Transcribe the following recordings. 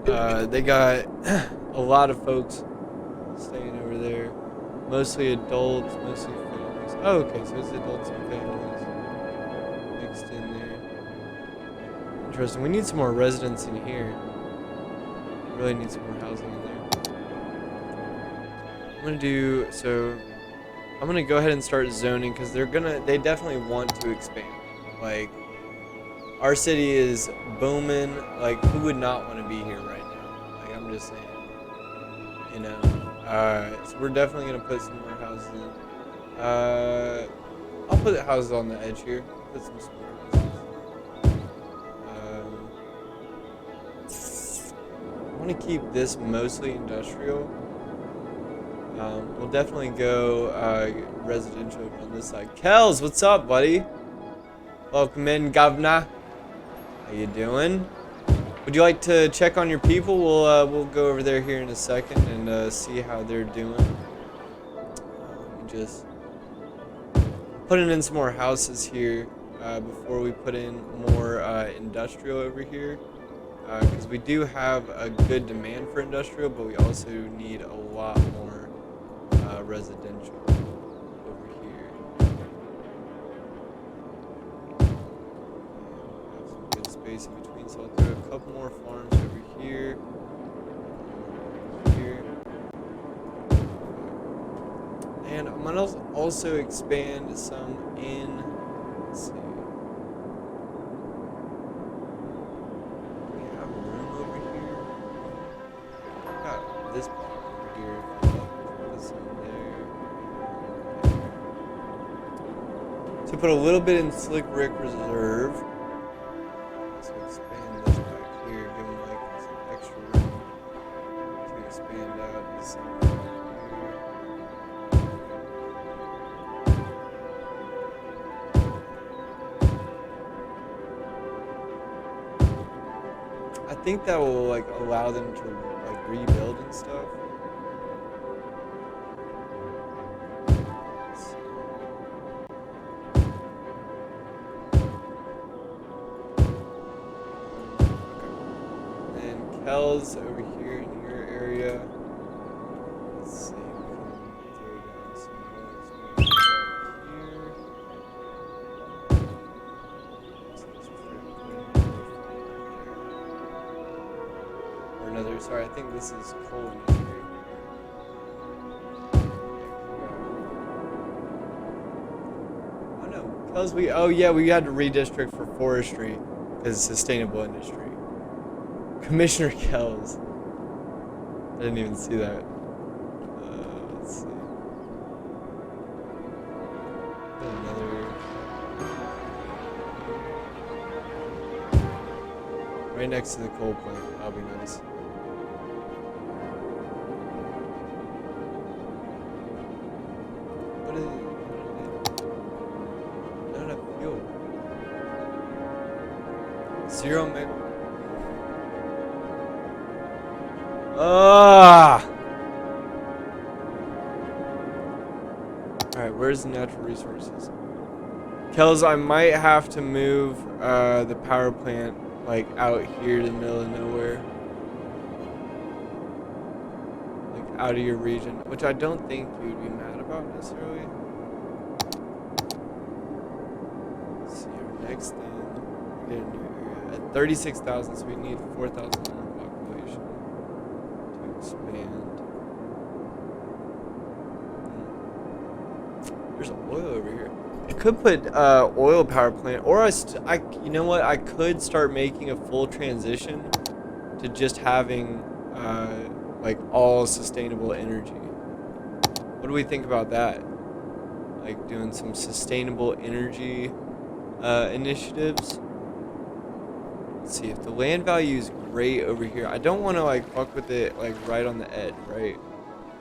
They got a lot of folks staying over there. Mostly adults, mostly families. Oh, okay, so it's adults and families mixed in there. Interesting. We need some more residents in here. Really need some more housing in there. I'm gonna go ahead and start zoning because they definitely want to expand. Like, our city is booming. Like, who would not want to be here right now? Like, I'm just saying. You know. So we're definitely gonna put some more houses in. I'll put houses on the edge here. Put some smaller houses. I want to keep this mostly industrial. We'll definitely go residential on this side. Kels, what's up, buddy? Welcome in, governor. How you doing? Would you like to check on your people? We'll go over there here in a second and see how they're doing. Just putting in some more houses here before we put in more industrial over here, because we do have a good demand for industrial, but we also need a lot more residential over here. Have some good space in between, so I'll throw a couple more farms over here. And I'm gonna also expand some in. Let's see. We have room over here. Got this block over here. Put this in there. So put a little bit in Slick Rick Reserve. So expand this back here. Give them like some extra room to expand out. This I think that will like allow them to like rebuild and stuff. Okay. And Kel's over here in your area. Let's see. We can throw down some more here. Or another, sorry, I think this is coal in here. Oh no, oh yeah, we had to redistrict for forestry because sustainable industry. Commissioner Kells. I didn't even see that. Let's see. Another. Right next to the coal plant. That'll be nice. What is it? Not enough fuel. 0 meg. Alright, where's the natural resources? Kells, I might have to move the power plant like out here to the middle of nowhere. Like out of your region, which I don't think you would be mad about necessarily. Let's see, our next thing, we get a new area at 36,000, so we need 4,000 more population to expand. There's oil over here. I could put oil power plant, or you know what? I could start making a full transition to just having like all sustainable energy. What do we think about that? Like doing some sustainable energy initiatives. Let's see if the land value is great over here. I don't want to like fuck with it like right on the edge, right?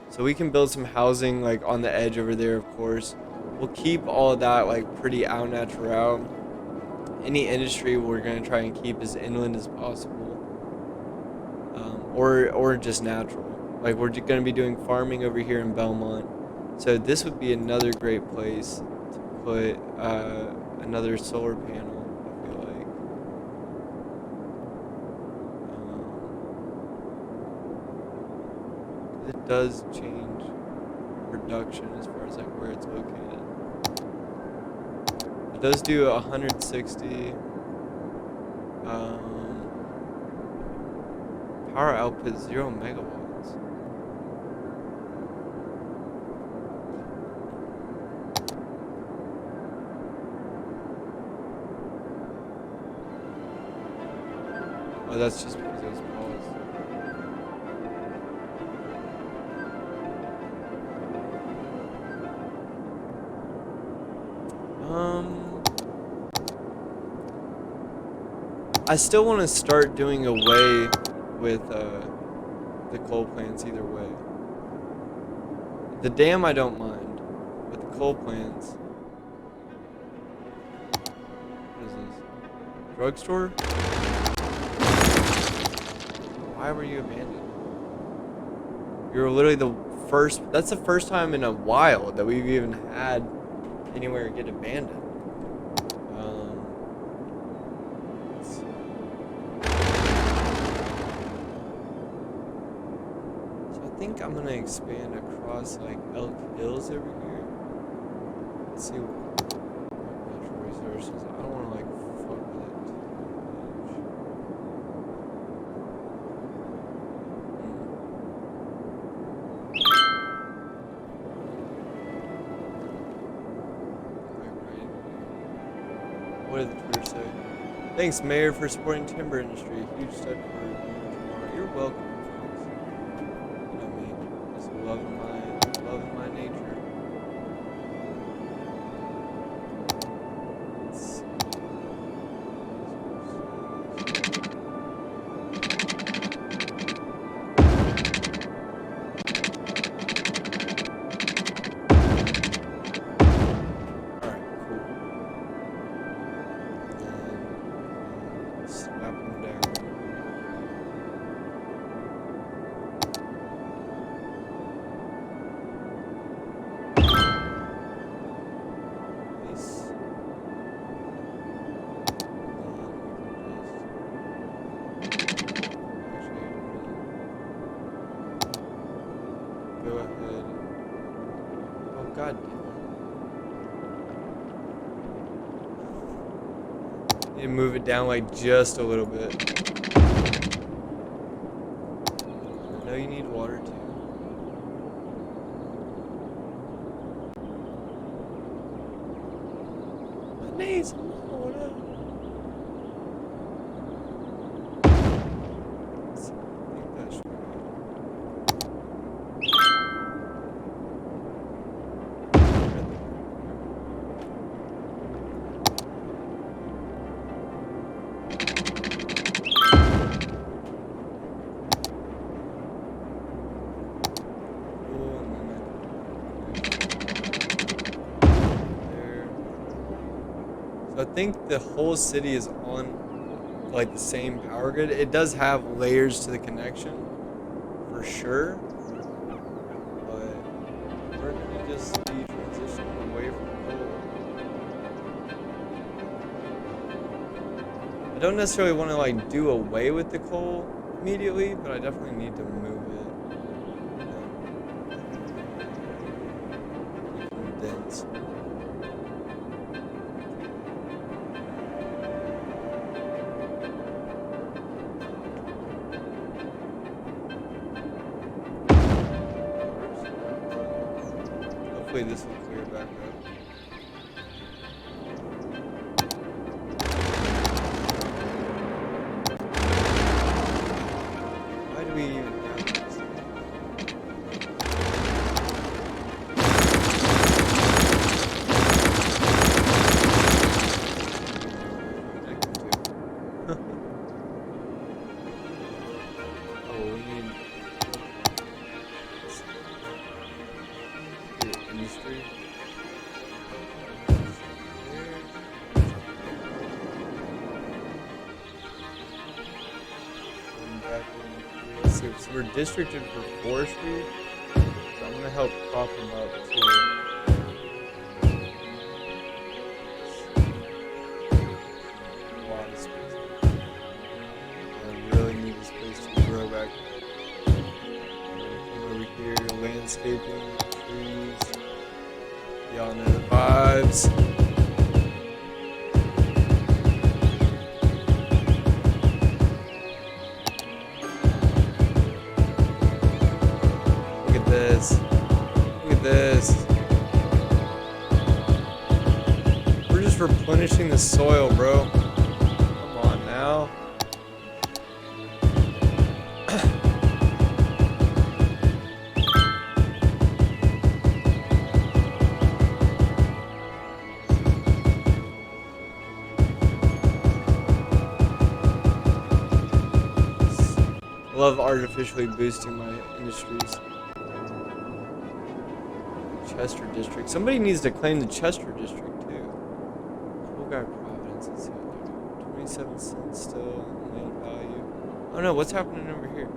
So we can build some housing like on the edge over there, of course. We'll keep all of that like pretty au natural. Any industry we're gonna try and keep as inland as possible, or just natural. Like we're gonna be doing farming over here in Belmont, so this would be another great place to put another solar panel. I feel like. it does change production as far as like where it's located. It does do 160 power output 0 megawatts. Oh, that's just because it was paused. I still want to start doing away with the coal plants either way. The dam I don't mind, but the coal plants. What is this? Drugstore? Why were you abandoned? You were literally the first. That's the first time in a while that we've even had anywhere get abandoned. Let's see. So I think I'm gonna expand across like Elk Hills over here. Let's see what natural resources. I don't want to like fuck with it too much. What did the Twitter say? Thanks, Mayor, for supporting timber industry. Huge step forward tomorrow. You're welcome, folks. You know me, just loving my nature. Let's see. Alright, cool. Slap them down. Nice. Go ahead. Oh god damn it. Need to move it down like just a little bit. I know you need water too. I need some water. Let's see, I think that should be good. I think the whole city is on like the same power grid. It does have layers to the connection for sure, but we're gonna just be transitioning away from coal. I don't necessarily want to like do away with the coal immediately, but I definitely need to move it. Condense. Hopefully this will clear back up. Why do we even have this? Oh, we need industry. So we're districted for forestry, so I'm gonna help prop them up too. A lot of space. I really need this place to grow back. Where we can here, landscaping, trees. Y'all know the vibes. Look at this. Look at this. We're just replenishing the soil, bro. Come on now. I love artificially boosting my industries. Chester District. Somebody needs to claim the Chester District too. Cool Guy Providence. Let's see what they're doing. 27 cents still land value. Oh no, what's happening over here?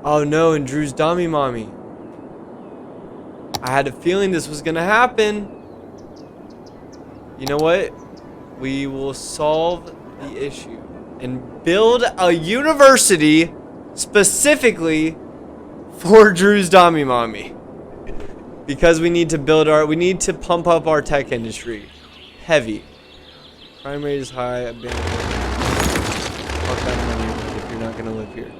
Oh no, and Drew's Dummy Mommy. I had a feeling this was gonna happen. You know what? We will solve the issue and build a university specifically for Drew's Dummy Mommy. Because we need to pump up our tech industry. Heavy. Crime rate is high. Abandonment. Fuck that money if you're not gonna live here.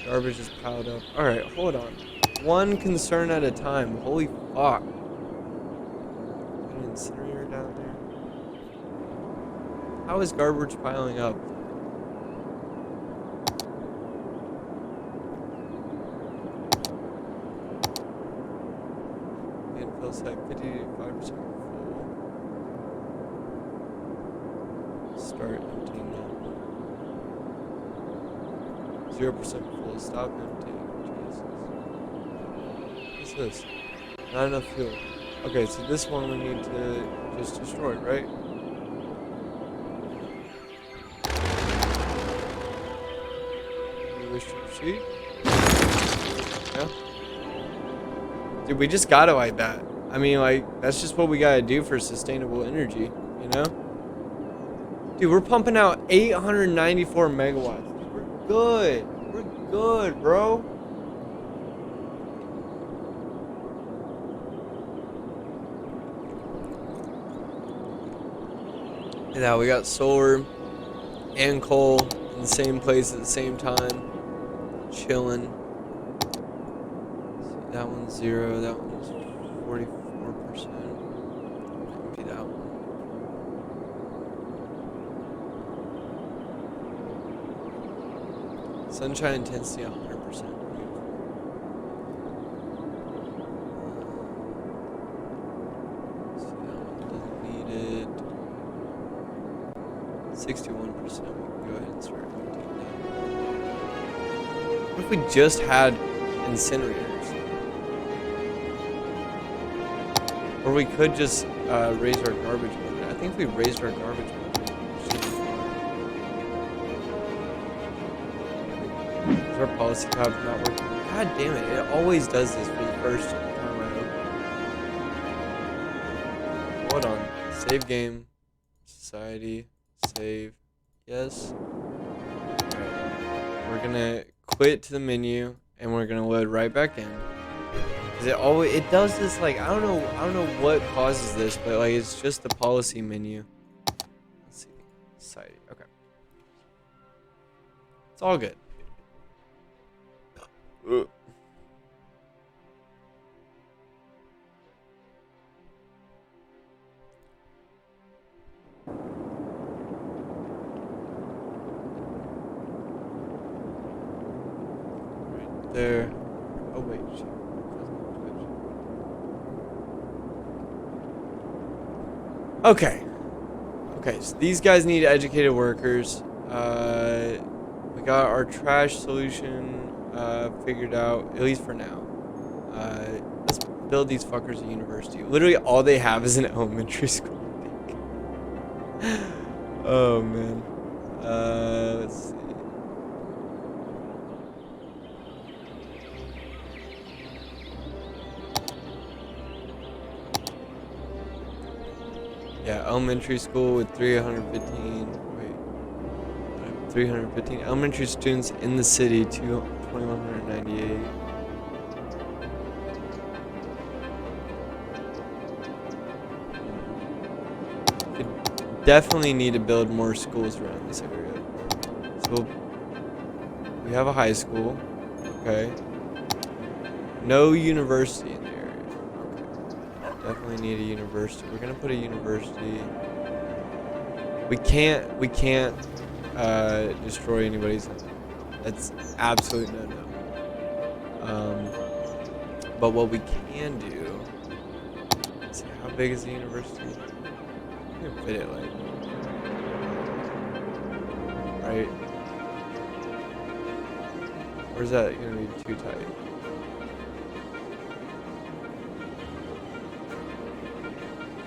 Garbage is piled up. Alright, hold on. One concern at a time. Holy fuck. An incinerator down there. How is garbage piling up? Landfill site 55% full. Start emptying now. 0% full. Stop emptying. Jesus. What's this? Not enough fuel. Okay, so this one we need to just destroy, right? You wish to proceed? Yeah. Dude, we just gotta like that. I mean, like, that's just what we gotta do for sustainable energy, you know? Dude, we're pumping out 894 megawatts. We're good. We're good, bro. Yeah, we got solar and coal in the same place at the same time. Chilling. See, that one's 0. That one's 44%. Maybe that one. Sunshine intensity 100%. 61%. We can go ahead and start emptying that. What if we just had incinerators? Or we could just raise our garbage budget. I think if we raised our garbage budget, it should be fine. Is our policy tab not working? God damn it, it always does this for the first time I open. Hold on. Save game. Society. Save. Yes. Alright. We're gonna quit to the menu and we're gonna load right back in. Cause it does this, like, I don't know what causes this, but like it's just the policy menu. Let's see. Society. Okay. It's all good. Ugh. There. Oh wait, shit. Okay. Okay, so these guys need educated workers. We got our trash solution figured out, at least for now. Let's build these fuckers a university. Literally all they have is an elementary school. Oh man. Let's see. Yeah, elementary school with 315. Wait, 315 elementary students in the city. 2,198. Definitely need to build more schools around this area. So we have a high school, okay. No university in the area. Okay. Definitely need a university. We're gonna put a university. We can't destroy anybody's home. That's absolute no. But what we can do. Let's see, how big is the university? You can fit it like right. Or is that gonna be too tight?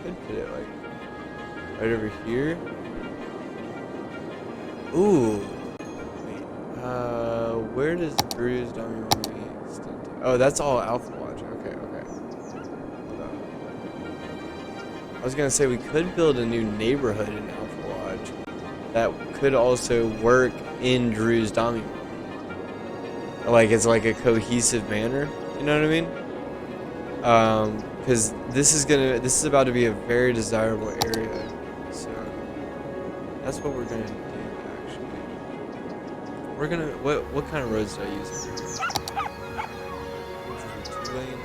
Could fit it like right over here. Ooh. Wait. Where does Drew's Diamond extend to? Oh, that's all Alpha Lodge. Okay. Hold on. I was gonna say we could build a new neighborhood in Alpha Lodge that could also work in Drew's Diamond. Like it's like a cohesive manner. You know what I mean? Because this is about to be a very desirable area. So that's what we're gonna do. We're gonna what kind of roads did I use? Two-lane.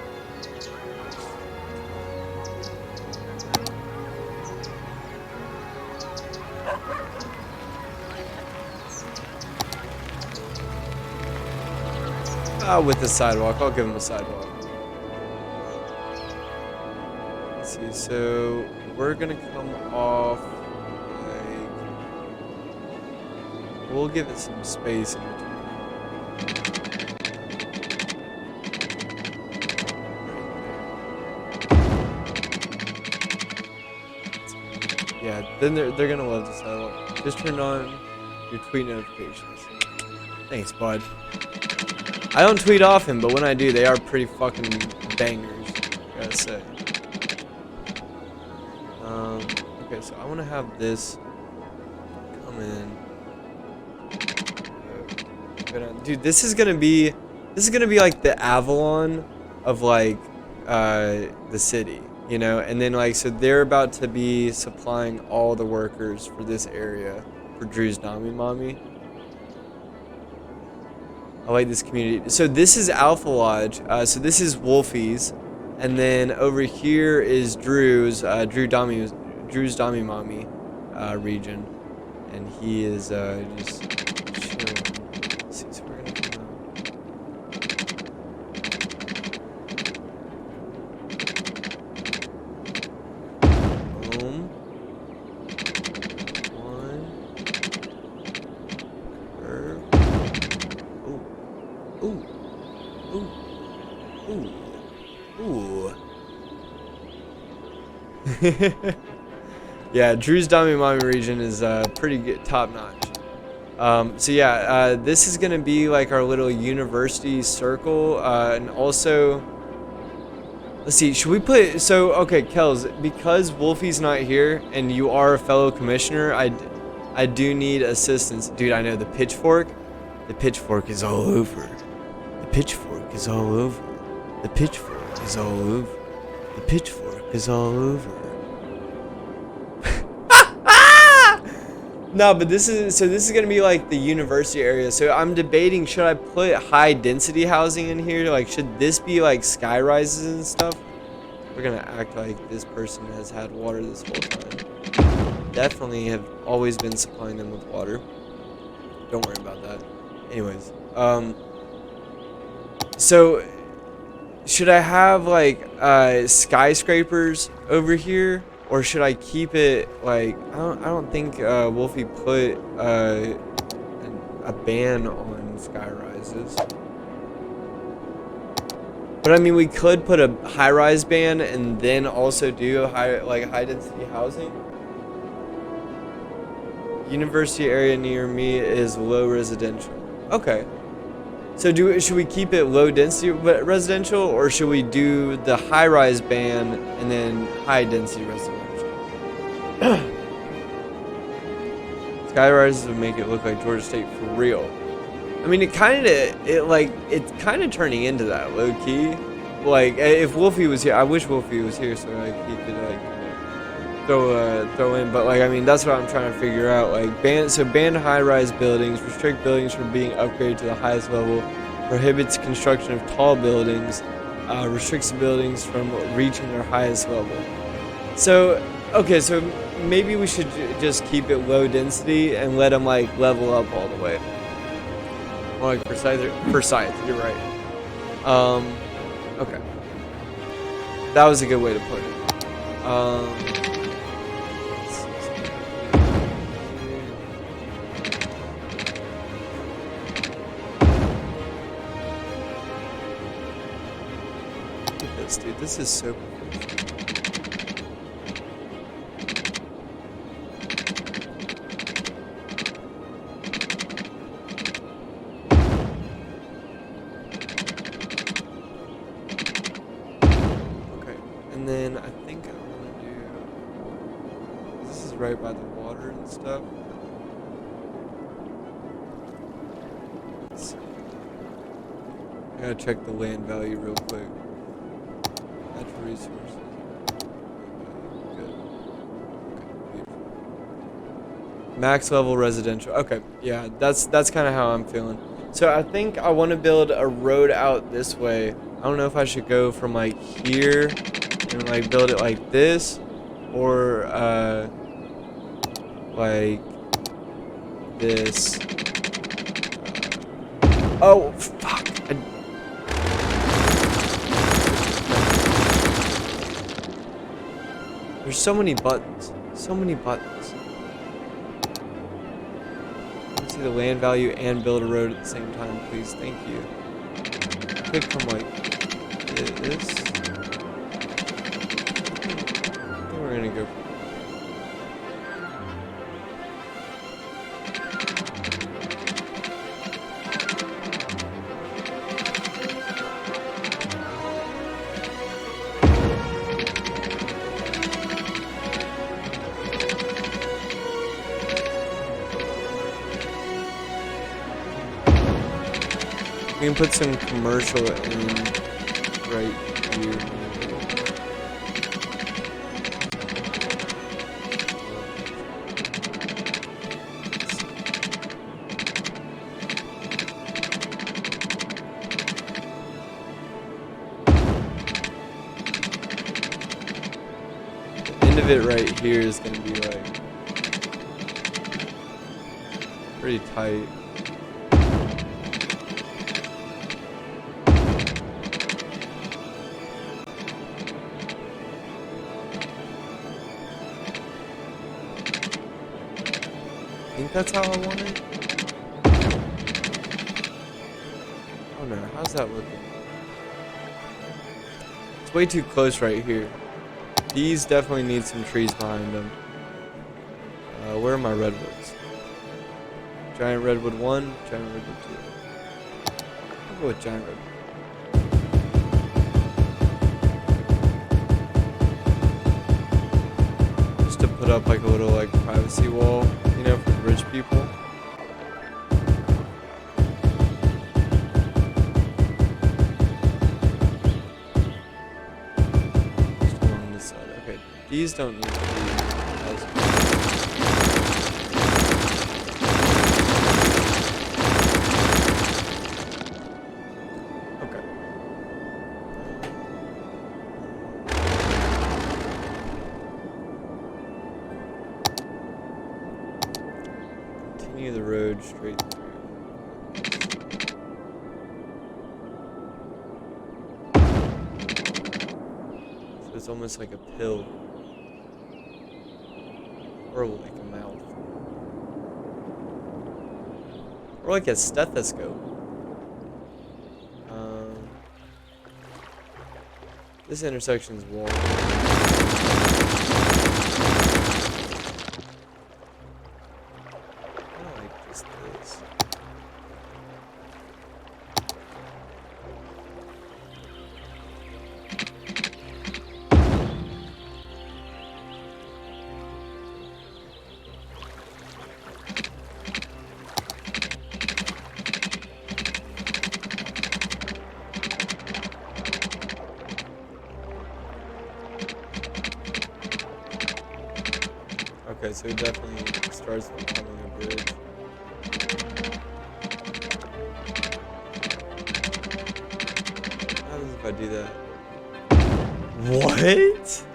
With the sidewalk, I'll give him a sidewalk. Let's see. So we're gonna come off. We'll give it some space in between. Yeah, then they're gonna love the sidewalk. Just turn on your tweet notifications. Thanks, bud. I don't tweet often, but when I do, they are pretty fucking bangers, I gotta say. Okay, so I want to have this come in. Dude, this is gonna be like the Avalon of like the city, you know. And then like so they're about to be supplying all the workers for this area for Drew's Nami Mommy. I like this community. So this is Alpha Lodge. So this is Wolfie's, and then over here is Drew's Dami Mommy region, and he is just chilling. Let's see, so we're gonna come out. Boom. One. Curve. Ooh. Yeah, Drew's Dami Mommy region is pretty good, top notch. So yeah, this is gonna be like our little university circle, and also, let's see, should we put, so okay, Kels, because Wolfie's not here and you are a fellow commissioner, I do need assistance, dude. I know the pitchfork is all over. The pitchfork is all over. The pitchfork is all over. The pitchfork is all over. No, but this is gonna be like the university area. So I'm debating, should I put high density housing in here? Like, should this be like skyrises and stuff? We're gonna act like this person has had water this whole time. Definitely have always been supplying them with water. Don't worry about that. Anyways, so should I have like skyscrapers over here, or should I keep it like I don't think Wolfie put a ban on sky rises. But I mean, we could put a high-rise ban and then also do high density housing. University area near me is low residential. Okay. So should we keep it low density residential, or should we do the high-rise ban and then high density residential? Skyrises would make it look like Georgia State for real. I mean, it's kind of turning into that, low key. Like, if Wolfie was here, I wish Wolfie was here so like he could like throw in. But like, I mean, that's what I'm trying to figure out. Like, ban high-rise buildings, restrict buildings from being upgraded to the highest level, prohibits construction of tall buildings, restricts buildings from reaching their highest level. So, okay, so maybe we should just keep it low density and let them like level up all the way. Or like for scythe, you're right. Okay. That was a good way to put it. Look at this, dude. This is so cool. And then I think I want to do. This is right by the water and stuff. Let's see. I gotta check the land value real quick. Natural resources. Good. Okay, beautiful. Max level residential. Okay, yeah, that's kind of how I'm feeling. So I think I want to build a road out this way. I don't know if I should go from like here and like build it like this, or like this. Oh fuck! There's so many buttons. So many buttons. Let's see the land value and build a road at the same time, please. Thank you. Could come like this. We're gonna go. We can put some commercial in right here. End of it right here is going to be like pretty tight. I think that's how I want it. Oh no, how's that looking? It's way too close right here. These definitely need some trees behind them. Where are my redwoods? Giant redwood 1, giant redwood 2. I'll go with giant redwood. Just to put up like a little like privacy wall, you know, for the rich people. Just along this side. Okay, these don't need to be as continue the road straight through. So it's almost like a pill. Or like a mouth. Or like a stethoscope. This intersection's wall. Okay, so it definitely starts becoming a bridge. What happens if I do that? What?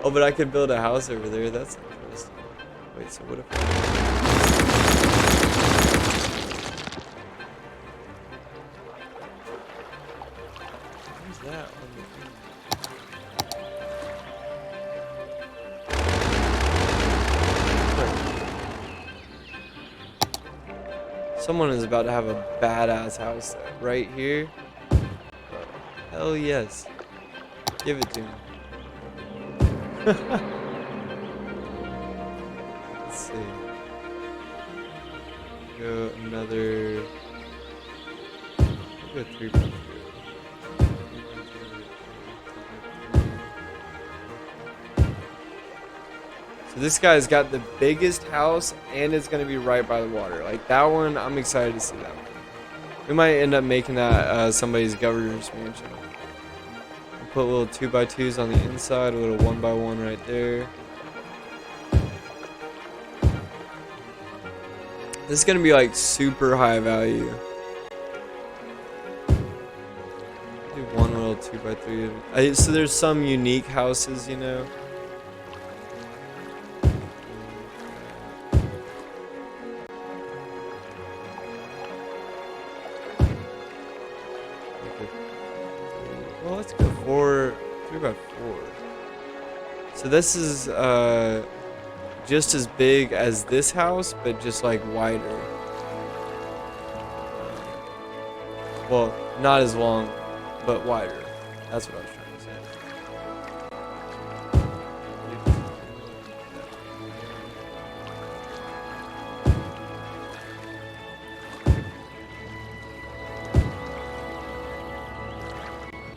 Oh, but I could build a house over there. That's interesting. Wait, so what if where's that on the thing? Someone is about to have a badass house right here. Hell yes. Give it to me. Let's see. Go another. Go 3.0. So this guy's got the biggest house and it's gonna be right by the water. Like that one, I'm excited to see that one. We might end up making that somebody's governor's mansion. We'll put little 2x2s on the inside, a little 1x1 right there. This is gonna be like super high value. Do one little 2x3. So there's some unique houses, you know. Well, let's go 3x4. So this is just as big as this house, but just like wider. Well, not as long, but wider. That's what I was trying to say.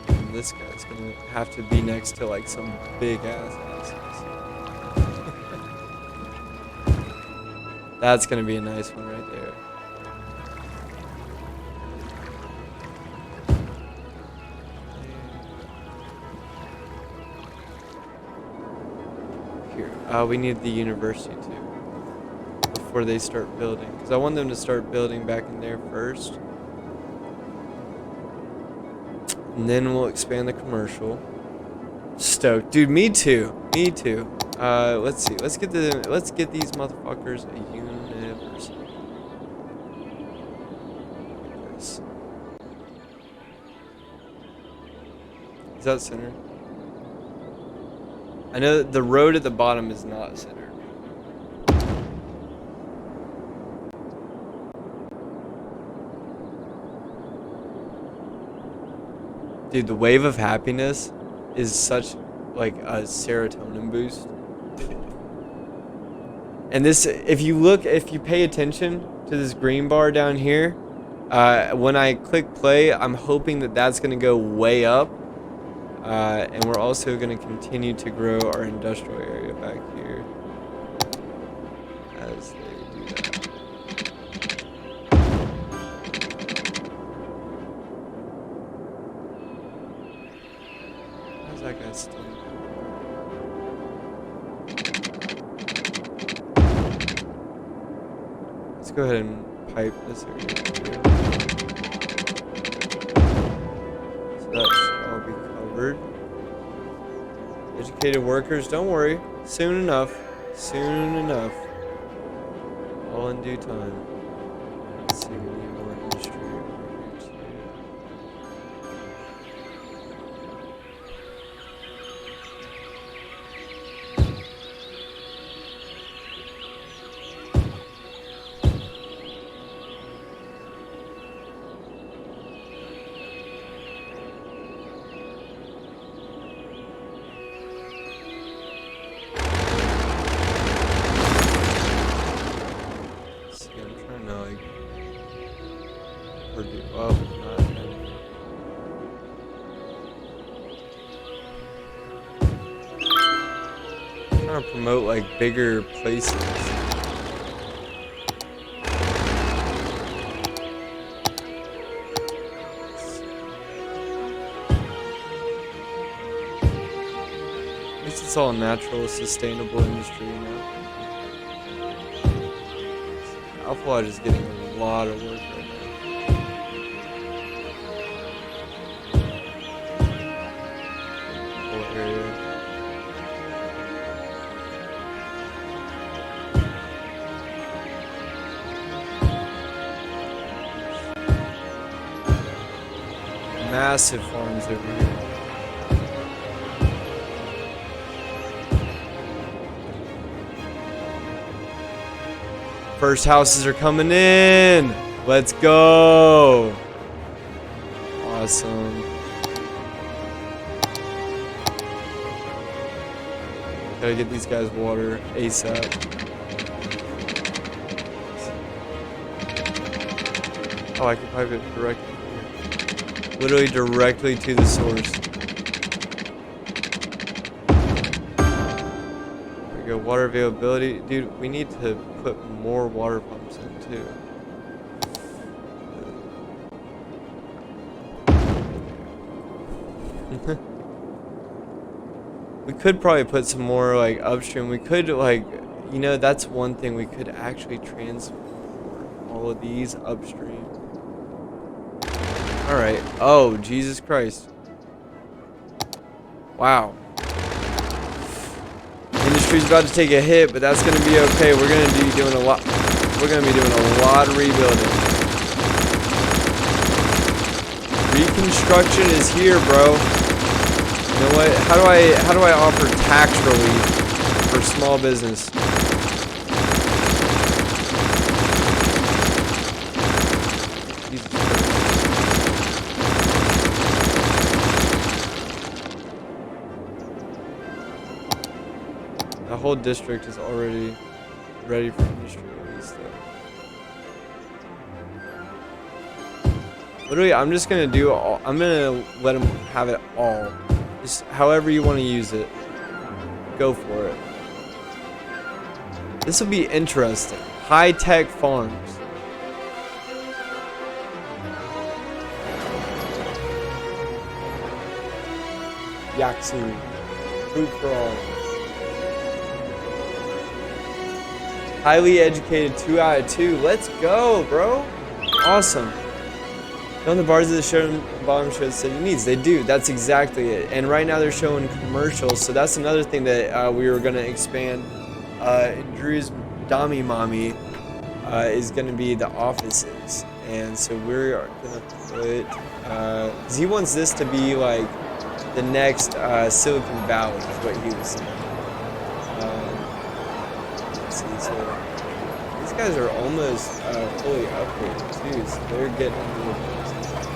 And this guy's gonna have to be next to like some big ass houses. That's gonna be a nice one right there. Here, we need the university too before they start building, because I want them to start building back in there first, and then we'll expand the commercial. Stoked, dude. Me too. Me too. Let's see. Let's get these motherfuckers a university. Like this. Is that centered? I know that the road at the bottom is not centered. Dude, the wave of happiness is such like a serotonin boost. And this, if you pay attention to this green bar down here, when I click play, I'm hoping that that's going to go way up. And we're also going to continue to grow our industrial area back here as they do that. How's that guy still? Let's go ahead and pipe this area here. So that should all be covered. Educated workers, don't worry. Soon enough. Soon enough. All in due time. Let's see, we need more industry over here too. Well, not trying to promote like bigger places. At least it's all natural, sustainable industry, you know. Alpha Lodge is getting a lot of work right now. Whole area. Massive farms over here. First houses are coming in. Let's go. Awesome. Gotta get these guys water ASAP. Oh, I can pipe it directly here. Literally directly to the source. There we go. Water availability. Dude, we need to put more water pumps in too. We could probably put some more like upstream. We could like, you know, that's one thing we could actually transfer all of these upstream. All right. Oh, Jesus Christ. Wow. Industry's about to take a hit, but that's gonna be okay. We're gonna be doing a lot. We're gonna be doing a lot of rebuilding. Reconstruction is here, bro. You know what? How do I offer tax relief for small business? Jesus Christ. The whole district is already ready for industry release, though. Literally, I'm just gonna do all. I'm gonna let them have it all. Just however you want to use it, go for it. This will be interesting. High-tech farms. Yaksu. Food for all. Highly educated 2 out of 2. Let's go, bro. Awesome. On the bars of the show, bottom show city needs. They do. That's exactly it. And right now they're showing commercials. So that's another thing that we were going to expand. Drew's Dami Mommy is going to be the offices. And so we're going to put... because he wants this to be like the next Silicon Valley, is what he was saying. Let's see, so these guys are almost fully upgraded too. So they're getting into the...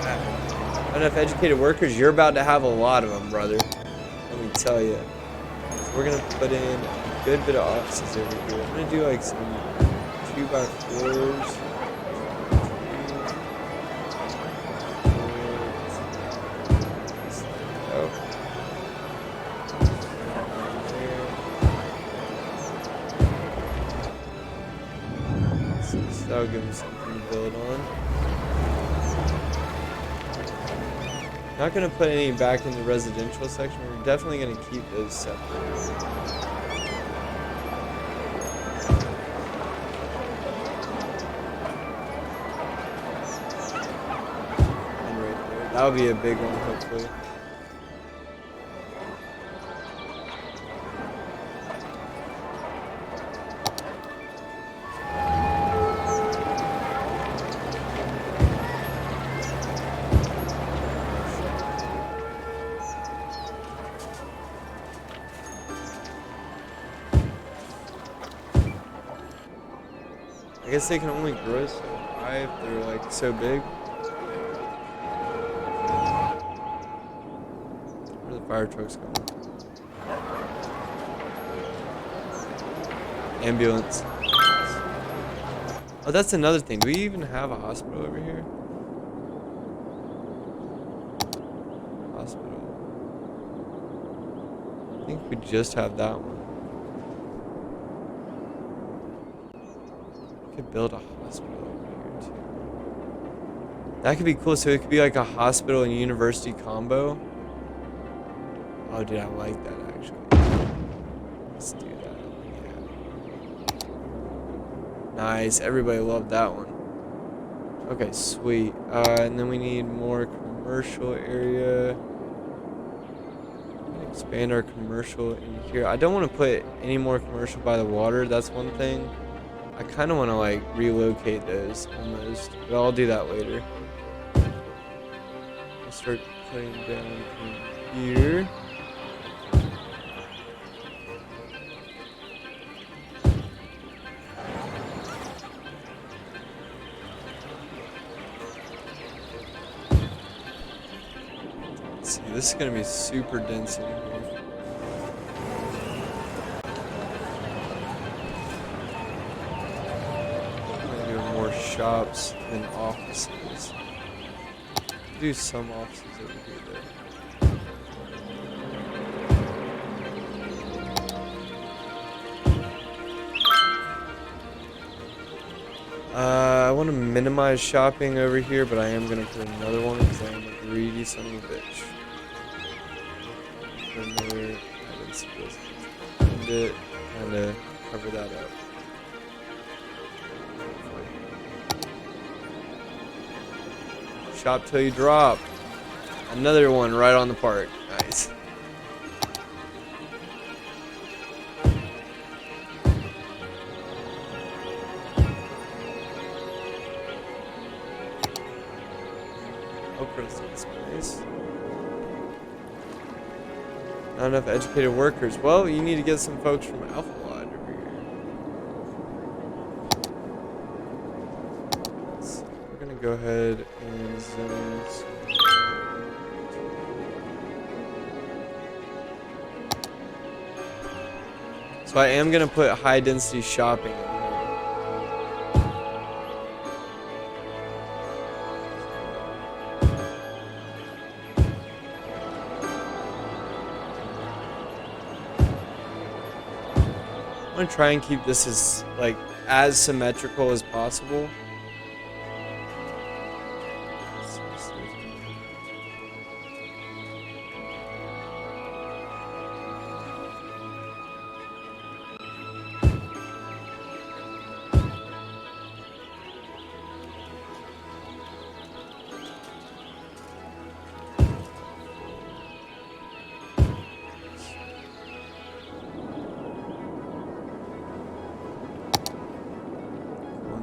Not enough educated workers. You're about to have a lot of them, brother. Let me tell you. So we're gonna put in a good bit of offices over here. I'm gonna do like some 2x4s. Oh. So that'll give them something to build on. Not going to put any back in the residential section. We're definitely going to keep those separate. And right there. That'll be a big one, hopefully. I guess they can only grow so high if they're like so big. Where are the fire trucks going? Ambulance. Oh, that's another thing. Do we even have a hospital over here? Hospital. I think we just have that one. Could build a hospital over here too. That could be cool. So it could be like a hospital and university combo. Oh, dude, I like that actually. Let's do that. Yeah. Nice. Everybody loved that one. Okay, sweet. And then we need more commercial area. Expand our commercial in here. I don't want to put any more commercial by the water. That's one thing. I kind of want to like relocate those almost, but I'll do that later. I'll start putting down in here. Let's see, this is gonna be super dense in here. Shops than offices. Do some offices over here though. I want to minimize shopping over here, but I am gonna put another one because I am a greedy son of a bitch. Put another, I didn't see this. And it kind of cover that up. Shop till you drop. Another one right on the park. Nice. Oh, prison space. Not enough educated workers. Well, you need to get some folks from Alpha Lodge over here. So we're gonna go ahead and zone. So I am gonna put high density shopping in here. I'm gonna try and keep this as symmetrical as possible.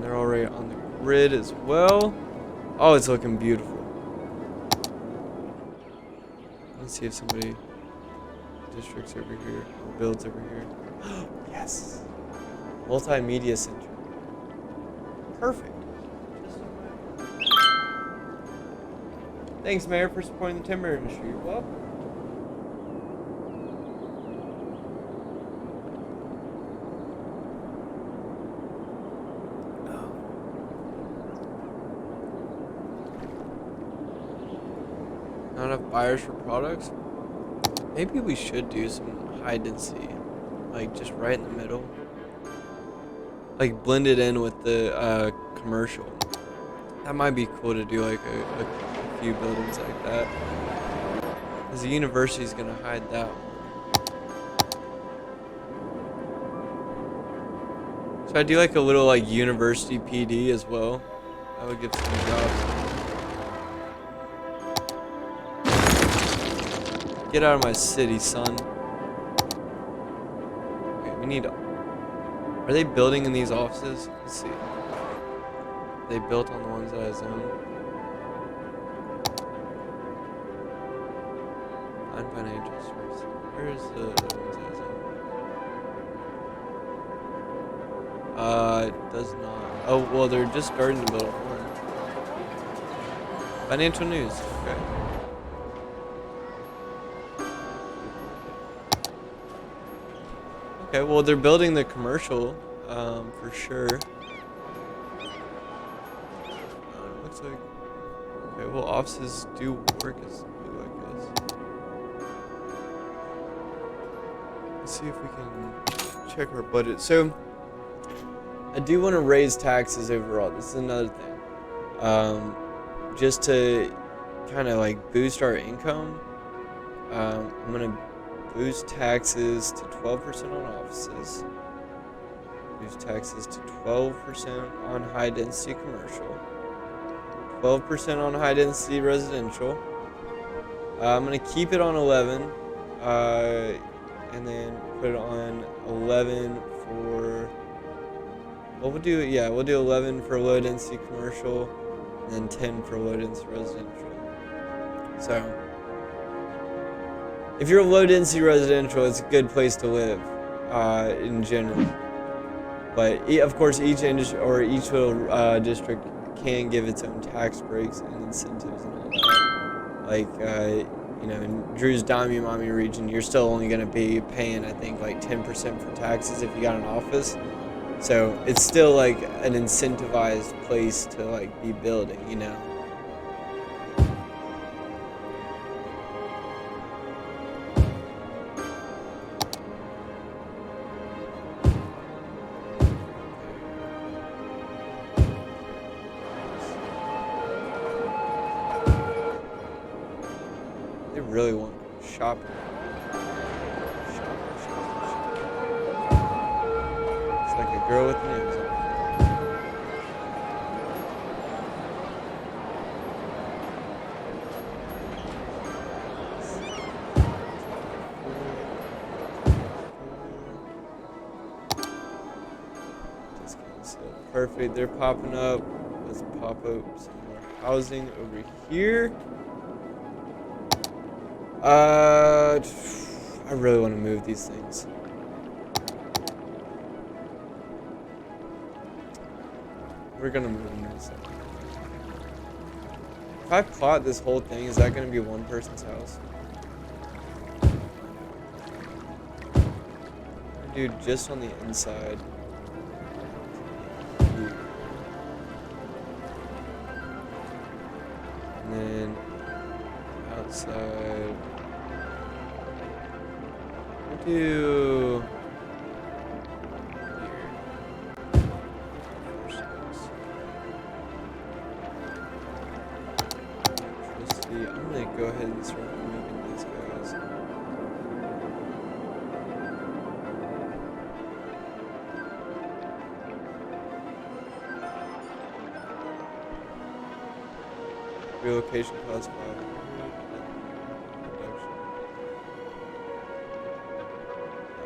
They're already on the grid as well. Oh, it's looking beautiful. Let's see if somebody districts over here or builds over here. Yes. Multimedia center. Perfect. Thanks, Mayor, for supporting the timber industry. You're welcome. Not enough buyers for products. Maybe we should do some high density, like just right in the middle, like blend it in with the commercial. That might be cool to do, like a few buildings like that, because the university is gonna hide that one. So I do like a little like university PD as well. That would give some jobs. Get out of my city, son. Okay, we need... Are they building in these offices? Let's see. They built on the ones that I zoned. Financial services. Where's the ones I zoned? It does not. Oh, well, they're just starting to build one. Financial news. Okay. Okay, well, they're building the commercial, for sure. Looks like... Okay, well, offices do work as like this. Let's see if we can check our budget. So, I do want to raise taxes overall. This is another thing. Just to kind of like boost our income. I'm going to Boost taxes to 12% on offices. Boost taxes to 12% on high density commercial. 12% on high density residential. I'm gonna keep it on 11, and then put it on 11 for. Well, we'll do 11 for low density commercial, and then 10 for low density residential. So, if you're low density residential, it's a good place to live, in general. But of course, each industry or each little district can give its own tax breaks and incentives and all that. Like, you know, in Drew's Dami Mommy region, you're still only going to be paying, I think, like 10% for taxes if you got an office. So it's still like an incentivized place to like be building, you know. They really want shopping. It's like a girl with nails on. Perfect, they're popping up. Let's pop up some more housing over here. I really want to move these things. We're gonna move them in a second. If I plot this whole thing, is that gonna be one person's house? Dude, just on the inside. And then outside. We'll do here. I'm gonna go ahead and start moving these guys. Relocation cost 500.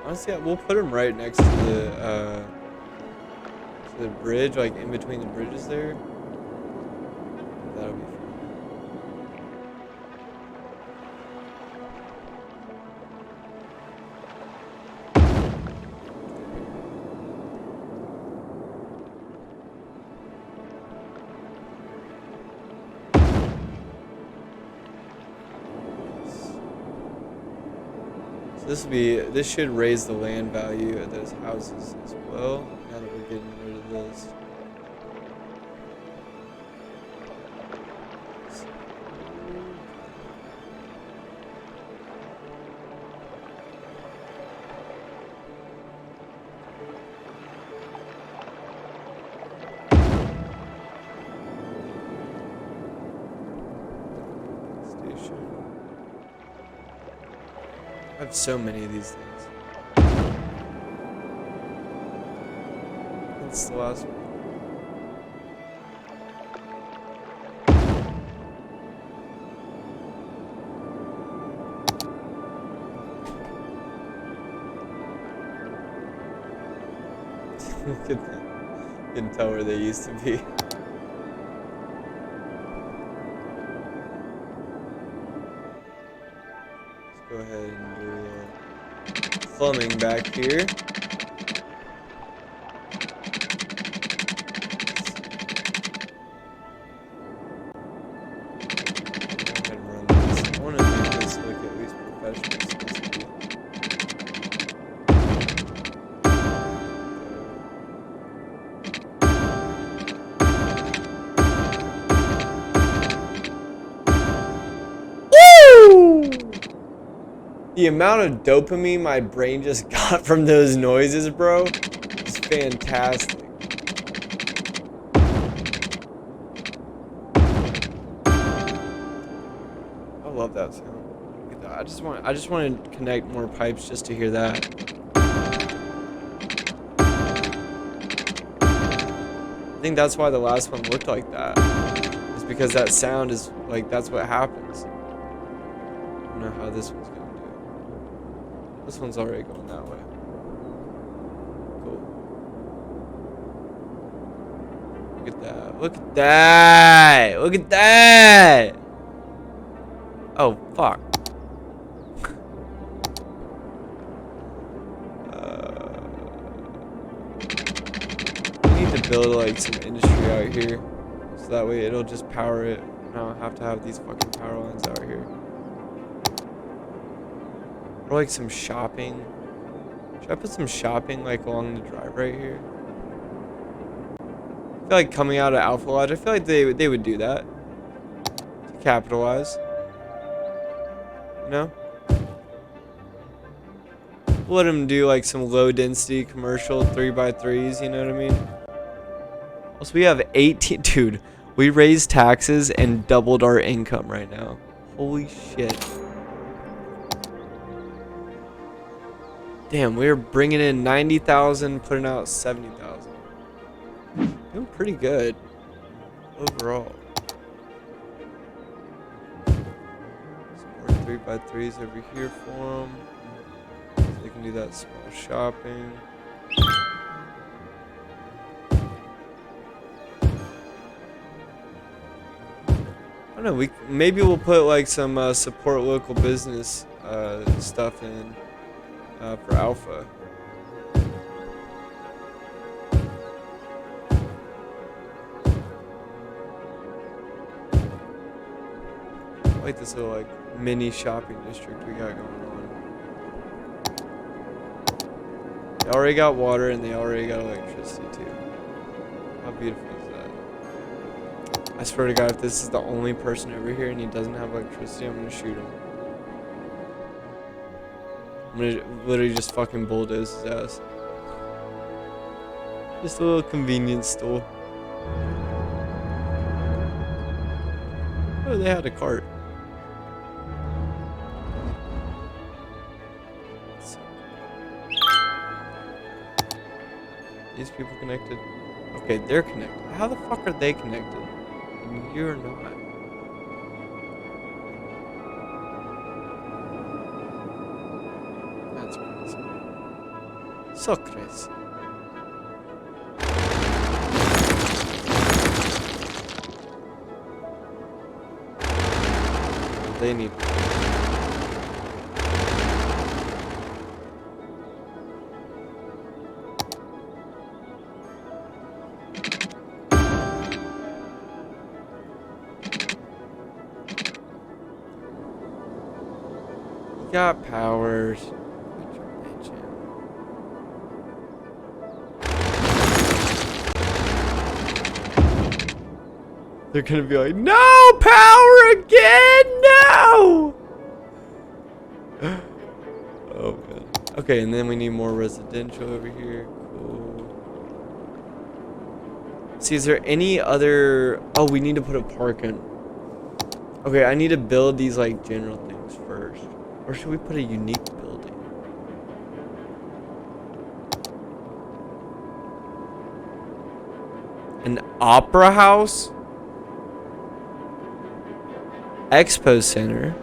Honestly, we'll put them right next to the bridge, like in between the bridges there. That'll be fun. So this should raise the land value of those houses as well, now that we're getting rid of this. I have so many of these things. That's the last one. Look at that. You can tell where they used to be. Go ahead and do a little plumbing back here. Go ahead and run this. I want to make this look at least professional. The amount of dopamine my brain just got from those noises, bro, is fantastic. I love that sound. Look at the I just want to connect more pipes just to hear that. I think that's why the last one looked like that. It's because that sound is like that's what happens. I don't know how this one's gonna do. This one's already going that way. Cool. Look at that. Look at that. Look at that. Oh fuck. We need to build like some industry out here, so that way it'll just power it. I don't have to have these fucking power lines out here. Or like some shopping. Should I put some shopping like along the drive right here? I feel like coming out of Alpha Lodge, I feel like they would do that to capitalize. You know? Let them do like some low density commercial 3x3s, you know what I mean? Also, we have 18, dude, we raised taxes and doubled our income right now. Holy shit. Damn, we're bringing in 90,000, putting out 70,000. Doing pretty good overall. Some more 3x3s over here for them. So they can do that small shopping. I don't know, maybe we'll put like some support local business stuff in for Alpha. I like this little like mini shopping district we got going on. They already got water and they already got electricity too. How beautiful is that? I swear to God, if this is the only person over here and he doesn't have electricity, I'm gonna shoot him. I'm gonna literally just fucking bulldoze his ass. Just a little convenience store. Oh, they had a cart. These people connected? Okay, they're connected. How the fuck are they connected? And you're not. That's crazy. So crazy. They need. Got powers. They're gonna be like, no power again, no. Oh man. Okay, and then we need more residential over here. Cool. See, is there any other? Oh, we need to put a park in. Okay, I need to build these like general things first. Or should we put a unique building? An opera house? Expo center.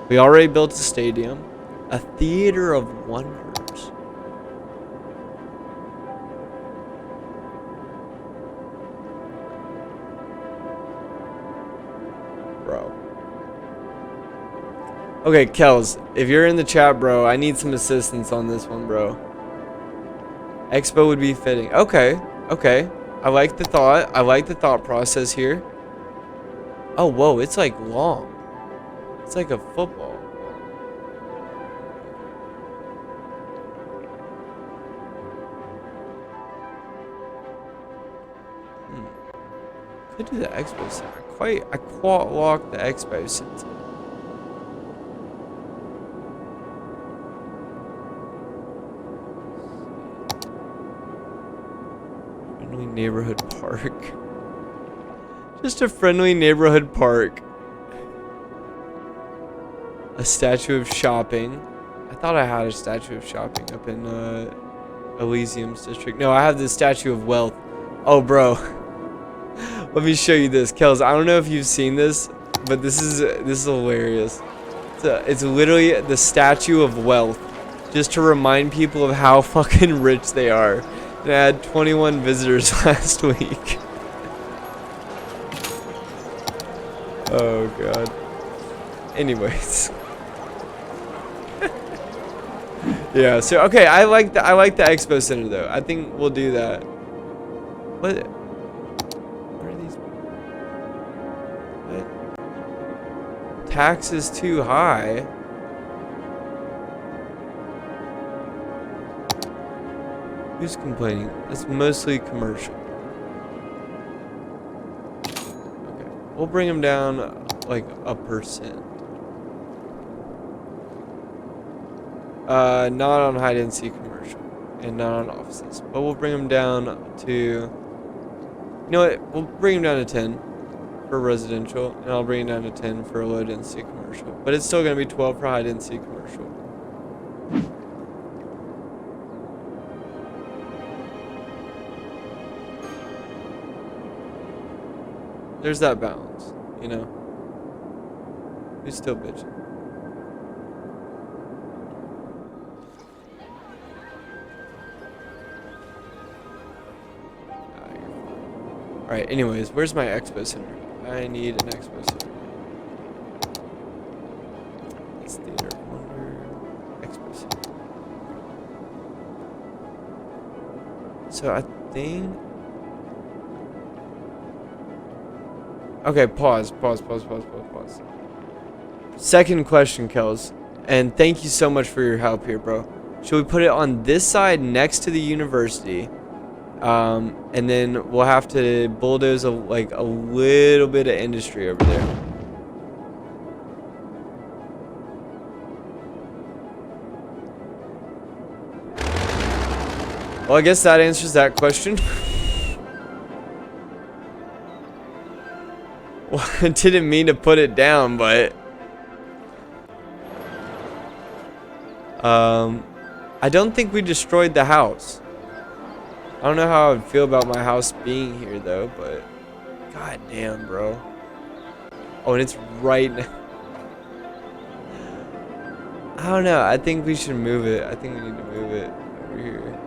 We already built a stadium. A theater of wonders. Bro. Okay, Kels, if you're in the chat, bro, I need some assistance on this one, bro. Expo would be fitting. Okay, okay. I like the thought. I like the thought process here. Oh, whoa, it's like long. It's like a football. Could do the expo center. I quite walk the expo center. Friendly neighborhood park. Just a friendly neighborhood park. a statue of shopping. I thought I had a statue of shopping up in Elysium's district. No, I have the statue of wealth. Oh, bro. Let me show you this, Kels. I don't know if you've seen this, but this is hilarious. It's literally the statue of wealth, just to remind people of how fucking rich they are. And I had 21 visitors last week. Oh god. Anyways. Yeah, so okay, I like the expo center though. I think we'll do that. What are these? What? Tax is too high. Who's complaining? It's mostly commercial. Okay, we'll bring them down like 1%. Not on high density commercial and not on offices, but we'll bring them down to, you know what, we'll bring them down to 10 for residential, and I'll bring it down to 10 for low density commercial, but it's still going to be 12 for high density commercial. There's that balance, you know. Who's still bitching? Alright, anyways, where's my expo center? I need an expo center. It's theater of wonder. Expo center. So I think... Okay, pause. Second question, Kels. And thank you so much for your help here, bro. Should we put it on this side next to the university? And then we'll have to bulldoze a little bit of industry over there. Well, I guess that answers that question. Well, I didn't mean to put it down, but I don't think we destroyed the house. I don't know how I would feel about my house being here though, but god damn, bro. Oh, and it's right now. I don't know. I think we should move it. I think we need to move it over here.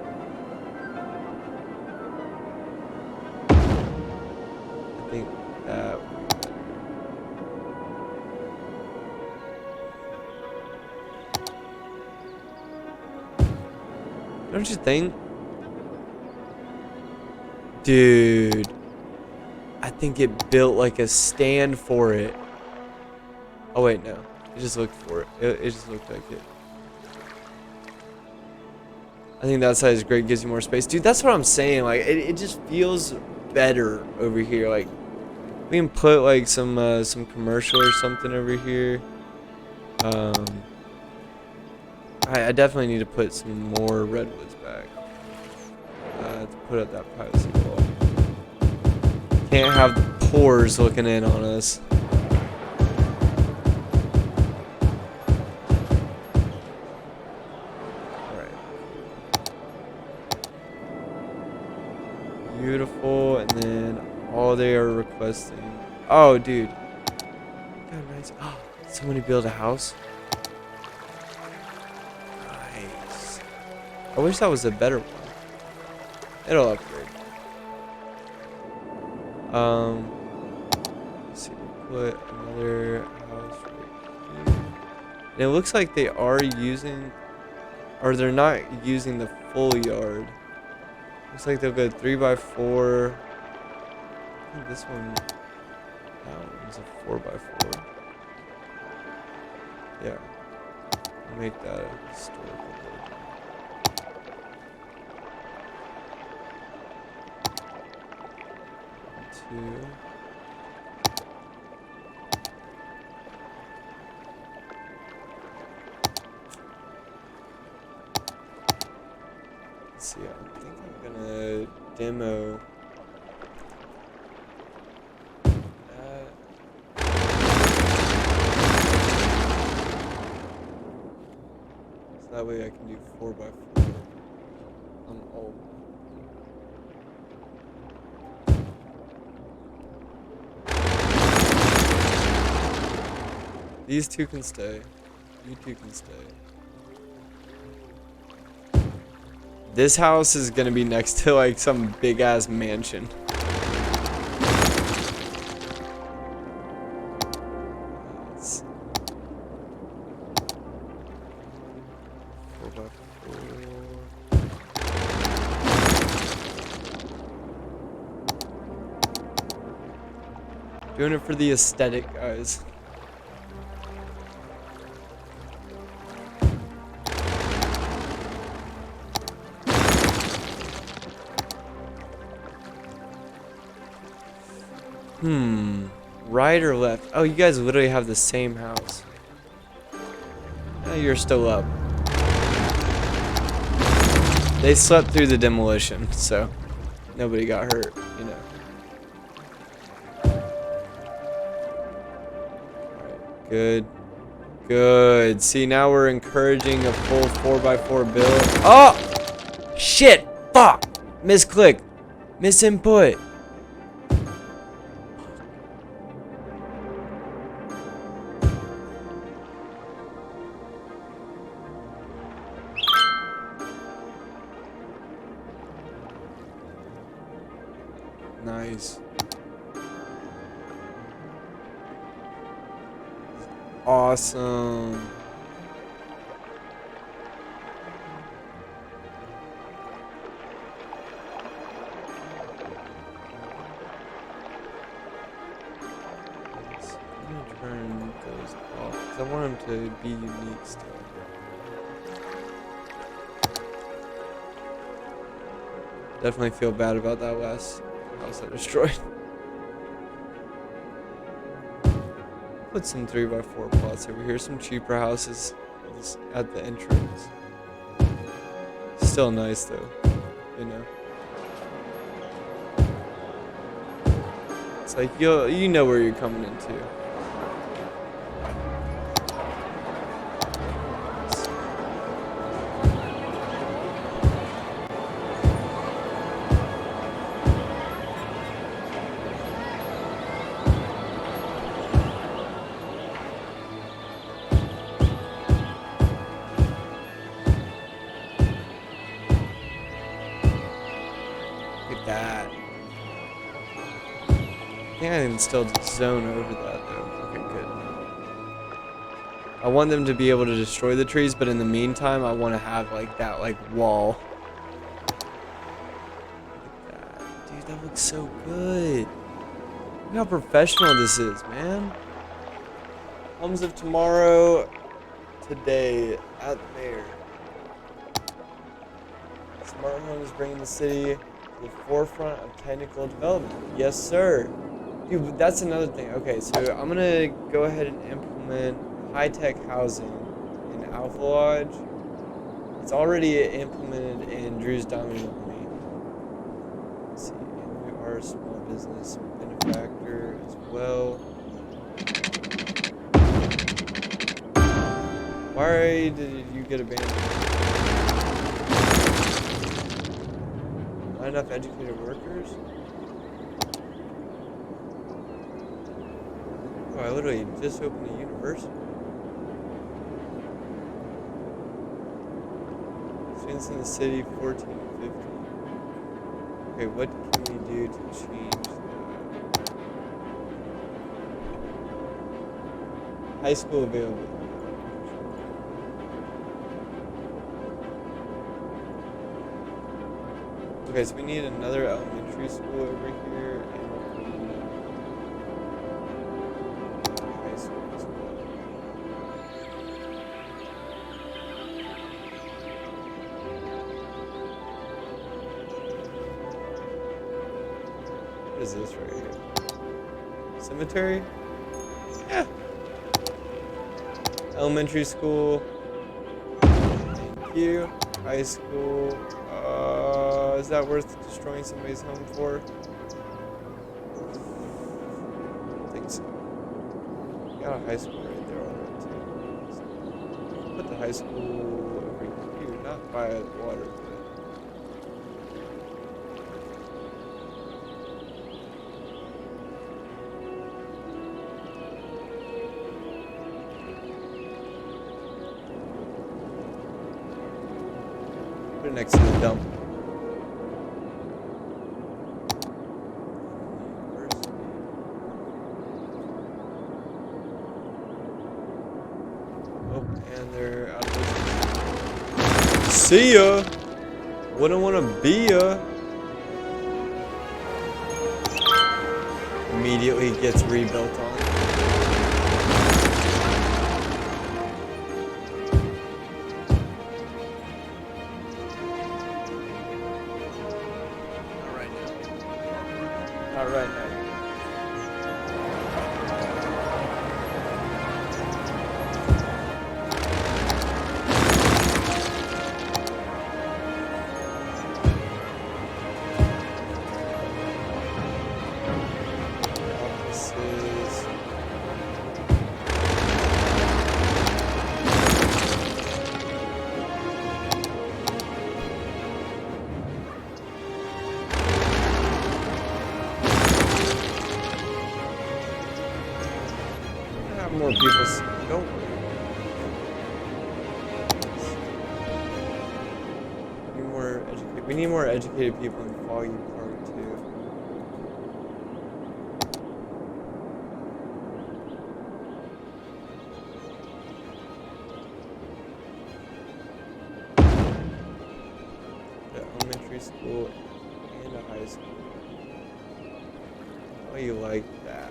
I think that. Don't you think? Dude, I think it built like a stand for it. Oh wait, no. It just looked for it. It just looked like it. I think that side is great. Gives you more space. Dude, that's what I'm saying. Like, it just feels better over here. Like, we can put like some commercial or something over here. I definitely need to put some more redwoods back. To put up that privacy wall. Can't have the pores looking in on us. Alright. Beautiful, and then all they are requesting. Oh, dude. God, nice. Oh, somebody build a house? Nice. I wish that was a better one. It'll upgrade. Let's see, we'll put another house right here. And it looks like they are using, or they're not using the full yard. Looks like they'll go 3x4. I think this one, that one's a 4x4. Yeah. I'll make that a historical building. Let's see, I think I'm gonna demo that. That way I can do 4x4 on all. These two can stay. You two can stay. This house is gonna be next to like some big ass mansion. It's 4x4. Doing it for the aesthetic, guys. Right or left? Oh, you guys literally have the same house. Oh, you're still up. They slept through the demolition, so nobody got hurt, you know. Alright, good. Good. See, now we're encouraging a full 4x4 build. Oh! Shit! Fuck! Misclick. Misinput. Nice. Awesome. I'm gonna turn those off because I want them to be unique still. Definitely feel bad about that last house I destroyed. Put some 3x4 plots over here, some cheaper houses at the entrance. Still nice though, you know. It's like you know where you're coming into. That. I think I can still zone over that though. Okay, good. I want them to be able to destroy the trees, but in the meantime, I want to have like that wall. Look at that. Dude, that looks so good. Look how professional this is, man. Homes of tomorrow, today, out there. Smart homes bringing the city the forefront of technical development. Yes, sir. Dude, that's another thing. Okay, so I'm gonna go ahead and implement high-tech housing in Alpha Lodge. It's already implemented in Drew's Diamond Army. Let's see, and we are a small business benefactor as well. Why did you get abandoned? Not enough educated workers? Oh, I literally just opened a university. Students in the city, 14 to 50. Okay, what can we do to change that? High school available. Okay, so we need another elementary school over here and high school as well. What is this right here? Cemetery? Yeah. Elementary school. Thank you. High school. Is that worth destroying somebody's home for? I don't think so. Got a high school right there already too. So put the high school over here, not by the water, but put it next to the dump. Oh, and they're out of business. See ya! Wouldn't want to be ya. Immediately gets rebuilt on. Not right now. Offices. Have more people. Don't. We need more educated people in Foggy Park too. The elementary school and a high school. Oh, you like that?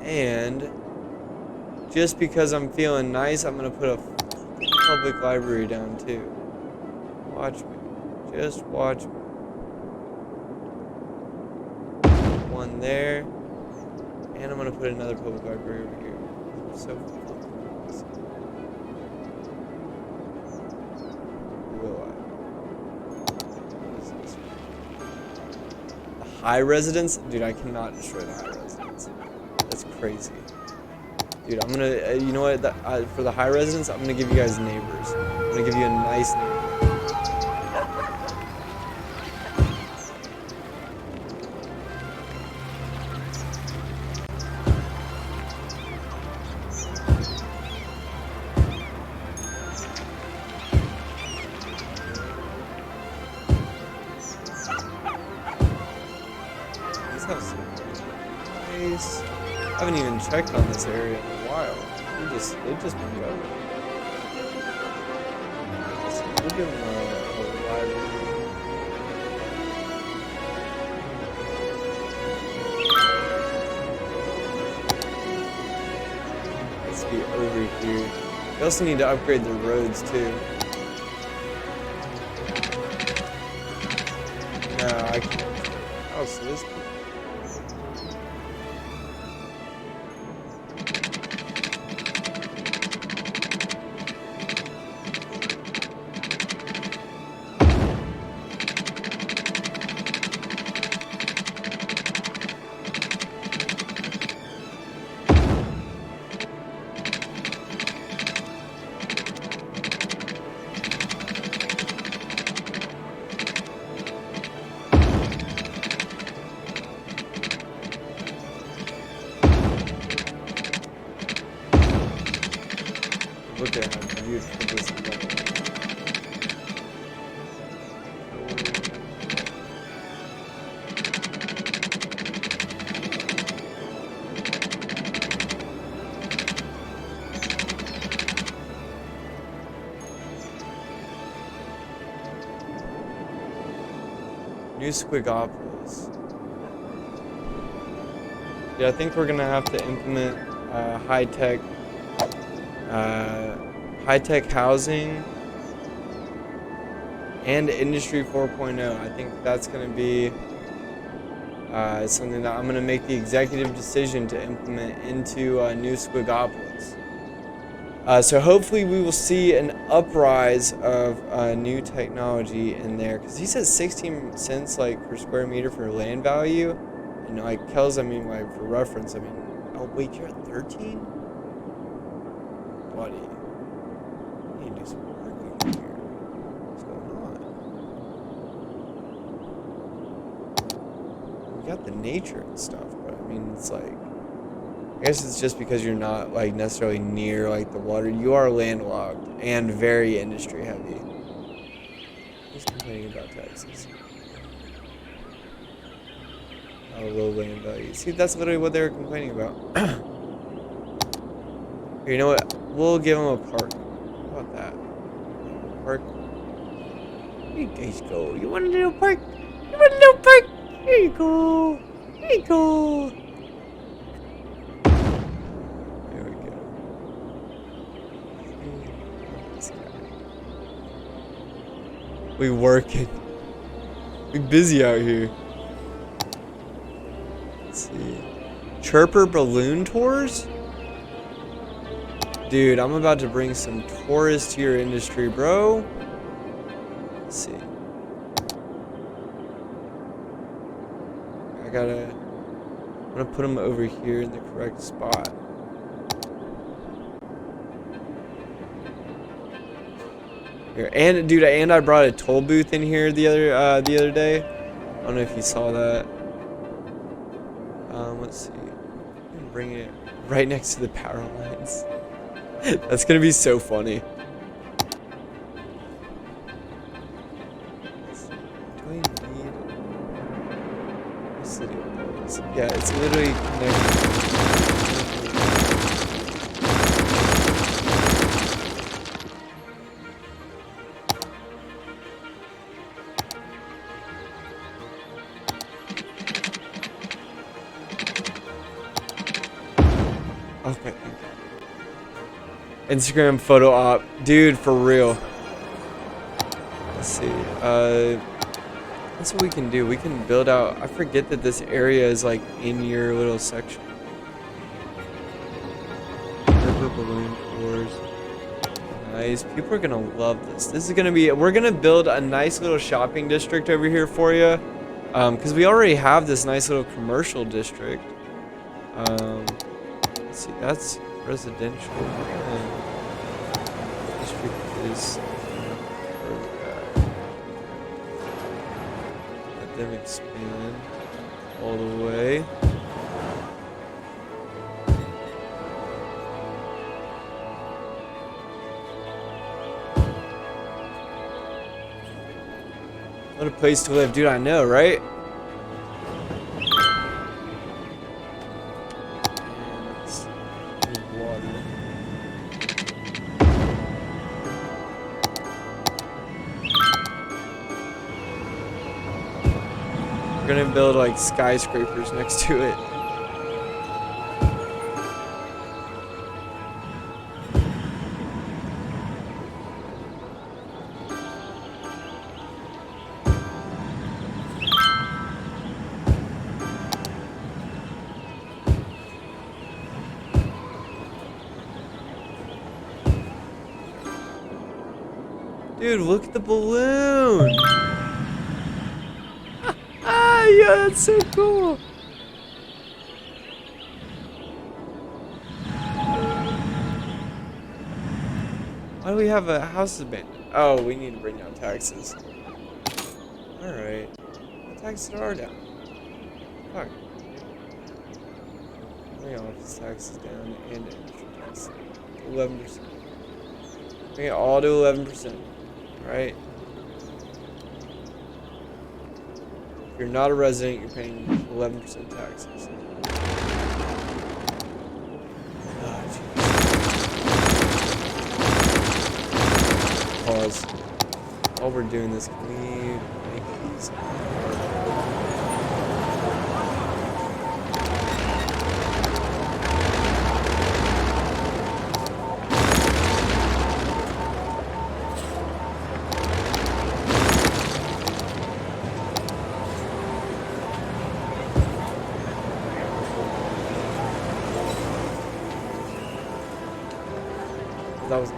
And just because I'm feeling nice, I'm gonna put a public library down too. Watch me. Just watch me. One there. And I'm gonna put another public library over here. So will I? What is this? The high residence? Dude, I cannot destroy the high residence. That's crazy. Dude, I'm gonna, you know what, for the high residence, I'm gonna give you guys neighbors. I'm gonna give you a nice neighbor. This house is nice. I haven't even checked on this area in a while. They've just been going. So we'll give them a library. Let's be over here. We also need to upgrade the roads too. No, I can't. Oh, so this. Look at how beautiful this is. New Squigopolis. Yeah, I think we're gonna have to implement high-tech housing and Industry 4.0. I think that's going to be something that I'm going to make the executive decision to implement into New Squigopolis. So hopefully we will see an uprise of new technology in there, because he says 16 cents like per square meter for land value, and like Kells, I mean, like for reference, I mean, oh wait, you're at 13? buddy. You need to do some work over here. What's going on? We got the nature and stuff, but I mean, it's like, I guess it's just because you're not like necessarily near like the water. You are landlocked and very industry heavy. Who's complaining about taxes? Oh, low land value. See, that's literally what they were complaining about. Here, you know what? We'll give them a park. How about that? Park. Here you guys go. You want a little park? You want a little park? Here you go. Here you go. There we go. We working. We busy out here. Let's see. Chirper balloon tours? Dude, I'm about to bring some tourists to your industry, bro. Let's see. I'm gonna put them over here in the correct spot. Here, and dude, I brought a toll booth in here the other day. I don't know if you saw that. Let's see. I'm gonna bring it right next to the power lines. That's gonna be so funny. Do I need a city with those? Yeah, it's literally connected. Okay. Instagram photo op. Dude, for real. Let's see. That's what we can do. We can build out. I forget that this area is like in your little section. River balloon tours. Nice. People are gonna love this. This is gonna be. We're gonna build a nice little shopping district over here for you. Because we already have this nice little commercial district. Let's see. That's residential. District is let them expand all the way. What a place to live, dude. I know, right? We're gonna build like skyscrapers next to it. Dude, look at the balloon! Yeah, that's so cool. Why do we have a house abandoned? Oh, we need to bring down taxes. Alright. The taxes are down. Fuck. Bring office taxes down and industry taxes. 11%. Bring it all to 11%. Alright. If you're not a resident, you're paying 11% taxes. Oh, pause. While we're doing this, can we make these? That was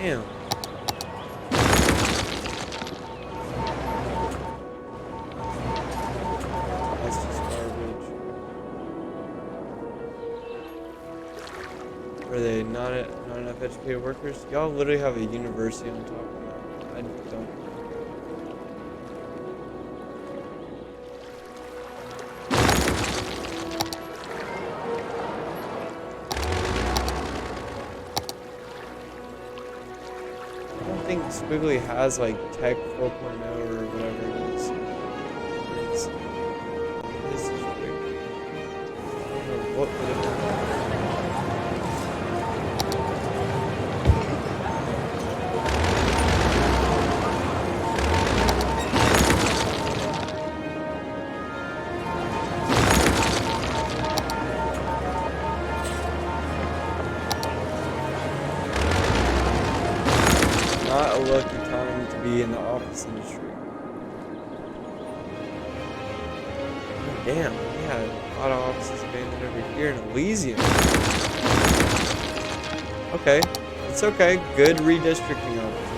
Damn. That's just garbage. Are they not enough educated workers? Y'all literally have a university on top of that. I don't. I don't think Squiggly has like Tech 4.0 or whatever it is. This is weird. I don't know what would have happened. Not a lucky time to be in the office industry. Oh, damn, yeah, a lot of offices abandoned over here in Elysium. Okay, it's okay. Good redistricting opportunity.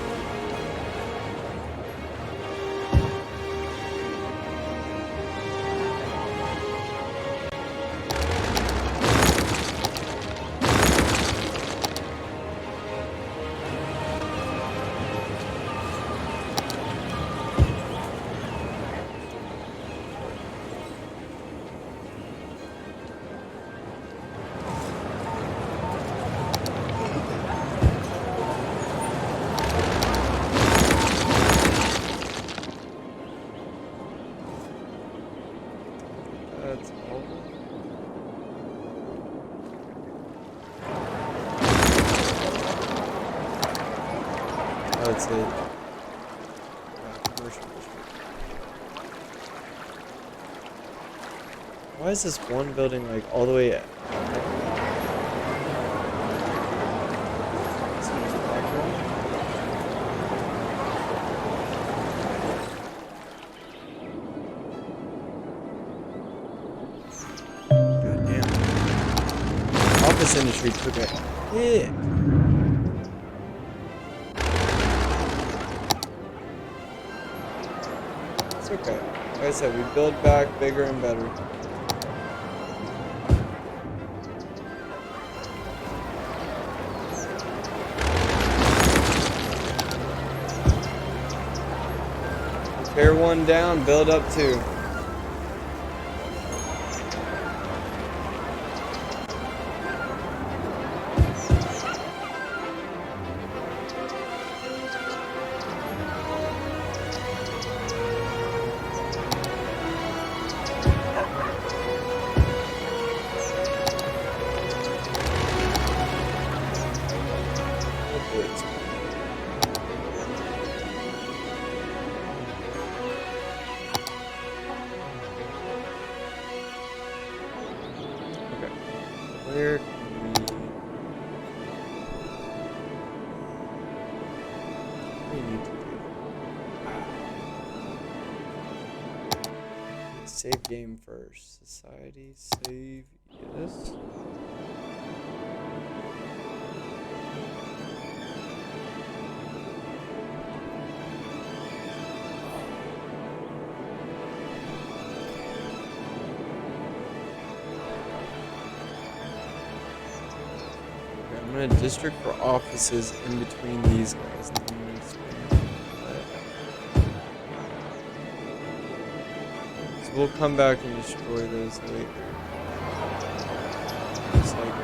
That's all. Oh, it's a commercial district. Why is this one building like all the way at office industry took a hit. It's okay. Like I said, we build back bigger and better. Tear one down, build up two. Where can we need to do? Save game first. Society, save, yes. I'm gonna district for offices in between these guys. So we'll come back and destroy those later. Just like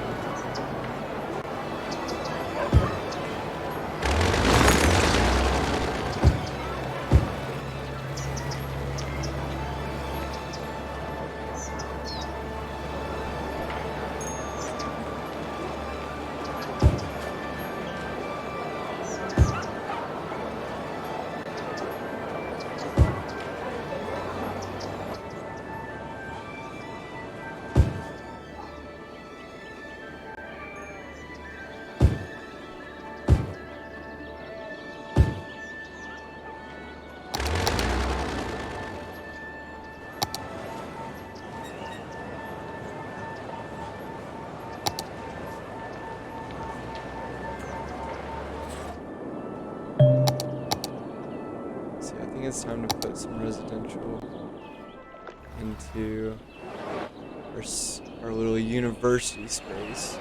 it's time to put some residential into our little university space.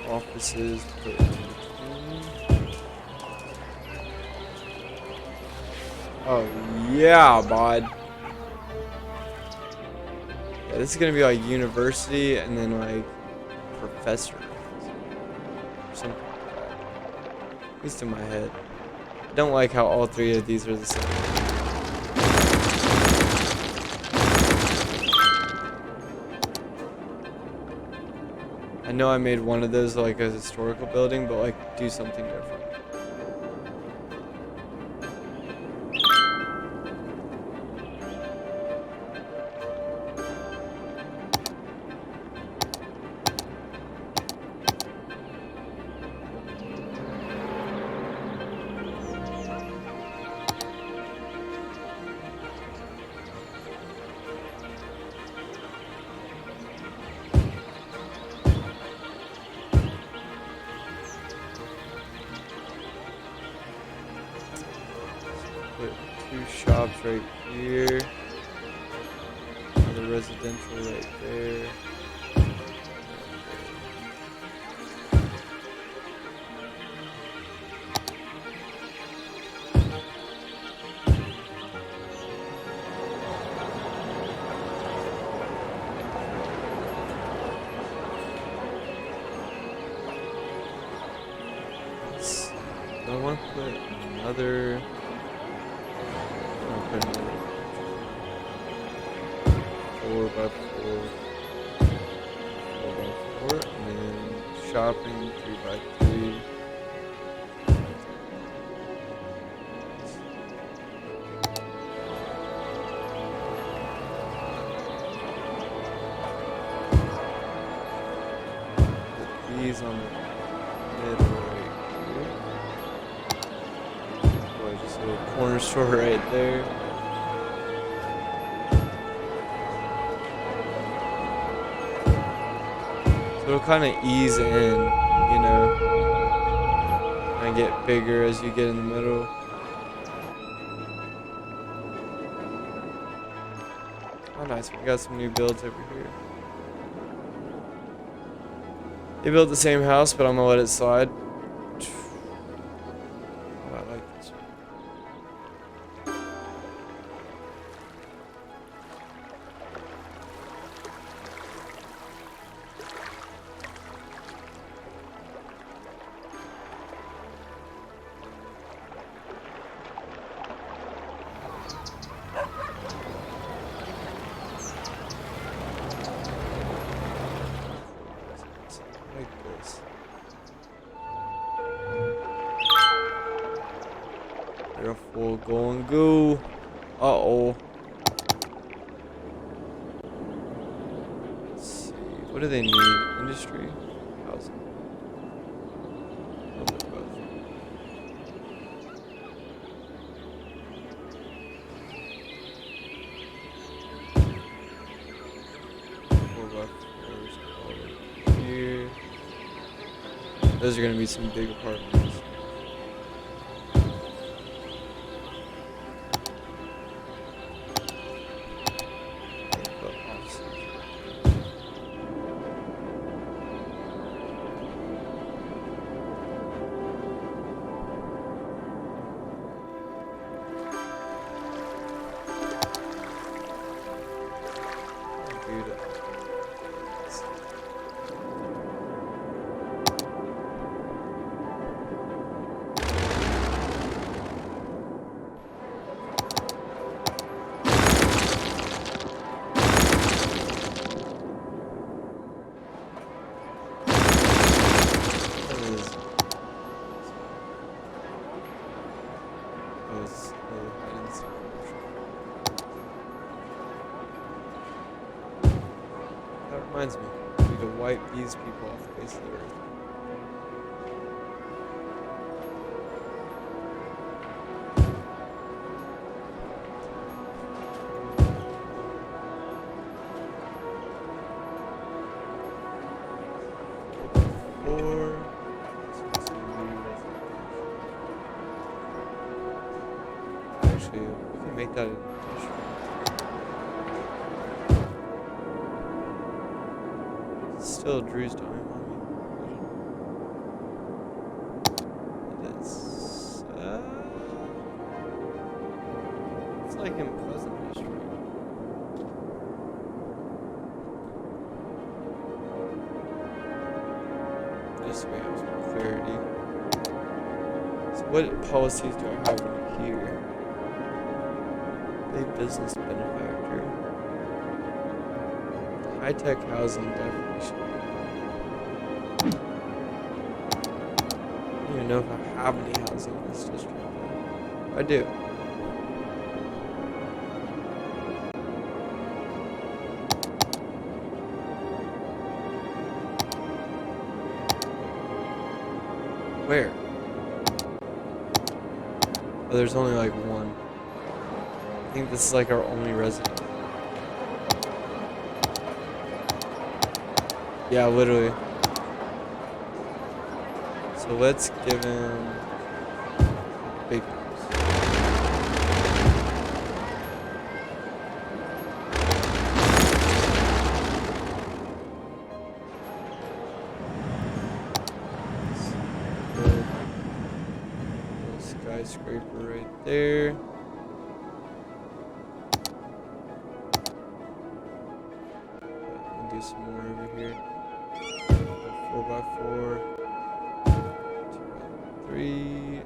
Offices, put it in between. Oh yeah, bud. Yeah, this is gonna be like university and then like professor or something like that. At least in my head. I don't like how all three of these are the same. I know I made one of those like a historical building, but like do something different. Put 2 shops right here. Another residential right there. I want to put another. I'll put another 4x4, 4x4, and then shopping 3x3. Put these on the middle. Just a little corner store right there. So it'll kind of ease in, you know, and get bigger as you get in the middle. Oh, nice. We got some new builds over here. They built the same house, but I'm gonna let it slide. I like this one. Like this. They're full go and go. Uh-oh. Let's see. What do they need? Industry? Housing? A little bit of both. Here. Those are going to be some big apartments. Reminds me, we need to wipe these people off the face of the earth. Actually, we can make that industrial. Still Drew's time on me. It's like in Pleasant District. Just so we have some clarity. So what policies do I have in here? A business benefactor. High-tech housing definitely should be. I don't even know if I have any housing in this district. I do. Where? Oh, there's only like one. I think this is like our only resident. Yeah, literally. So let's give him big house. Skyscraper right there. Do some more over here. 4x4, 2x3,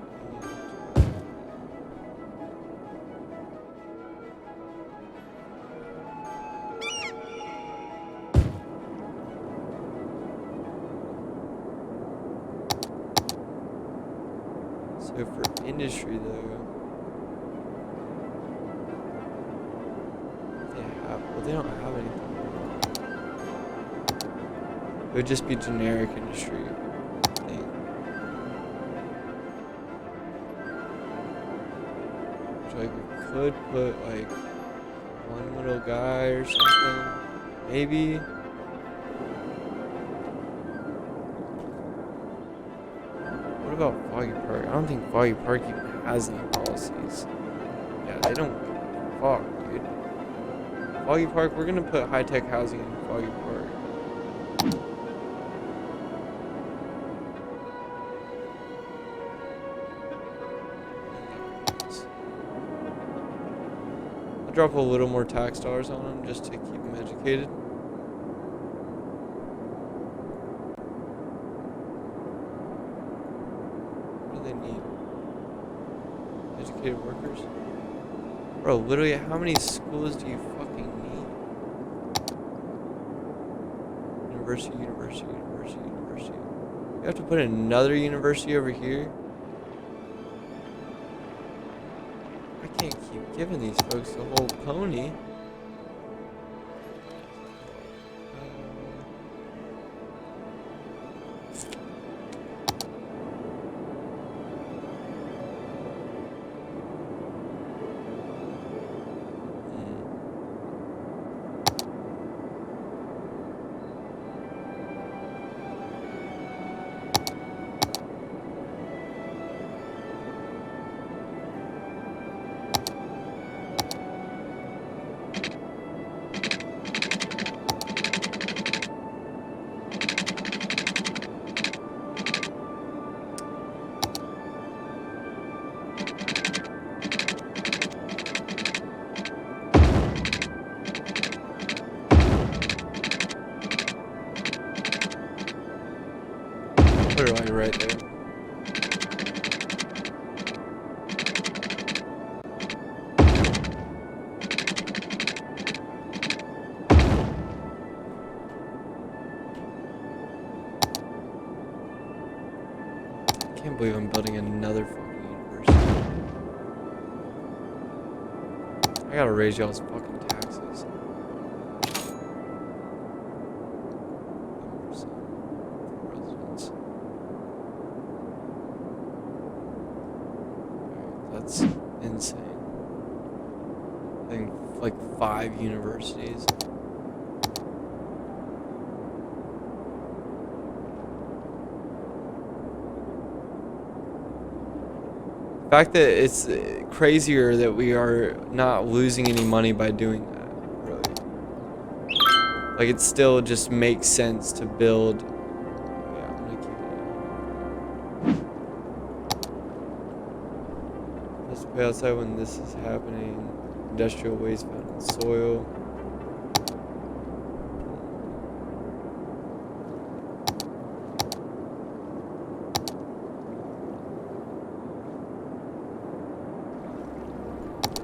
so for industry though, they don't have anything. It would just be generic industry, I think. Which like we could put like one little guy or something, maybe. What about Foggy Park? I don't think Foggy Park even has any policies. Yeah, they don't give a fuck, dude. Foggy Park, we're gonna put high-tech housing in Foggy Park. Drop a little more tax dollars on them just to keep them educated. What do they need? Educated workers? Bro, literally, how many schools do you fucking need? University, university, university, university. You have to put another university over here? I can't keep giving these folks the whole pony. Put it on right there. I can't believe I'm building another fucking university. I gotta raise y'all's fucking taxes. That's insane. I think like 5 universities. The fact that it's crazier that we are not losing any money by doing that, really. Like, it still just makes sense to build. Yeah, I'm gonna keep it. Let's pay outside when this is happening. Industrial waste found in soil.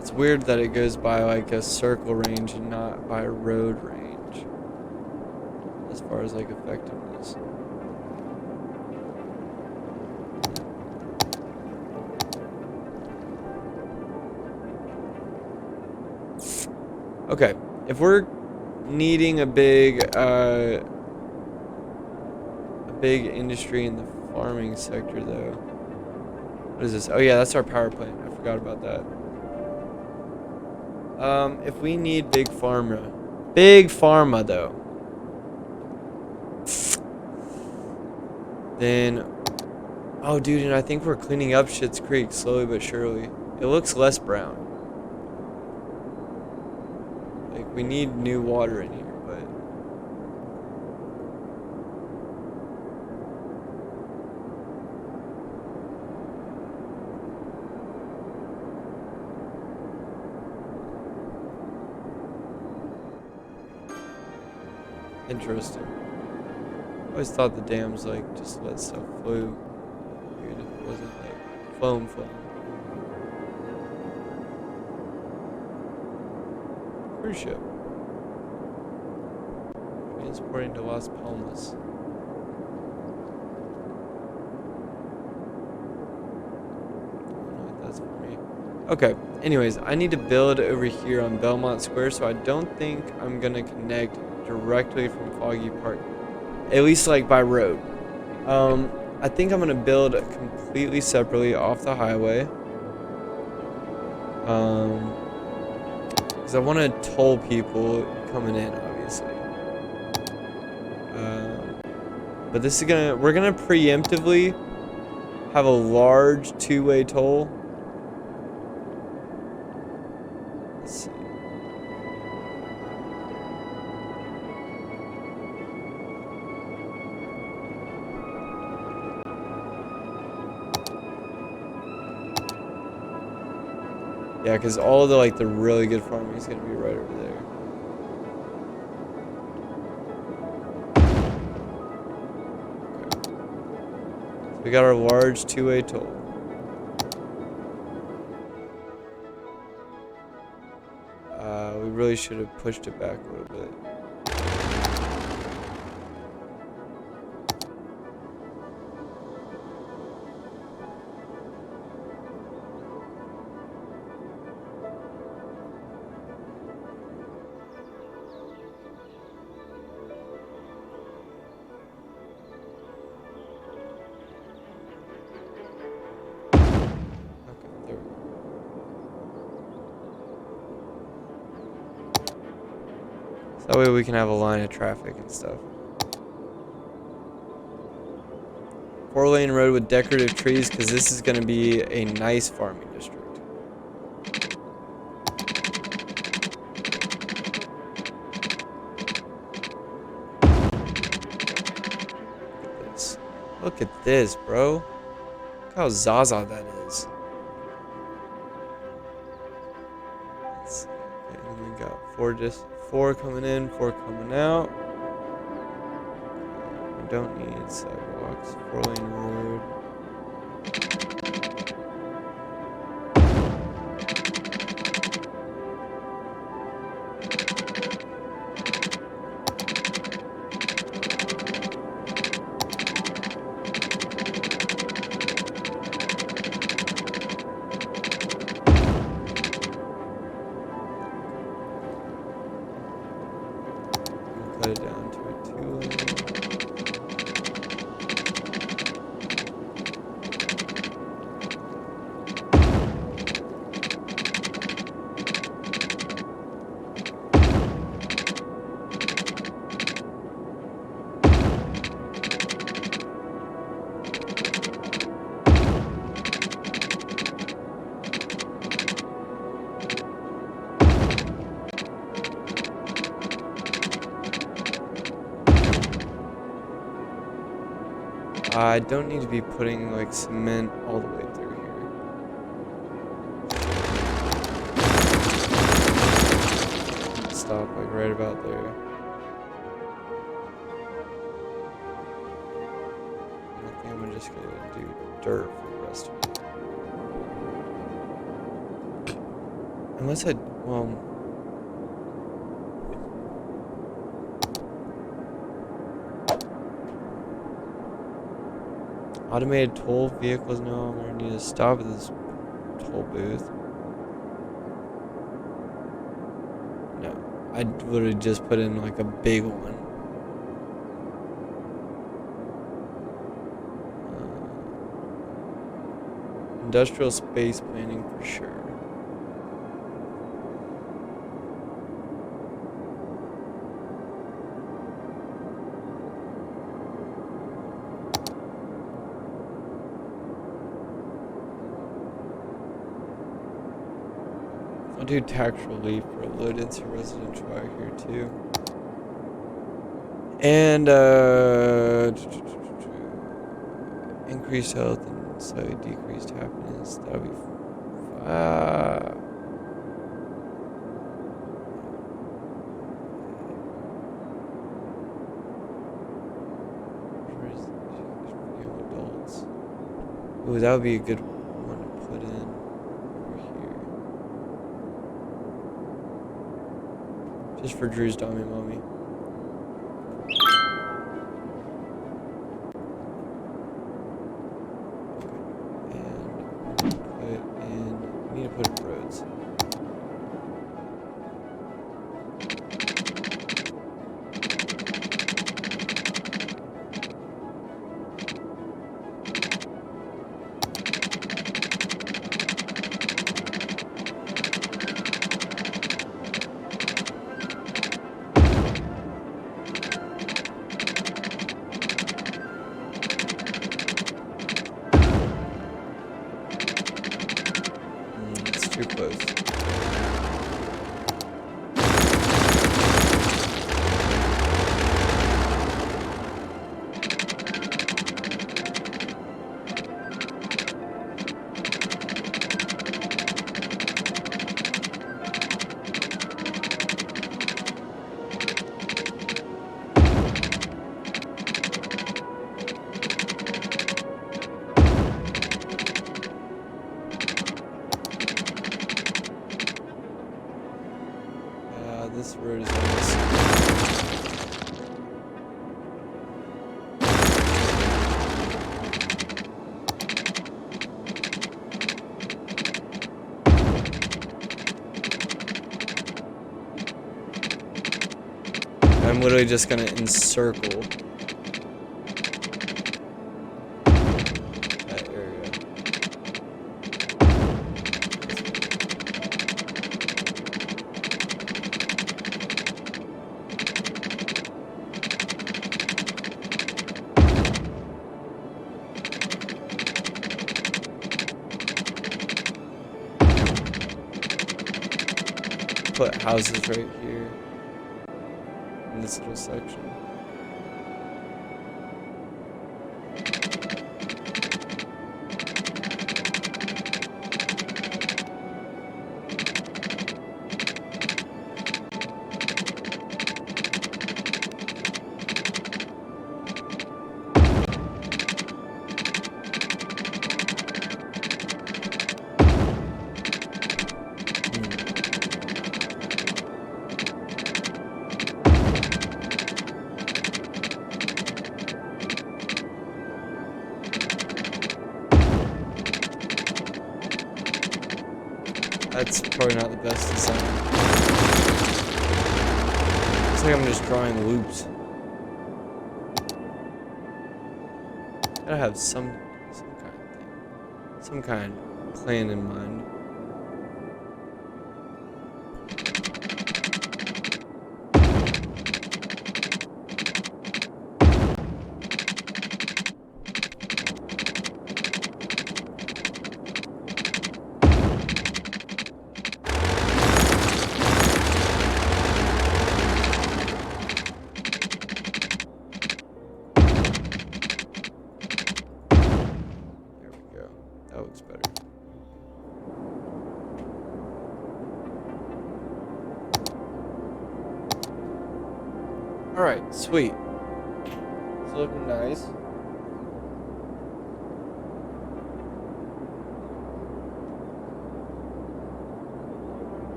It's weird that it goes by like a circle range and not by a road range as far as like effectiveness. Okay, if we're needing a big industry in the farming sector, though, what is this? Oh yeah, that's our power plant. I forgot about that. If we need big pharma though, then, oh dude, and I think we're cleaning up Schitt's Creek slowly but surely. It looks less brown. Like, we need new water in here, but interesting. I always thought the dams like just let stuff flow, even if it wasn't like foam. Cruise ship. Transporting to Las Palmas. I don't know what that's for me. Okay. Anyways, I need to build over here on Belmont Square, so I don't think I'm gonna connect directly from Foggy Park. At least like by road. I think I'm gonna build completely separately off the highway. Because I want to toll people coming in, obviously. But this is we're gonna preemptively have a large two-way toll. Let's see. Yeah, because all the like the really good farming is gonna be right over there. Okay. So we got our large two-way toll. We really should have pushed it back a little bit. So that way we can have a line of traffic and stuff. 4-lane road with decorative trees, because this is going to be a nice farming district. Look at this. Look at this, bro. Look how Zaza that is. Let's see. Okay, and then we got four coming in, 4 coming out. We don't need sidewalks. 4-lane road. Cut it down to a 2-lane. I don't need to be putting like cement all the way through here. Stop like right about there. I think I'm just gonna do dirt for the rest of it. Unless well. Automated toll vehicles, no, I'm gonna need to stop at this toll booth. No, I literally just put in like a big one. Industrial space planning for sure. I'll do tax relief for low density residential out here too. And increased health and slightly decreased happiness. That'll be young adults. Ooh, that would be a good one to put in over here. Just for Drew's dummy mommy. We need to put in roads. It's too close. This road is almost. I'm literally just gonna encircle that area. Put houses right here in this little section. That's probably not the best design. Looks like I'm just drawing loops. Gotta have some kind of thing, some kind of plan in mind. Alright, sweet. It's looking nice.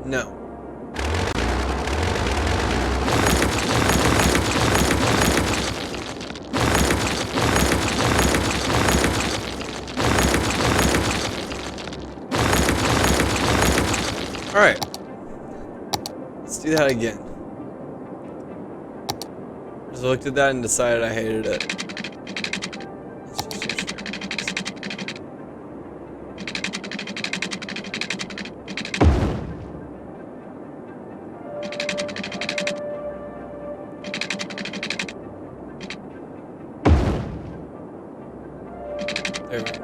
No. Alright. Let's do that again. Just looked at that and decided I hated it. Let's just there we go.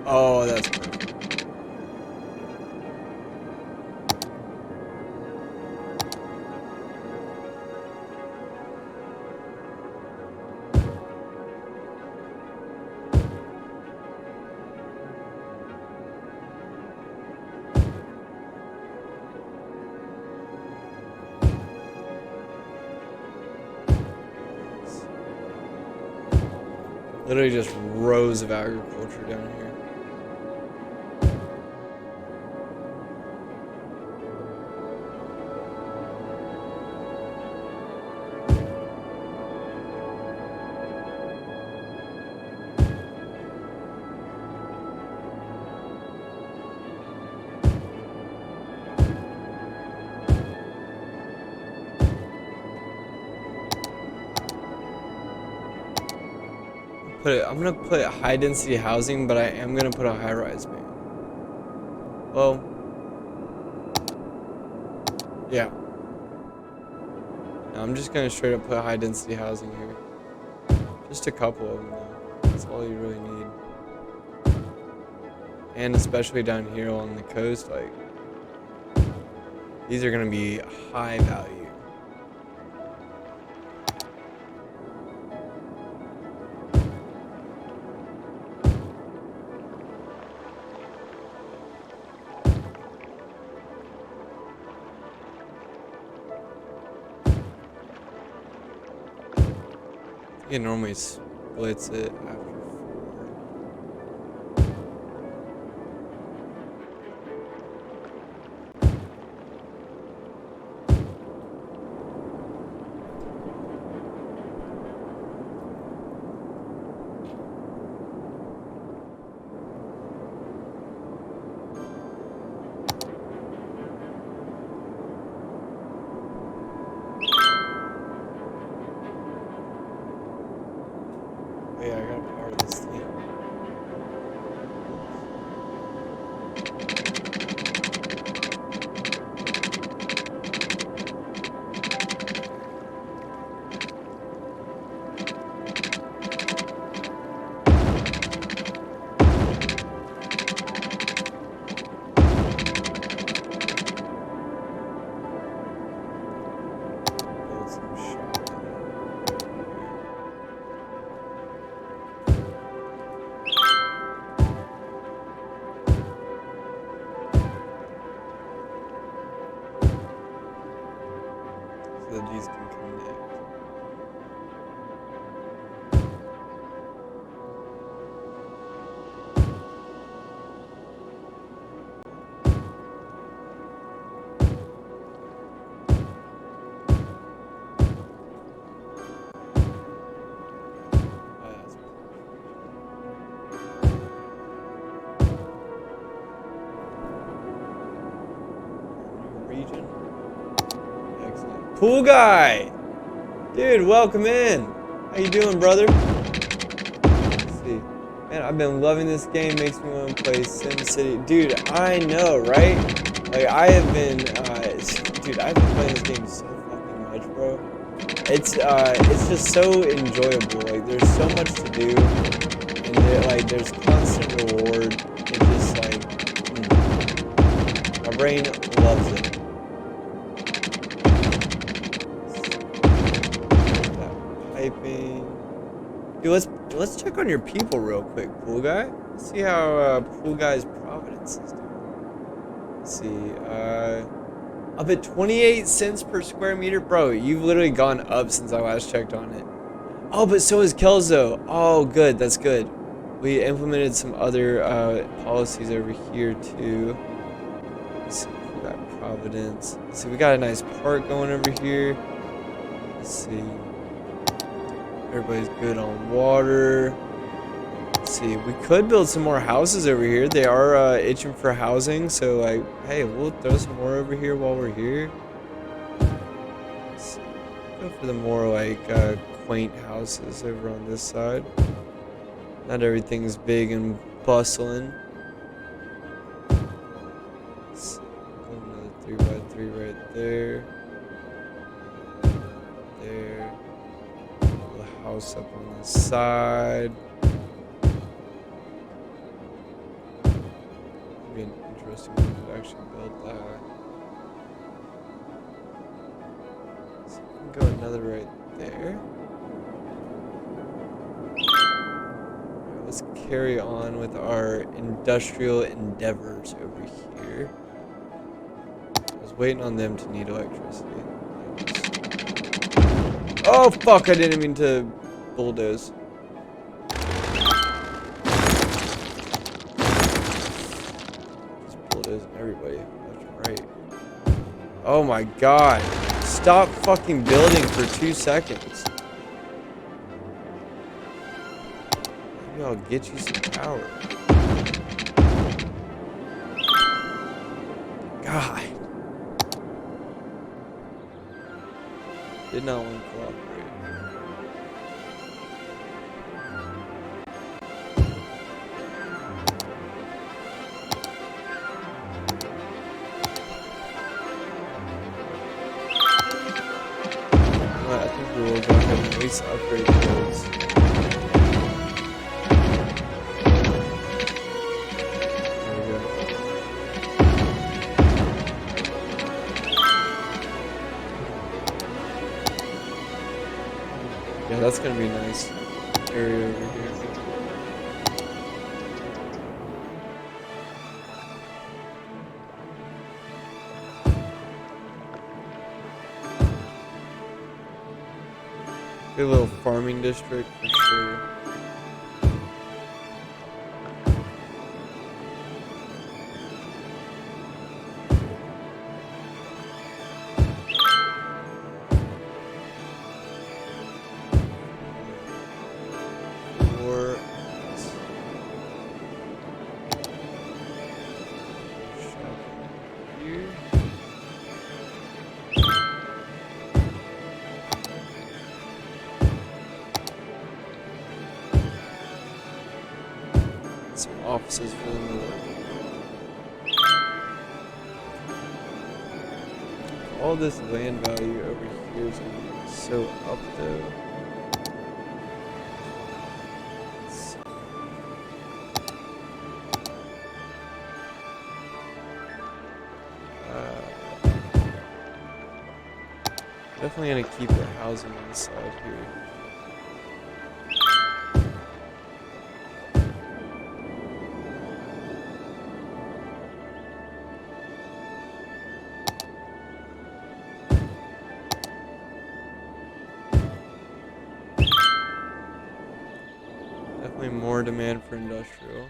Oh, that's perfect. Literally just rows of agriculture down here. I'm gonna put high density housing, but I am gonna put a high rise man. Well, yeah. No, I'm just gonna straight up put high density housing here. Just a couple of them though. That's all you really need. And especially down here along the coast, like, these are gonna be high value. It normally splits it after 4. Yeah, I gotta power this thing. Build some shop. So that these can connect. Region. Excellent. Pool guy! Dude, welcome in. How you doing, brother? Let's see. Man, I've been loving this game. Makes me want to play SimCity. Dude, I know, right? Like, I have been, dude, I've been playing this game so fucking much, bro. It's just so enjoyable. Like, there's so much to do, and there's constant reward. It just like, my brain loves it. That piping. Dude, let's check on your people real quick, pool guy. Let's see how pool guy's Providence is doing. Let's see. Up at 28 cents per square meter, bro. You've literally gone up since I last checked on it. Oh, but so is Kelso. Oh, good. That's good. We implemented some other policies over here too. Let's see, we got Providence. Let's see, we got a nice park going over here. Let's see. Everybody's good on water. Let's see, we could build some more houses over here. They are itching for housing, so like, hey, we'll throw some more over here while we're here. Let's see. Go for the more like quaint houses over on this side. Not everything's big and bustling. Let's see, another 3x3 right there. There. House up on the side. It'd be an interesting one to actually build that. So we can go another right there. Right, let's carry on with our industrial endeavors over here. I was waiting on them to need electricity. Oh fuck, I didn't mean to bulldoze. Just bulldozing everybody left and right. Oh my god. Stop fucking building for 2 seconds. Maybe I'll get you some power. God. Did not want to cooperate. Well, I think we will go ahead and at least upgrade those. There we go. Yeah, that's gonna be a nice area over here. Good little farming district for sure. Some offices for them to work. All this land value over here is going to be so up though. Definitely going to keep the housing on the side here. Definitely more demand for industrial.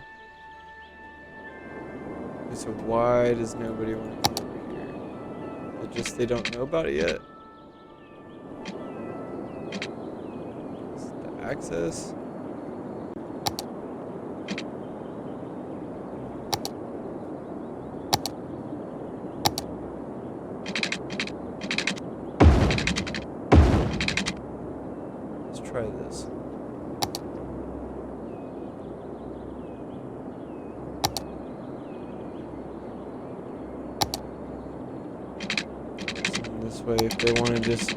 Okay, so why does nobody want to come over here? It just they don't know about it yet. Is it the access? Let's try this. way. If they want to just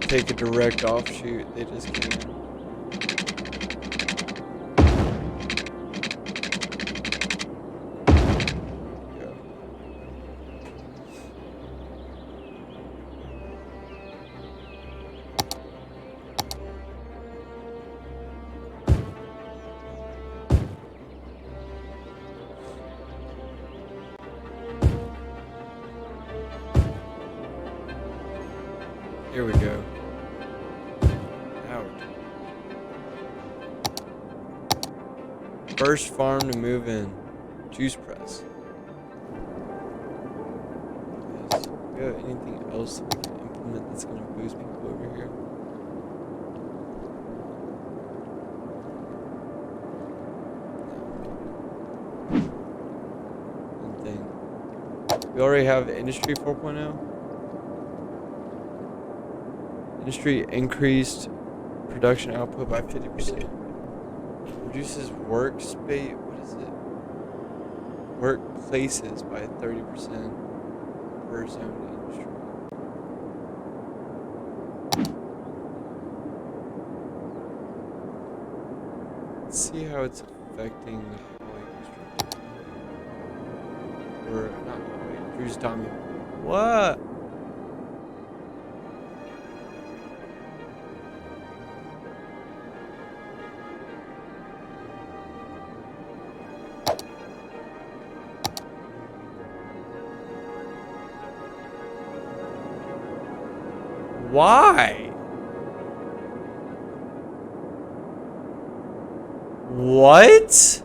take a direct offshoot, they just can. Here we go. Howard. First farm to move in. Juice press. Yes. We have anything else that we can implement that's going to boost people over here? One thing. We already have Industry 4.0. Industry increased production output by 50%. Reduces workspace. What is it? Workplaces by 30% per zone industry. Let's see how it's affecting the highway construction. Or not highway. Drew's Tommy. What? Why? What?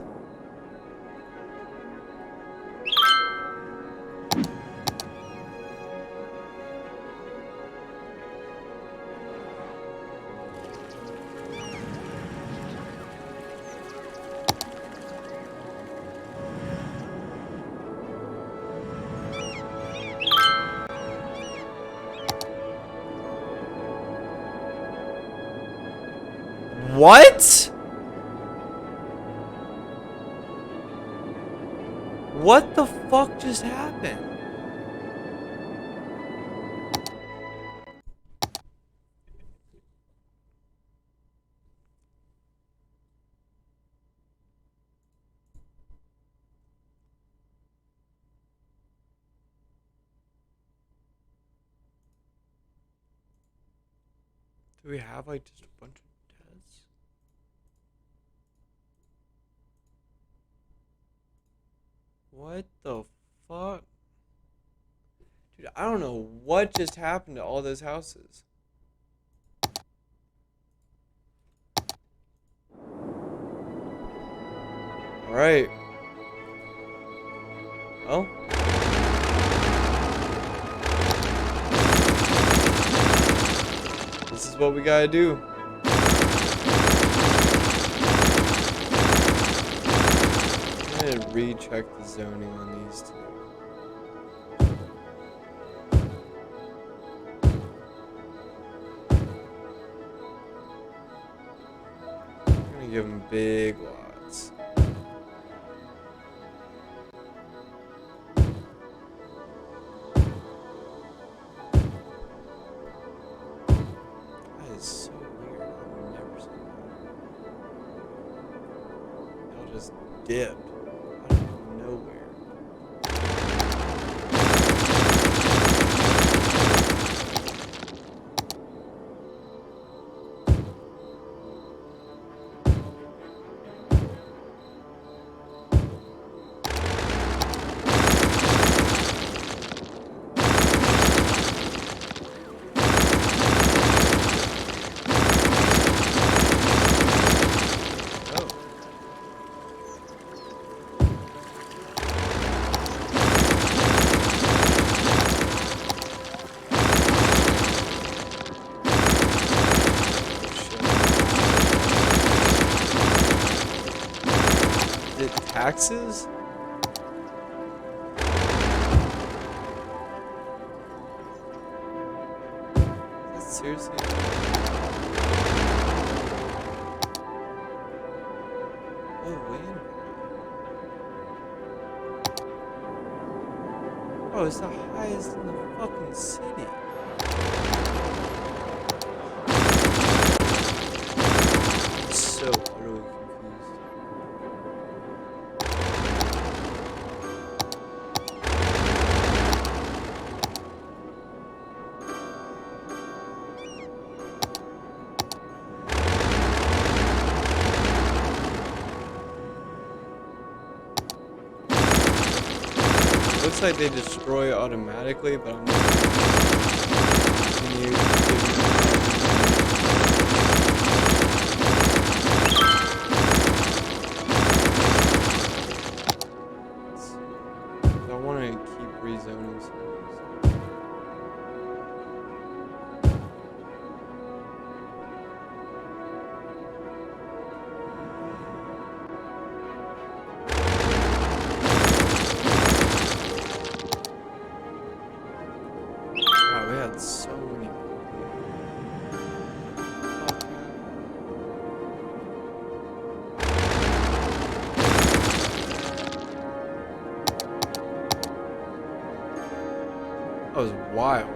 What? What the fuck just happened? Do we have like just a bunch of deaths? What the fuck? Dude, I don't know what just happened to all those houses. Alright. Well. This is what we gotta do. I'm gonna recheck the zoning on these two. I'm gonna give them big lots. That is so weird. I've never seen that. Y'all just dipped out of nowhere. Taxes? That's seriously. Oh, wait. Oh, it's the highest in the fucking city. I'm so utterly confused. Looks like they destroy automatically, but I'm not continue I want to keep rezoning some of these. Wow, we had so many. That was wild.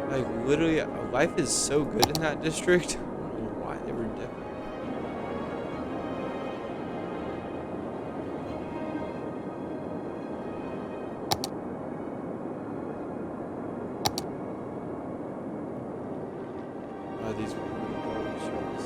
Like, literally, life is so good in that district. I don't know why they were different. These were garbage trucks.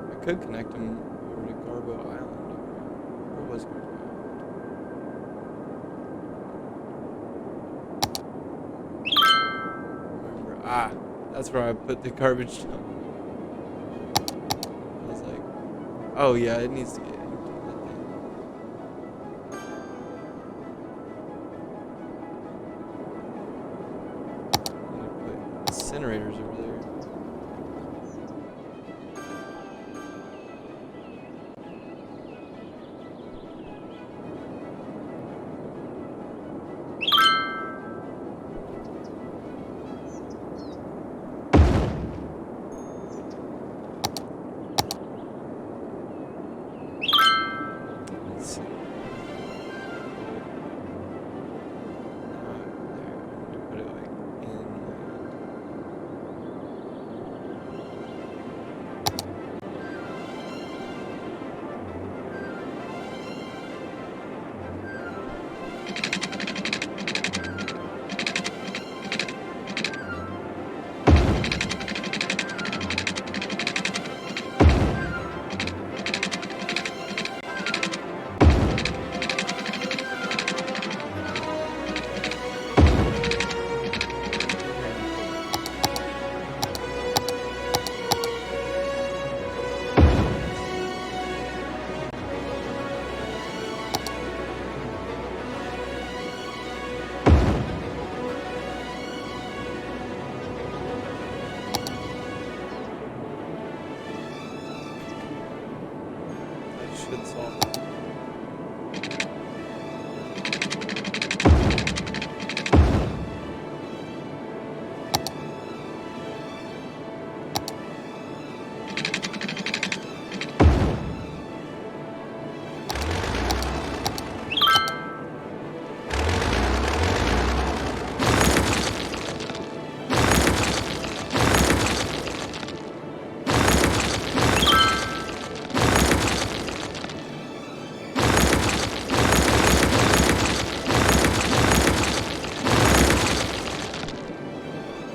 I could connect them over to Garbo Island. Where was Garbo Island? Remember? Ah, that's where I put the garbage dump. I was like, oh yeah, it needs to get empty. I'm gonna put incinerators over there. Let's see. There, put it like inland. That should solve it.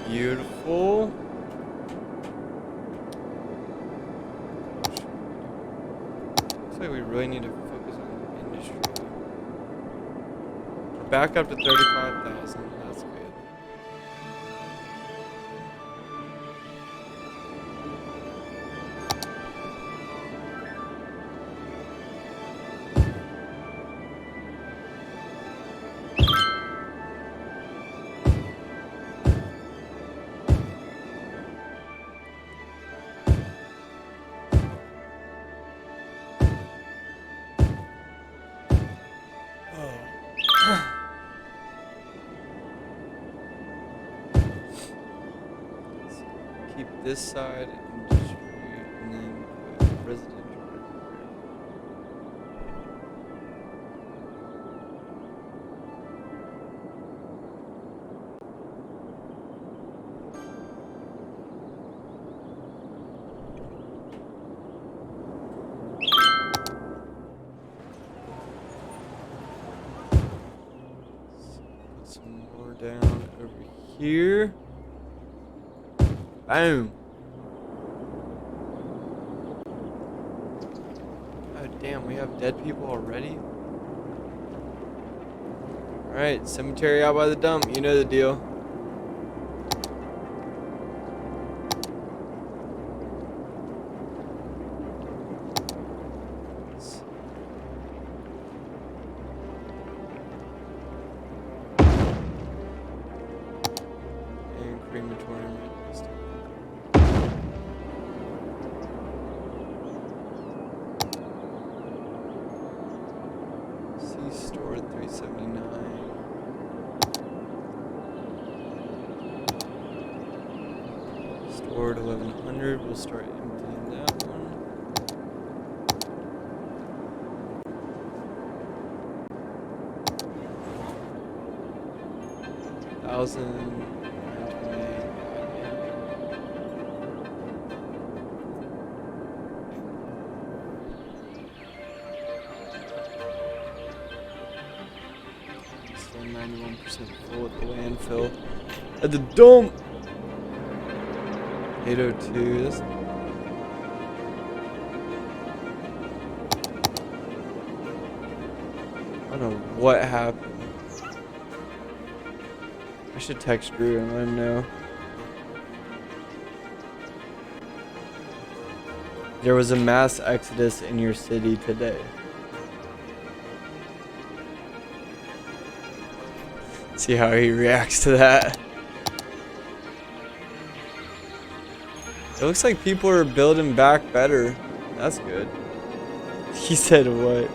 Beautiful. Looks like we really need to focus on industry. We're back up to 35,000. That's good. keep this side industry and then put residential right here. Put some more down over here. Boom. Oh damn, we have dead people already? Alright, cemetery out by the dump, you know the deal. And crematorium right next to it. C-store 379. Stored 1100. We'll start emptying that one. Thousand. Still 91% full at the landfill. At the dump. 802. This. I don't know what happened. I should text Drew and let him know. There was a mass exodus in your city today. See how he reacts to that. It looks like people are building back better. That's good. He said what?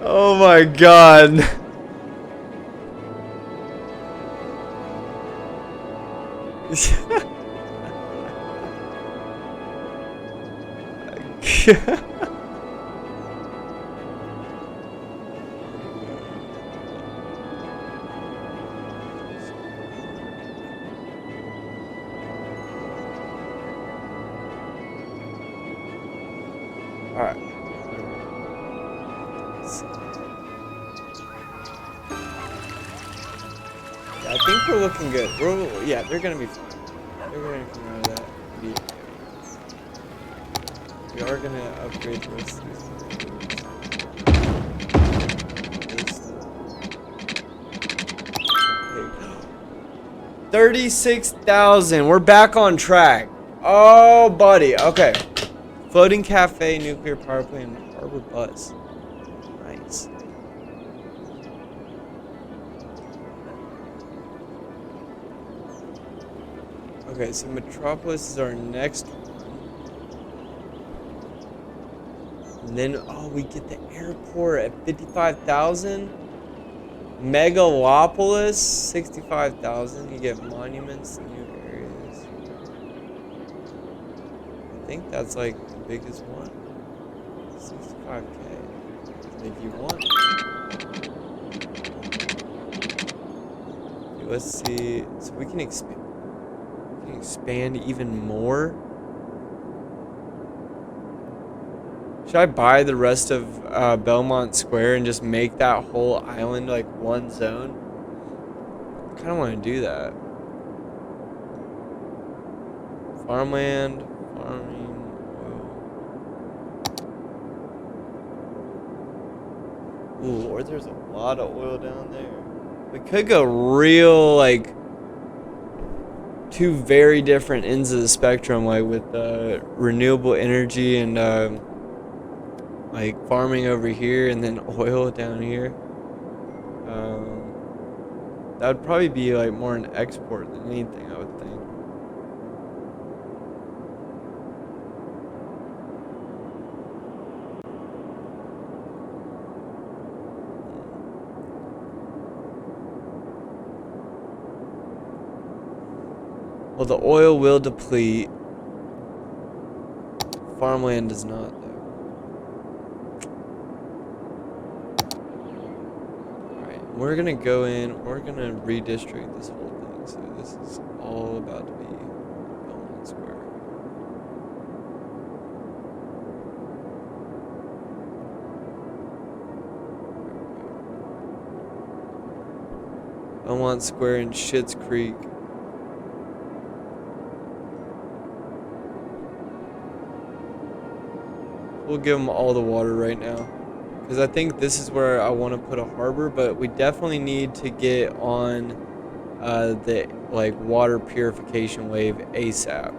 Oh my god. Alright. Yeah, I think we're looking good. Yeah, they're gonna be fine. They're gonna come out of that. We are gonna upgrade the rest of these. 36,000. We're back on track. Oh, buddy. Okay. Floating cafe, nuclear power plant, and harbor bus. Nice. Okay, so Metropolis is our next one. And then, oh, we get the airport at 55,000. Megalopolis, 65,000. You get monuments, new areas. I think that's like the biggest one. 65K. If you want. Okay, let's see. So we can expand even more. Should I buy the rest of Belmont Square and just make that whole island like one zone? I kind of want to do that. Farmland, farming. Whoa. Ooh, or there's a lot of oil down there. We could go real like two very different ends of the spectrum, like with renewable energy and like farming over here and then oil down here. That would probably be like more an export than anything, I would think. Well, the oil will deplete. Farmland does not, though. Alright, we're gonna go in, we're gonna redistrict this whole thing. So this is all about to be Belmont Square. Belmont Square and Schitt's Creek. We'll give them all the water right now. Because I think this is where I want to put a harbor, but we definitely need to get on the like water purification wave ASAP.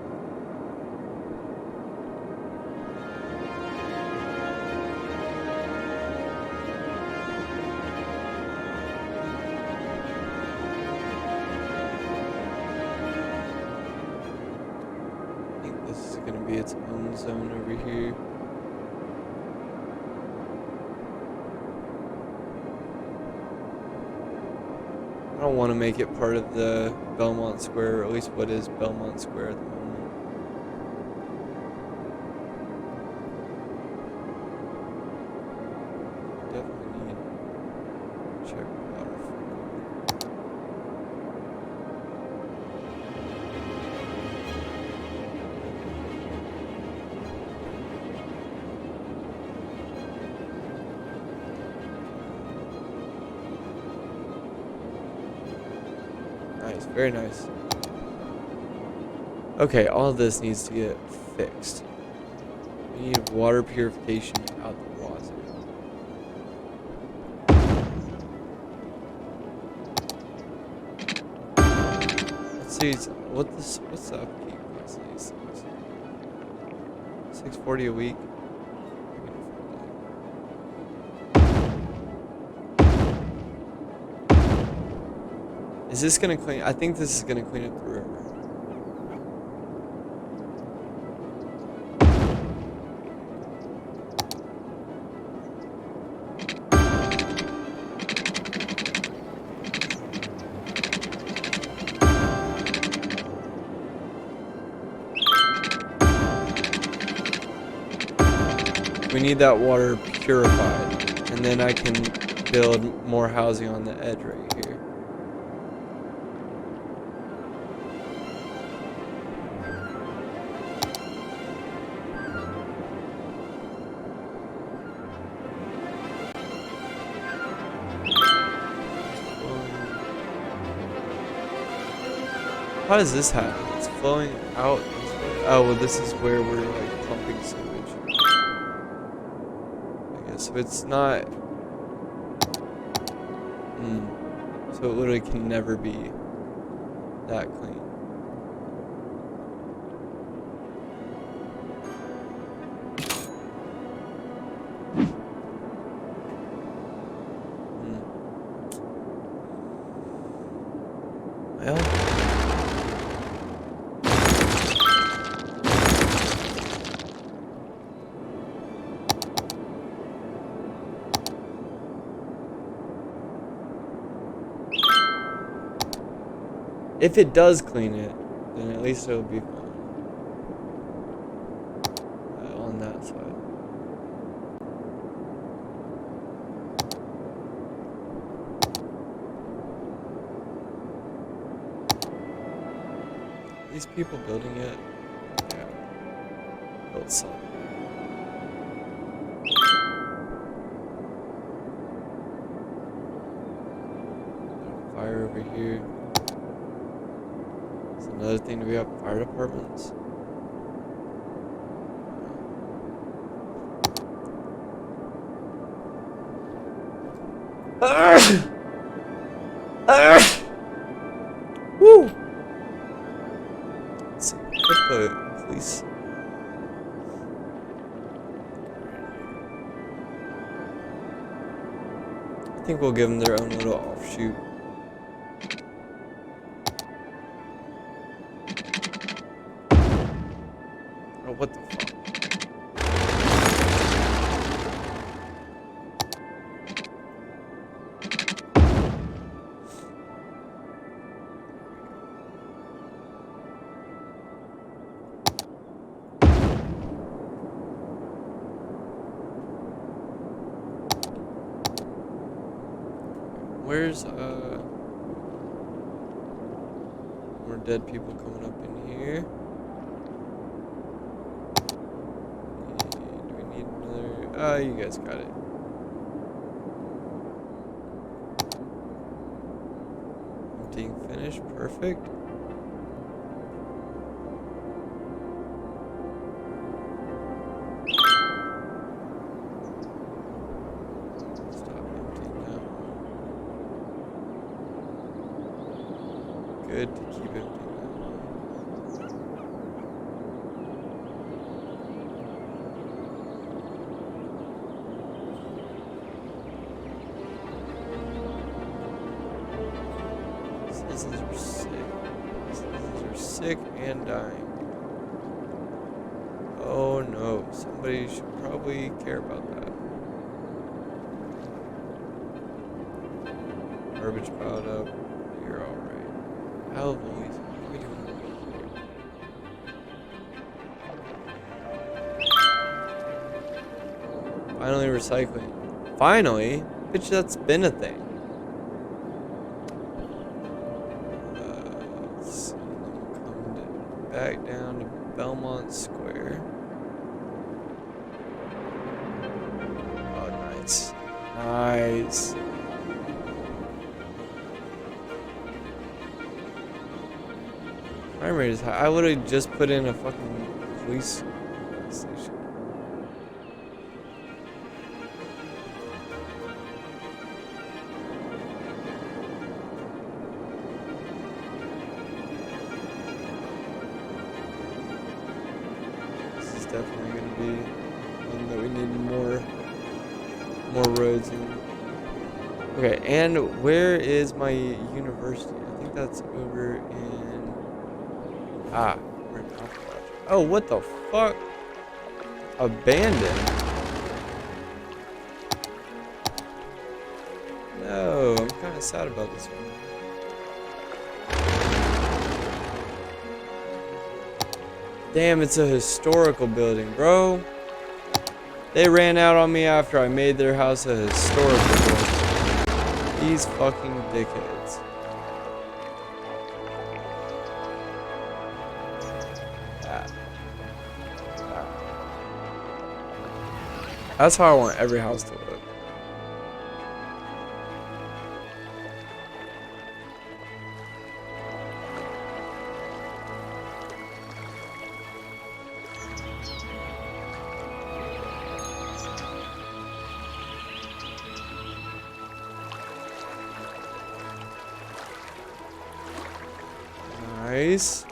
I think this is going to be its own zone over here. I don't want to make it part of the Belmont Square, or at least what is Belmont Square at the moment. Definitely need to check water flow. Nice, very nice. Okay, all this needs to get fixed. We need water purification out the wazoo. Let's see, what's the upkeep cost of these things? $640 a week. Is this gonna clean? I think this is gonna clean up the river. We need that water purified, and then I can build more housing on the edge right here. How does this happen? It's flowing out. Oh, well, this is where we're like pumping sewage. I guess so. It's not. So it literally can never be that clean. Well. If it does clean it, then at least it'll be fine. On that side. Are these people building it? Yeah. Built some. Fire over here. Another thing, do we have fire departments? Woo! Let's see, put the police. think we'll give them their own little offshoot. Oh, what the fuck? Where's more dead people coming up in here? Do we need another? You guys got it. Emptying finished, perfect. Good to keep empty. Citizens are sick. Citizens are sick and dying. Oh no, somebody should probably care about that. Garbage piled up. You're alright. Hell, boys. What are we doing? Finally recycling. Finally? Bitch, that's been a thing. Let's see. Come back down to Belmont Square. Oh, nice. Nice. Crime rate is high. I would have just put in a fucking police station. This is definitely going to be one that we need more roads in. Okay, and where is my university? I think that's over in. We're in Alpha. Oh, what the fuck? Abandoned? No, I'm kind of sad about this one. Damn, it's a historical building, bro. They ran out on me after I made their house a historical building. These fucking dickheads. That's how I want every house to look. Nice.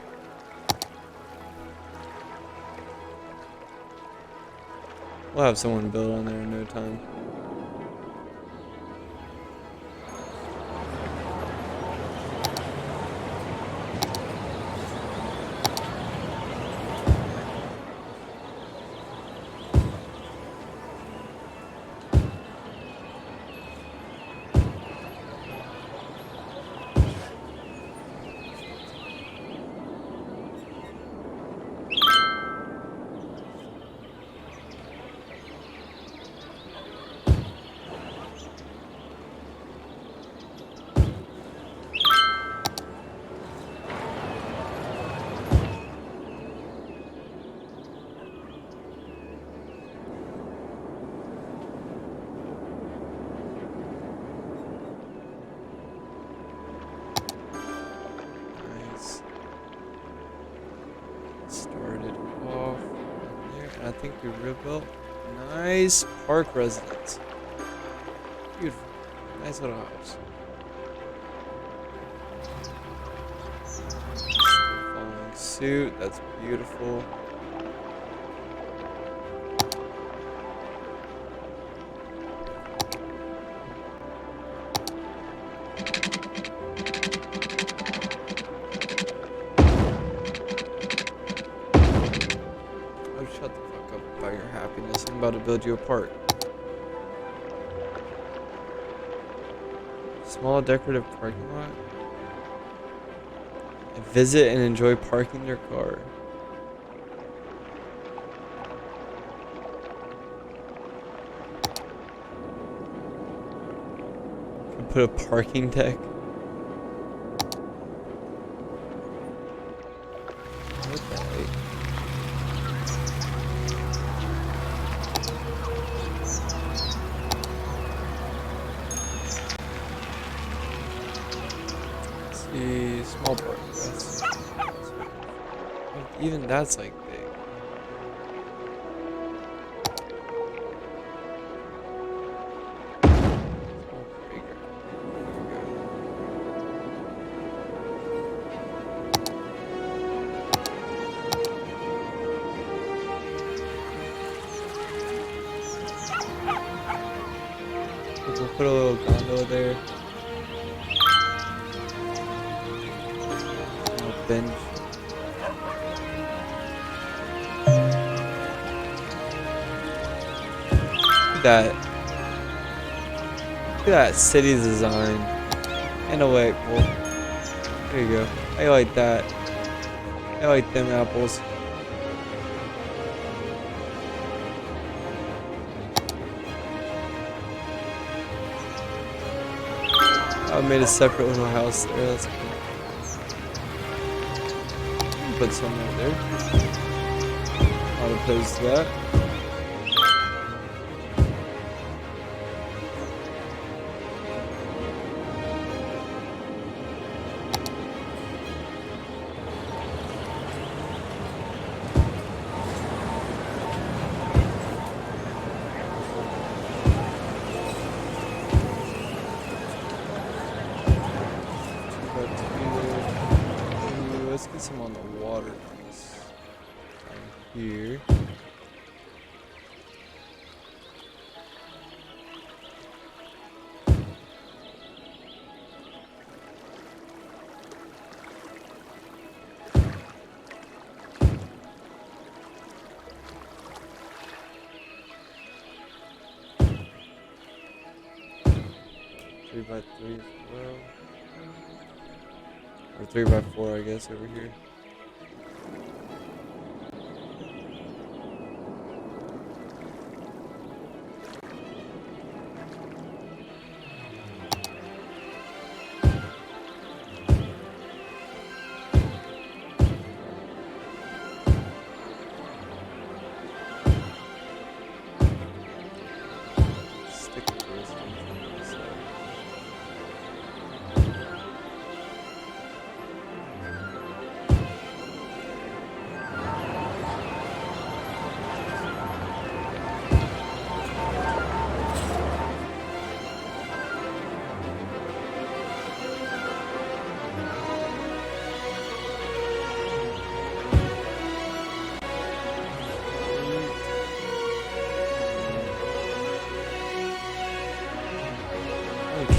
We'll have someone build on there in no time. Started off there, and I think we rebuilt. Nice park residence. Beautiful. Nice little house. Still following suit. That's beautiful. build you a park. Small decorative parking lot. Visit and enjoy parking your car. Could put a parking deck. What the heck? Let's see, small park. Even that's like big. Small playground. We'll put a little gondola there. A little bench. That look at that city design and a light pole. There you go. I like that. I like them apples. I made a separate little house there. That's cool. Put some right there. Not opposed to that. 2x2. Let's get some on the water piece. Here. 3x3 as well. Or 3x4, I guess, over here.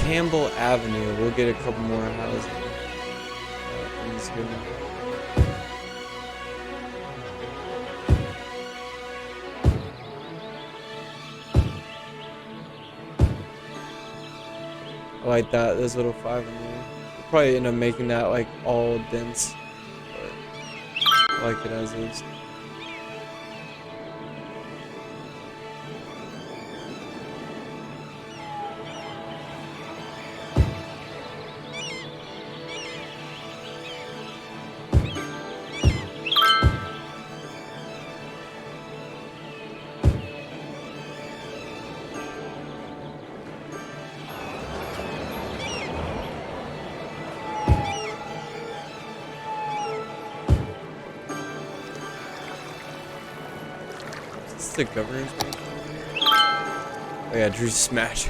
Campbell Avenue. We'll get a couple more houses. I like that. There's a little 5 in there. We'll probably end up making that like all dense, but I like it as is. The governor's mansion. Oh yeah, Drew smash.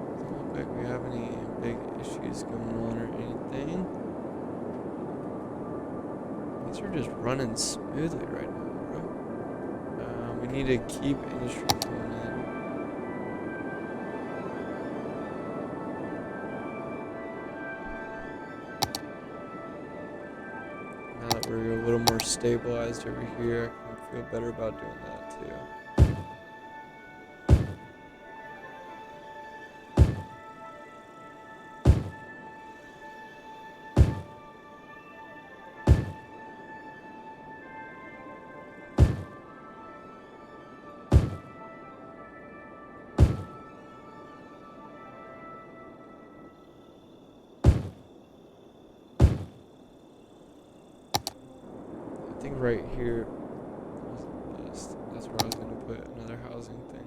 Doesn't look like we have any big issues going on or anything. These are just running smoothly right now, bro. We need to keep industry going in. We're a little more stabilized over here. I can feel better about doing that too. I think right here was the best. That's where I was going to put another housing thing.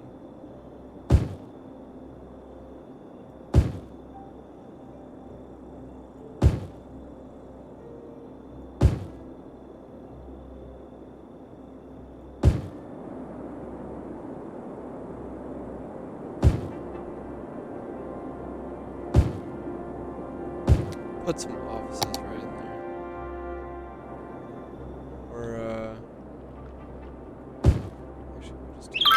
Put some offices right in there. Or, actually, we'll just do that.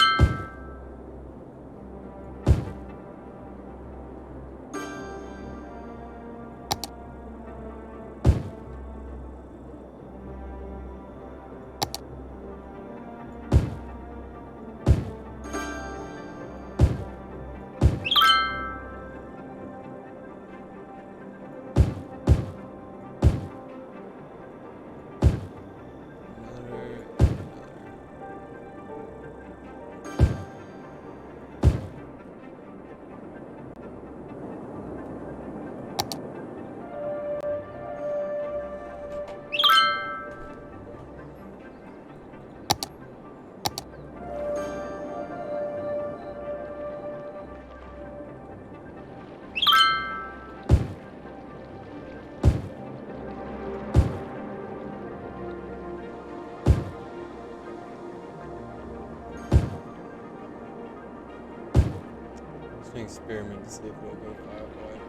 An experiment to see if it'll go 5 wide.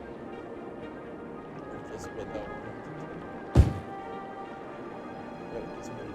Or if that's what that one. Yep, that's what it is.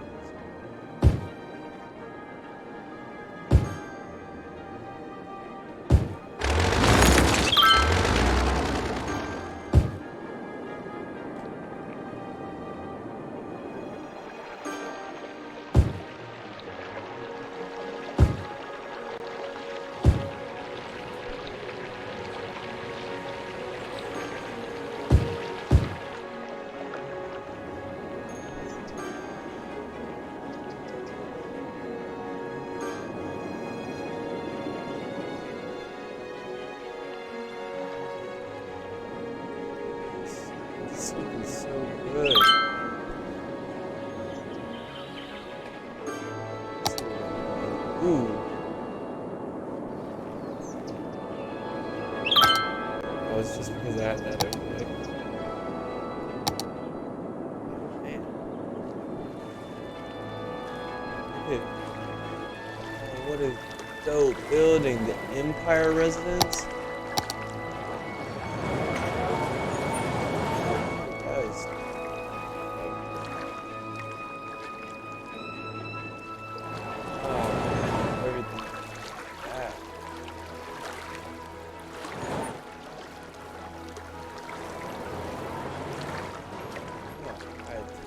It's looking so good. Ooh. Oh, it's just because I had that overlay. Man. Look at, oh, what a dope building. The Empire Residence.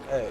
Hey.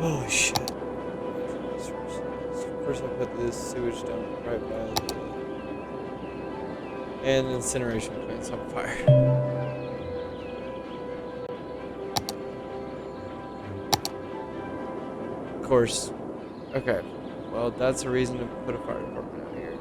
Holy shit. Of course I put this sewage dump right by the... And incineration plant's on fire. Of course. Okay. Well, that's a reason to put a fire department out here.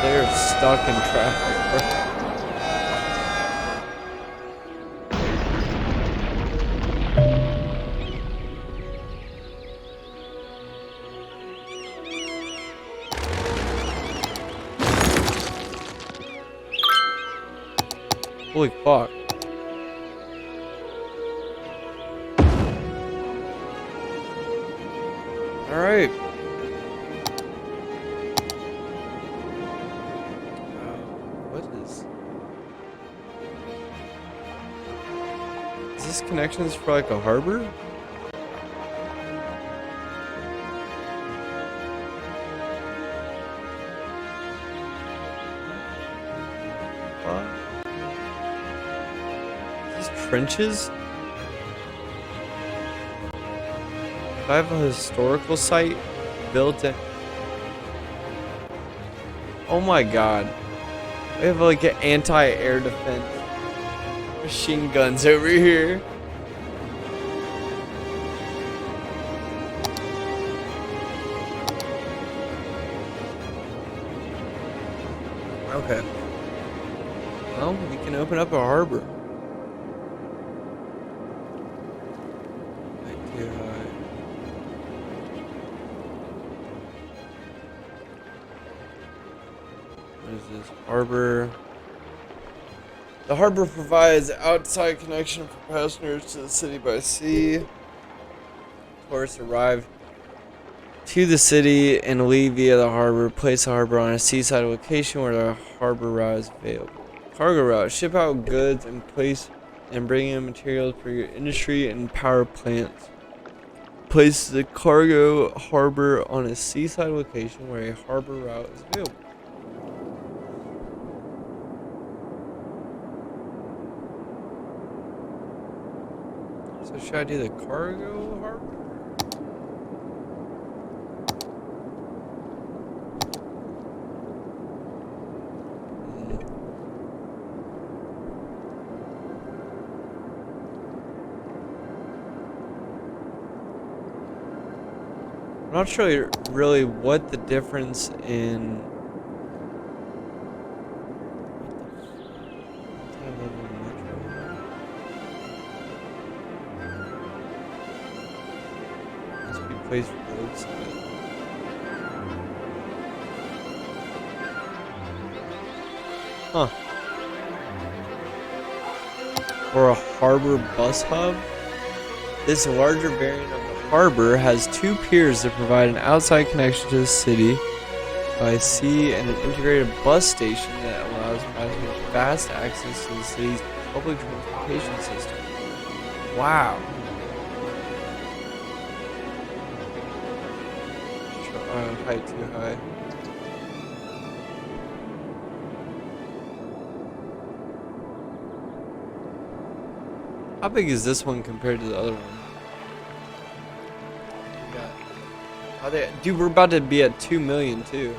They're stuck in traffic, bro. Holy fuck. Alright. What is... Is this connections for like a harbor? Trenches? If I have a historical site built in... Oh my god. We have like an anti-air defense. Machine guns over here. Okay. Well, we can open up a harbor. Harbor. The harbor provides outside connection for passengers to the city by sea. Tourists arrive to the city and leave via the harbor. Place the harbor on a seaside location where the harbor route is available. Cargo route. Ship out goods and place and bring in materials for your industry and power plants. Place the cargo harbor on a seaside location where a harbor route is available. So should I do the cargo harbor? I'm not sure really what the difference in... Place roadside. Huh. Or a harbor bus hub. This larger variant of the harbor has two piers that provide an outside connection to the city by sea and an integrated bus station that allows passengers fast access to the city's public transportation system. Wow. Height too high. How big is this one compared to the other one? Dude, we're about to be at 2 million too.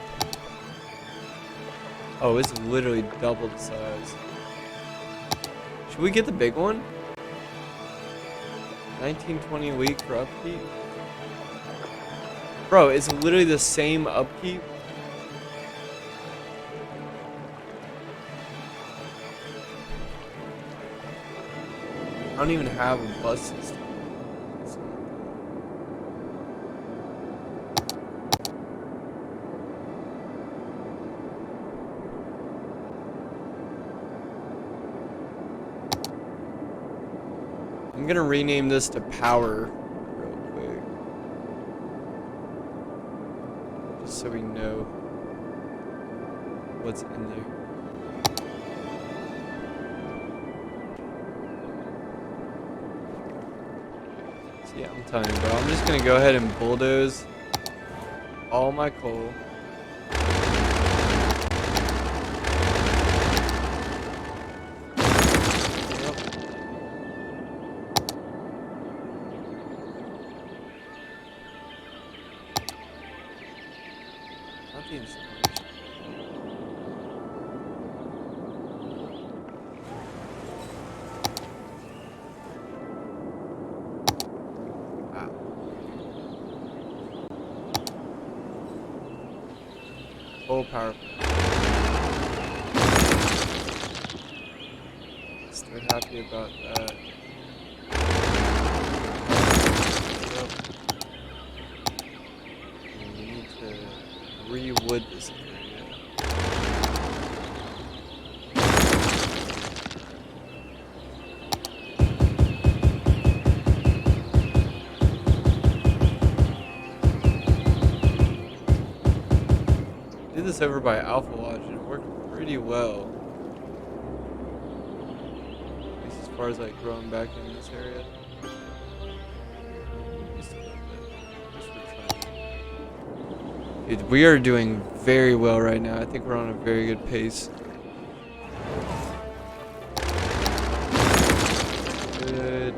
Oh, it's literally double the size. Should we get the big one? 1920 a week for upkeep? Bro, it's literally the same upkeep. I don't even have a bus system. I'm gonna rename this to Power real quick. Just so we know what's in there. Yeah, I'm telling you, bro. I'm just gonna go ahead and bulldoze all my coal. Yep. Not the installation. Wow. Full power. Still happy about that. Yep. And we need to re-wood this area. Did this over by Alpha Lodge and it worked pretty well. At least as far as like growing back in this area. Just a little bit. Just for trying. Dude, we are doing very well right now. I think we're on a very good pace. Good.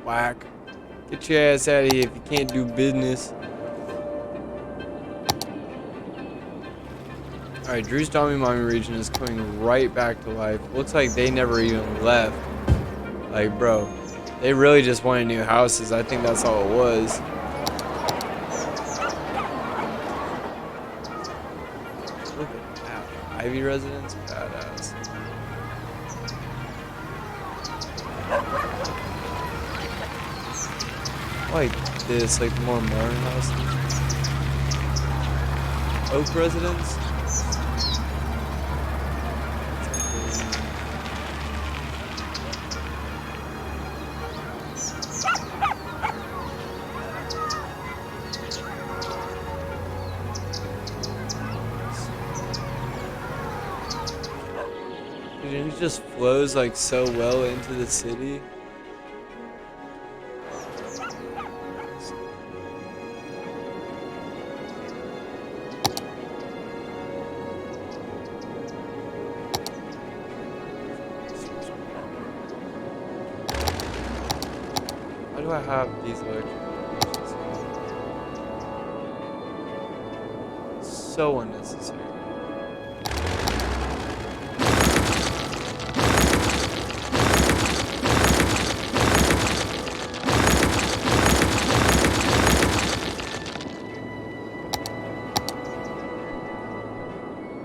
Whack. Get your ass out of here if you can't do business. Alright, Drew's Tommy Mommy region is coming right back to life. Looks like they never even left. Like, bro, they really just wanted new houses. I think that's all it was. Look at that. Ivy residence? Badass. Like this, like more modern houses. Oak residence? Dude, it just flows like so well into the city. Why do I have these electric connections? So unnecessary.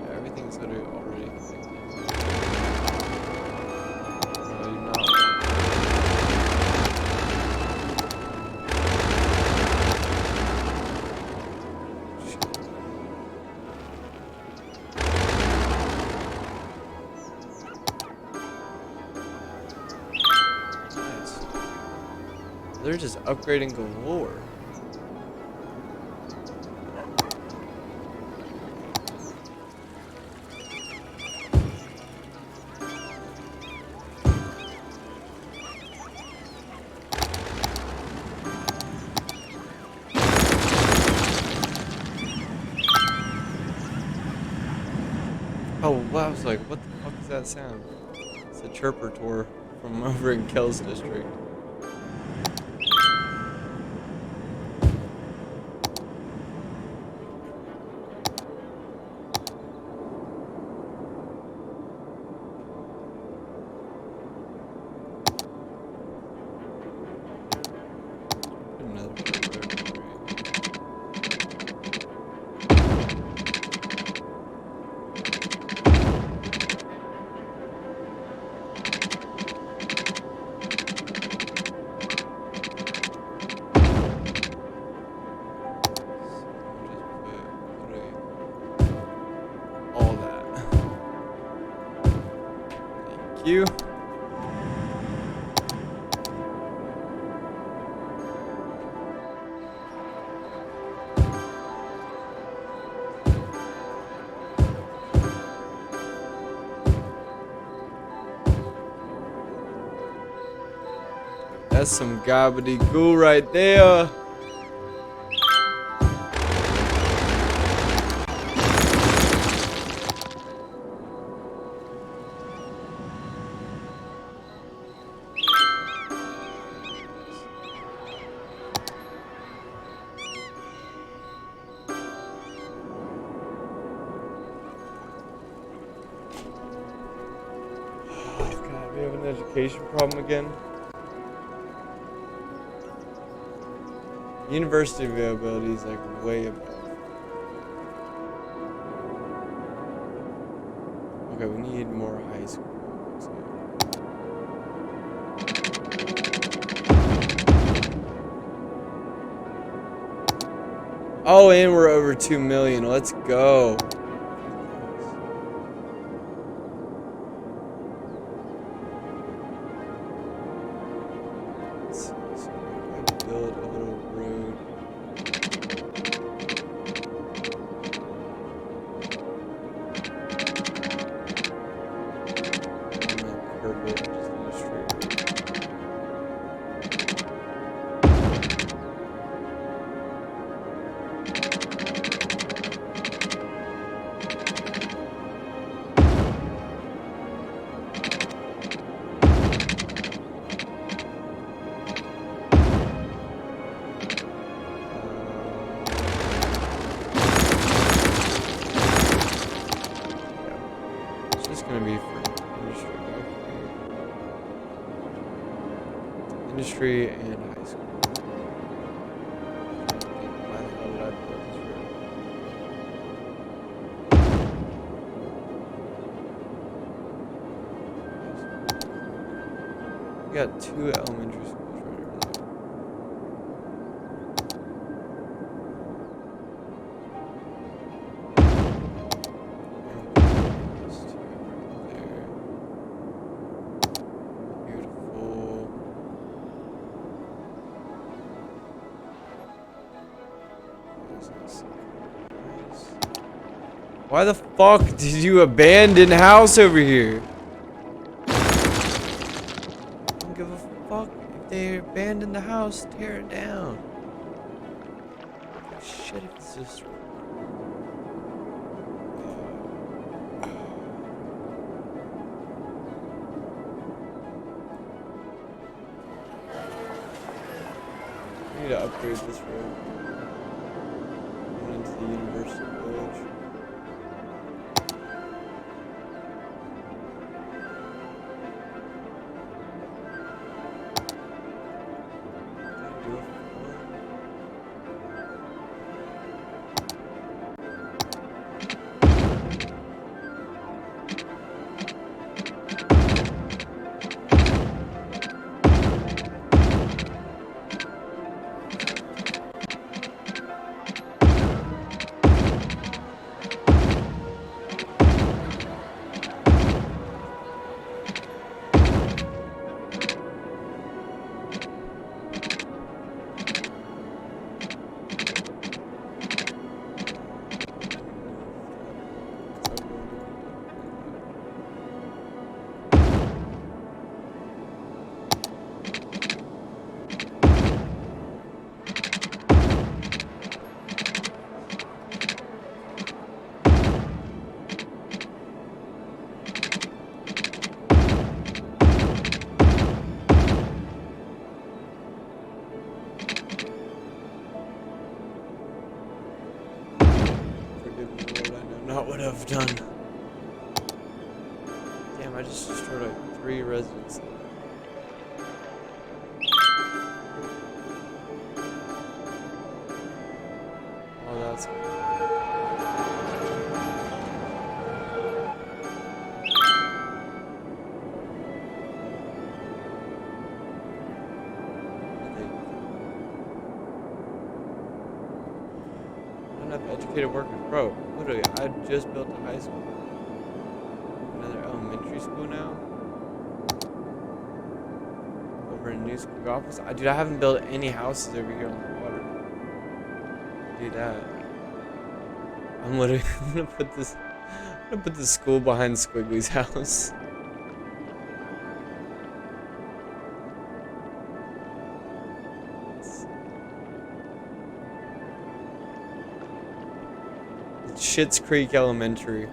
Yeah, everything's already connected. No, I do not want. Nice. They're just upgrading galore. Oh, wow, I was like, what the fuck is that sound? It's a chirper tour from over in Kells District. Another chirper. you. That's some gobbledygook right there. God, we have an education problem again. University availability is like way above. Okay, we need more high school. Oh, and we're over 2 million. Let's go. Let's see, so I build a little road. And then curve it just in a straight line. It's just gonna be for industry back here. Industry and high school. Why the hell did I build this road? We got 2 elementary schools right over there. Those 2 right there. Beautiful. Nice. Why the fuck did you abandon house over here? Don't give a fuck if they abandon the house, tear it down. Shit, if it's just. I need to upgrade this road. Going into the University Village. Gotta do it for fun. Not what I've done. Damn, I just destroyed like 3 residences. Oh, that's good. Enough educated workers, bro. Literally, I just built a high school. Another elementary school now. for a new school office. Dude, I haven't built any houses over here on the water. Do that. I'm literally I'm gonna put the school behind Squiggly's house. It's Schitt's Creek Elementary.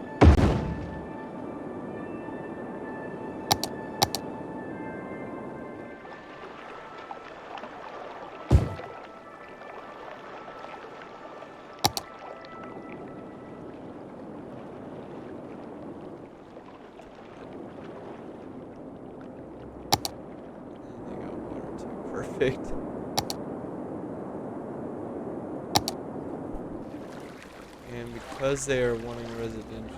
Perfect. And because they are wanting residential.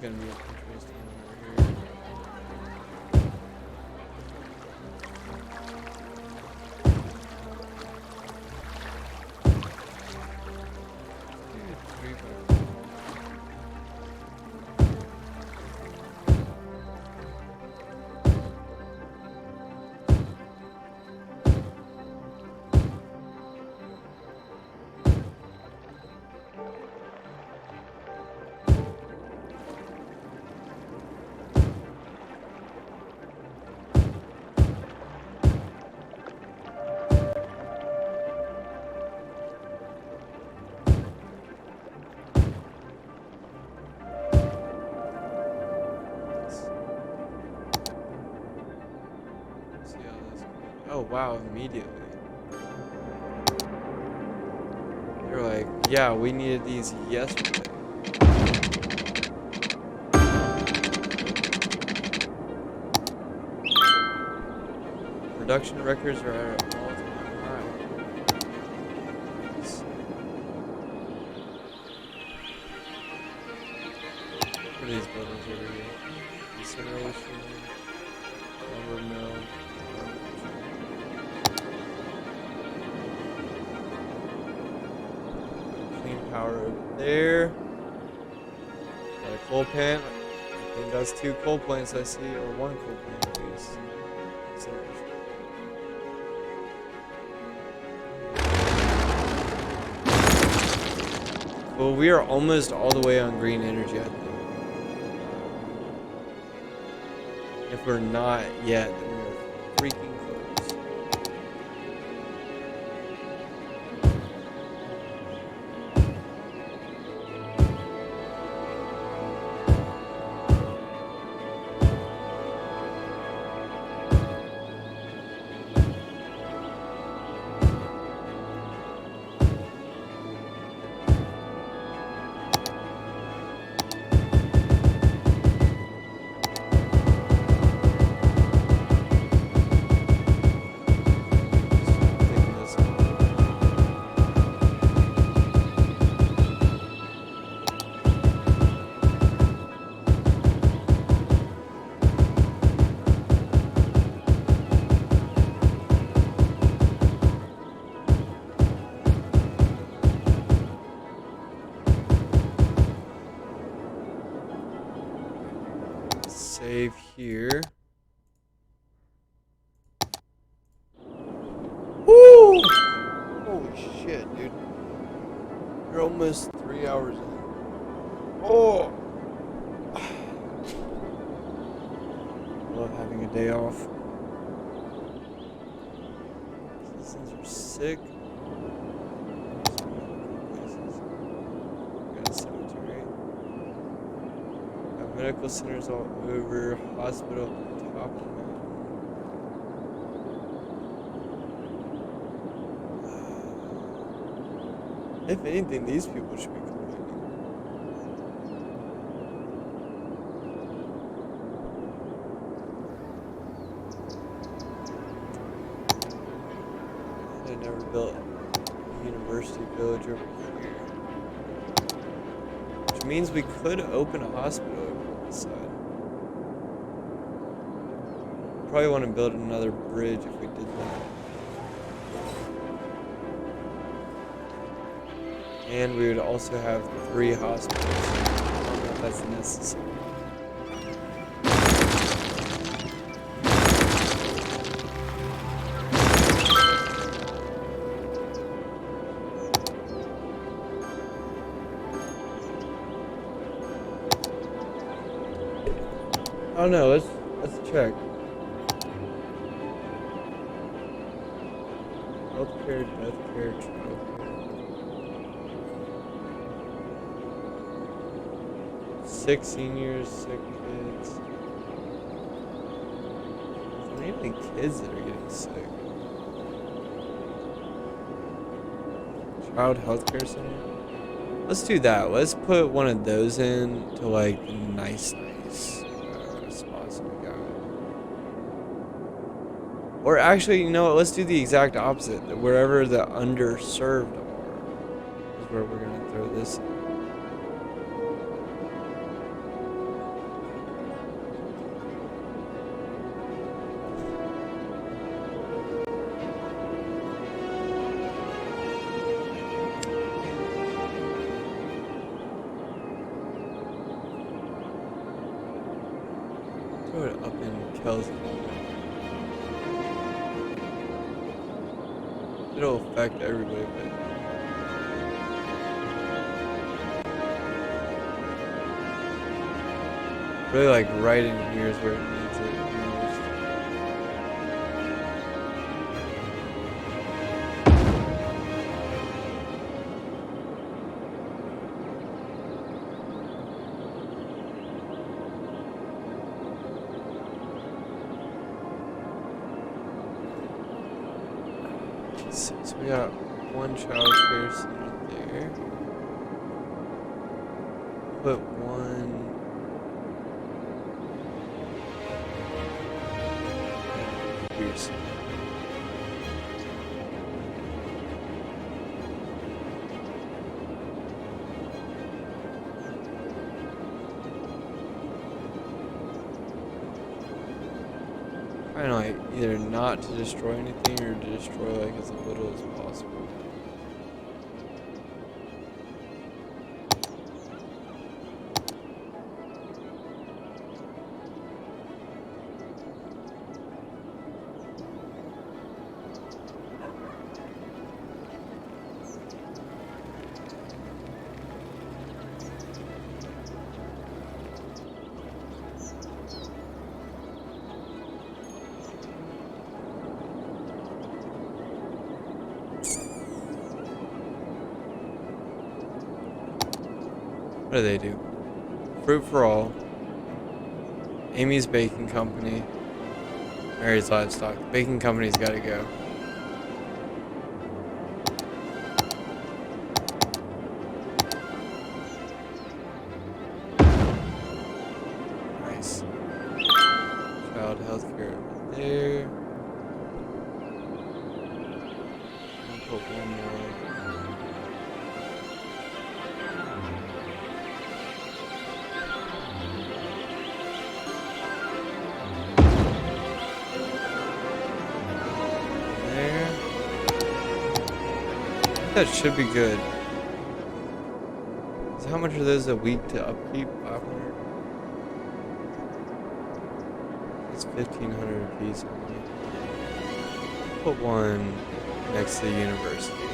Gonna be interesting over here. Oh wow, immediately. They're like, yeah, we needed these yesterday. Production records are at an all-time high. What are these buildings over here? Incineration, lumber mill. Power over there. Got a coal plant. I think that's 2 coal plants I see, or 1 coal plant at least. Well, we are almost all the way on green energy, I think. If we're not yet, then we're freaking close. Save here. Woo! Holy shit, dude. You're almost 3 hours in. Oh! Love having a day off. Citizens are sick. Got a cemetery. Got medical centers all over. Hospital at the top of the mountain. If anything, these people should be complaining. I never built a university village over here. Which means we could open a hospital over on this side. Probably want to build another bridge if we did that. And we would also have 3 hospitals. I don't know if that's necessary. I don't know, let's check. Healthcare, deathcare, childcare. 6 seniors, 6 kids. Are there any kids that are getting sick? Child healthcare center? Let's do that. Let's put one of those in to like the nice spots we got. Or actually, you know what? Let's do the exact opposite. That wherever the underserved are is where we're gonna throw this in. Throw it up in Kelsey. It'll affect everybody, but really like right in here is where it needs it most. So we got 1 child care center there. Put 1. Here's. Trying to like either not to destroy anything or to destroy like as little as possible. What do they do? Fruit for All, Amy's Baking Company, Mary's Livestock. The baking company's got to go. Nice. Child healthcare over there. I'll put 1 more. That should be good. So how much are those a week to upkeep? 500? It's 1,500 a piece only. Put 1 next to the university.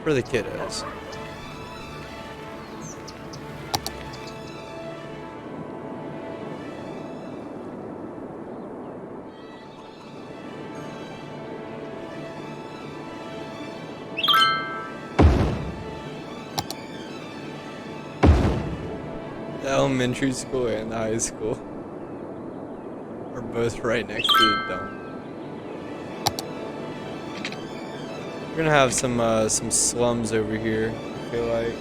For the kiddos. The elementary school and the high school are both right next to the dump. We're gonna have some slums over here, I feel like.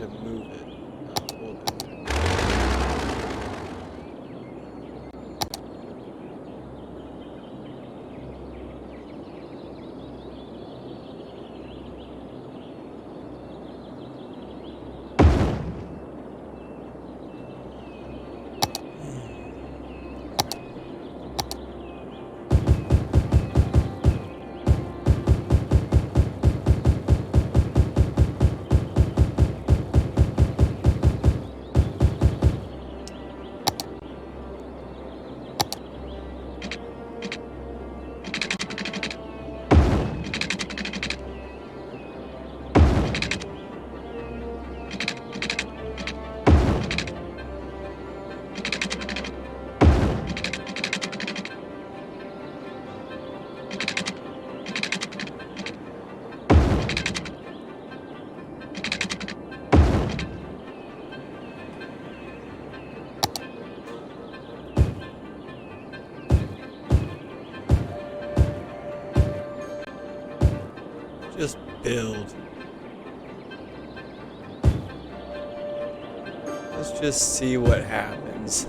to move it, not hold it. Just build. Let's just see what happens.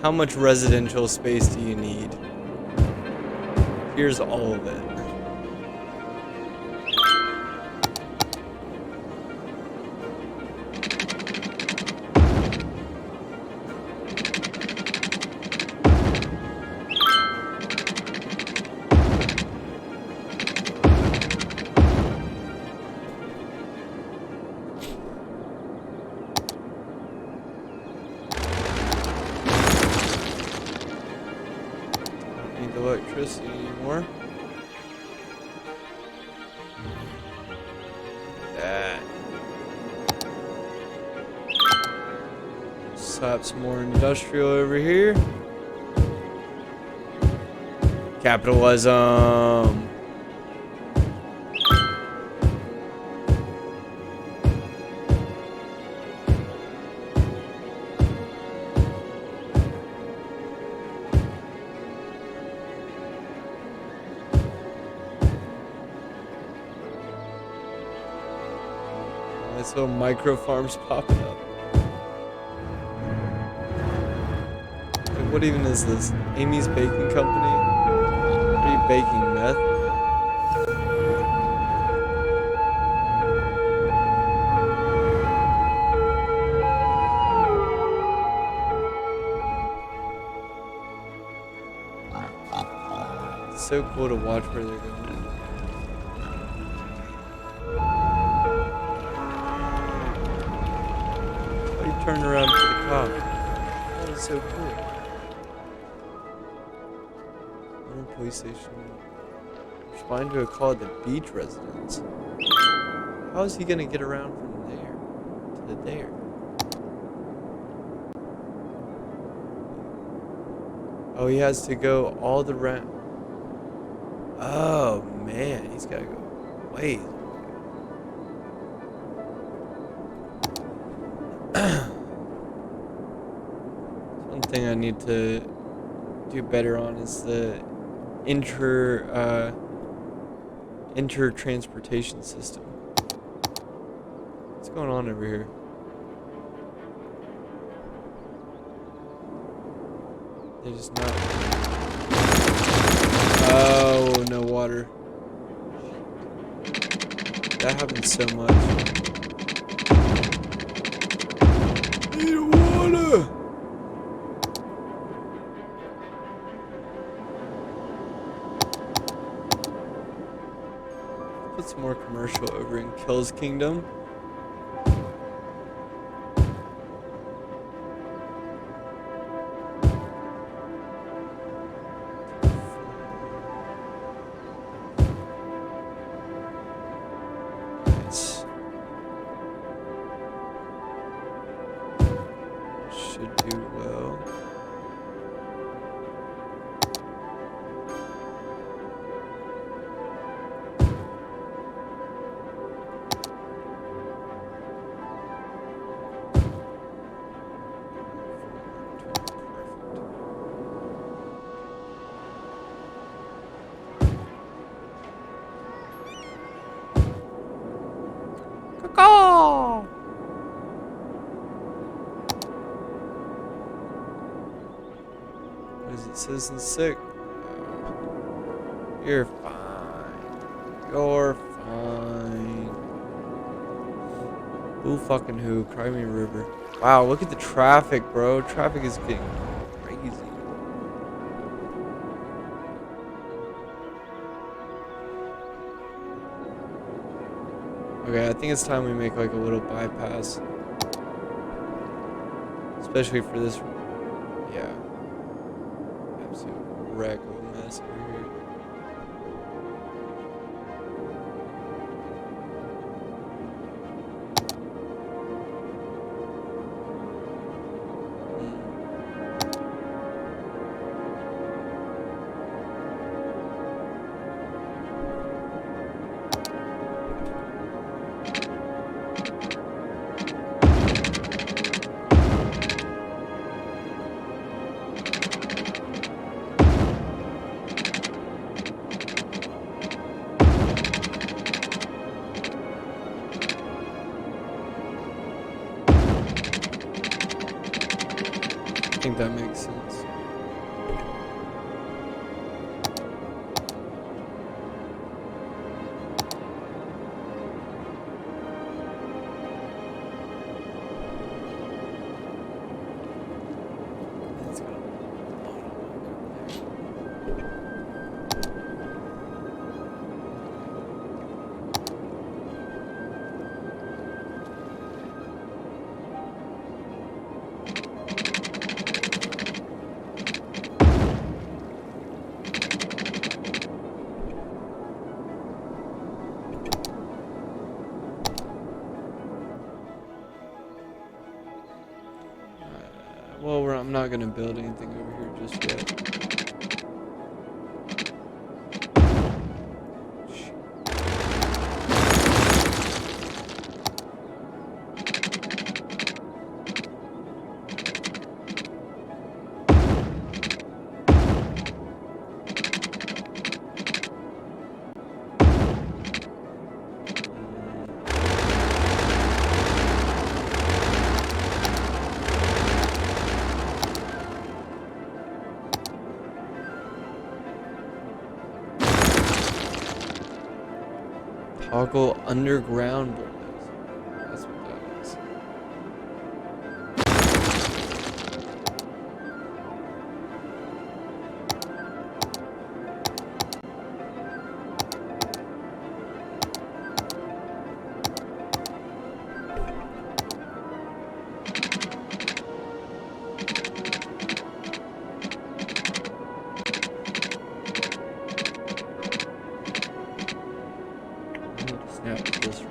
How much residential space do you need? Here's all of it. Electricity anymore. That. Slap some more industrial over here. Capitalism. Nice little micro farms popping up. Like, what even is this? Amy's Baking Company? What are you baking, meth? It's so cool to watch where they're going. Turn around for the cop. That is so cool. Modern police station. Respond to a call at the beach residence. How is he gonna get around from there to there? Oh, he has to go all the round. Oh man, he's gotta go way. One thing I need to do better on is the inter-transportation system. What's going on over here? They're just not. Oh, no water. That happens so much. Need water! Put some more commercial over in Kills Kingdom. Nice. Should do well. Is it citizen sick? You're fine. You're fine. Who fucking who? Cry me a river. Wow, look at the traffic, bro. Traffic is getting crazy. Okay, I think it's time we make like a little bypass. Especially for this, yeah. Absolute wreck of a mess over here. I think that makes sense. It's got a lot of work over there. Well, I'm not gonna build anything over here just yet. Toggle underground windows. That's what that is. I need to snap this.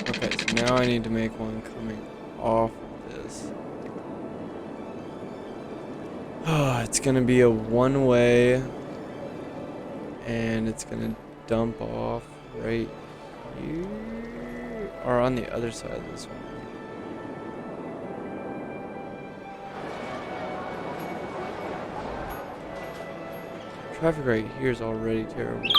Okay, so now I need to make one coming off of this. Oh, it's gonna be a one-way, and it's gonna dump off right here, or on the other side of this one. Traffic right here is already terrible.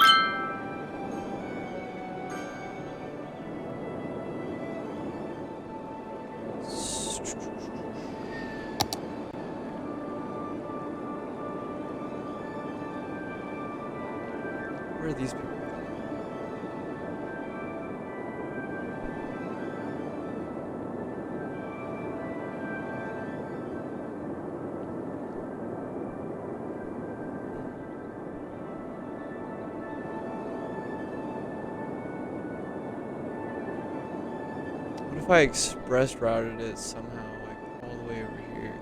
Where are these people? What if I express routed it somehow, like all the way over here?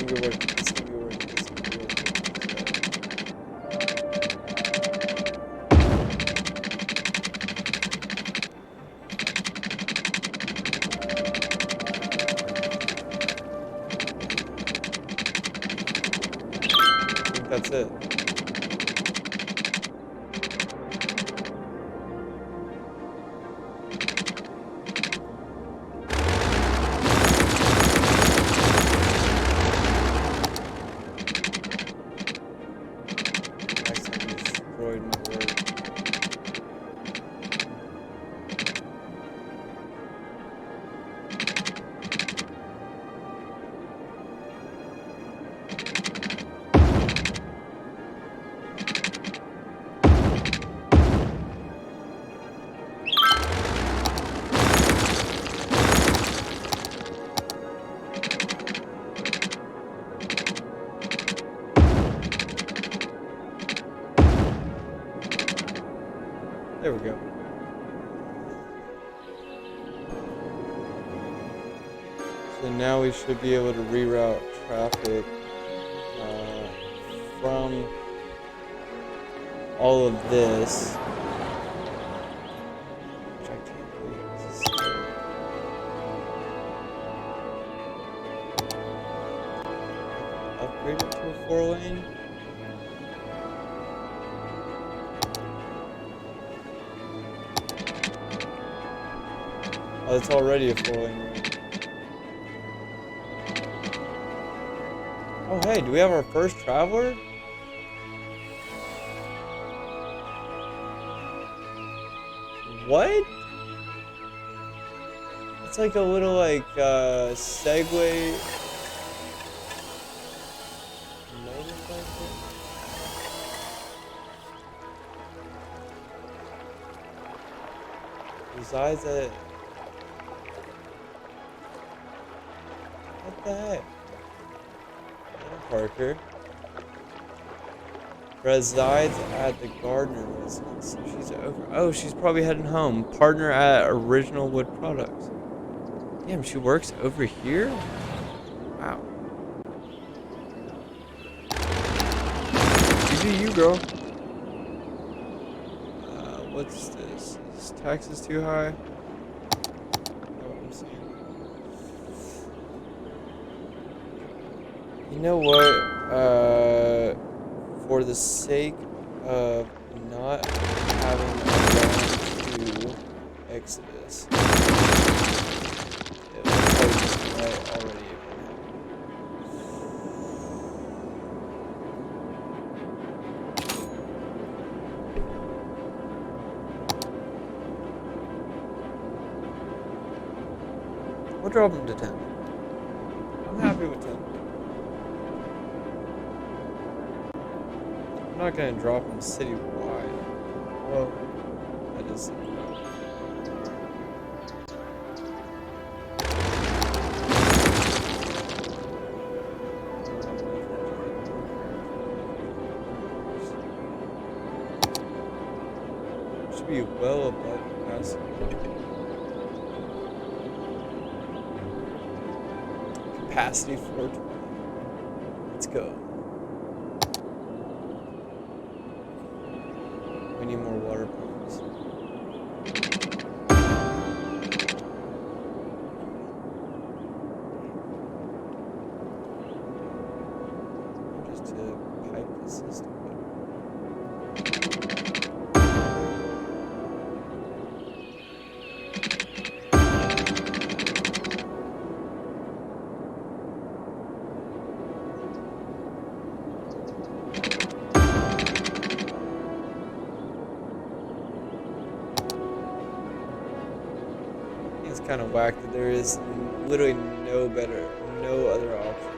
gonna be worth it. This is gonna be worth it. This is gonna be worth it. I think that's it. Destroyed my work. There we go. So now we should be able to reroute traffic from all of this. Which I can't believe this is upgrade it to a 4-lane. Oh, it's already a 4-lane road. Oh, hey, do we have our first traveler? What? It's like a little, like, Segway motorcycle. Resides at... What the heck? Parker resides at the Gardner residence. So she's over. Oh, she's probably heading home. Partner at Original Wood Products. Damn, she works over here? Wow. You do you, girl. What's this? Is taxes too high? You know what, for the sake of not having a run to Exodus, it looks like this might already have been happening. We'll drop him to 10. I'm happy with 10. I'm not gonna drop them citywide. Well, that is citywide. Should be well above capacity. Capacity 420. Let's go. We need more water pumps. Just to pipe the system better. It's kind of whack that there is literally no other option.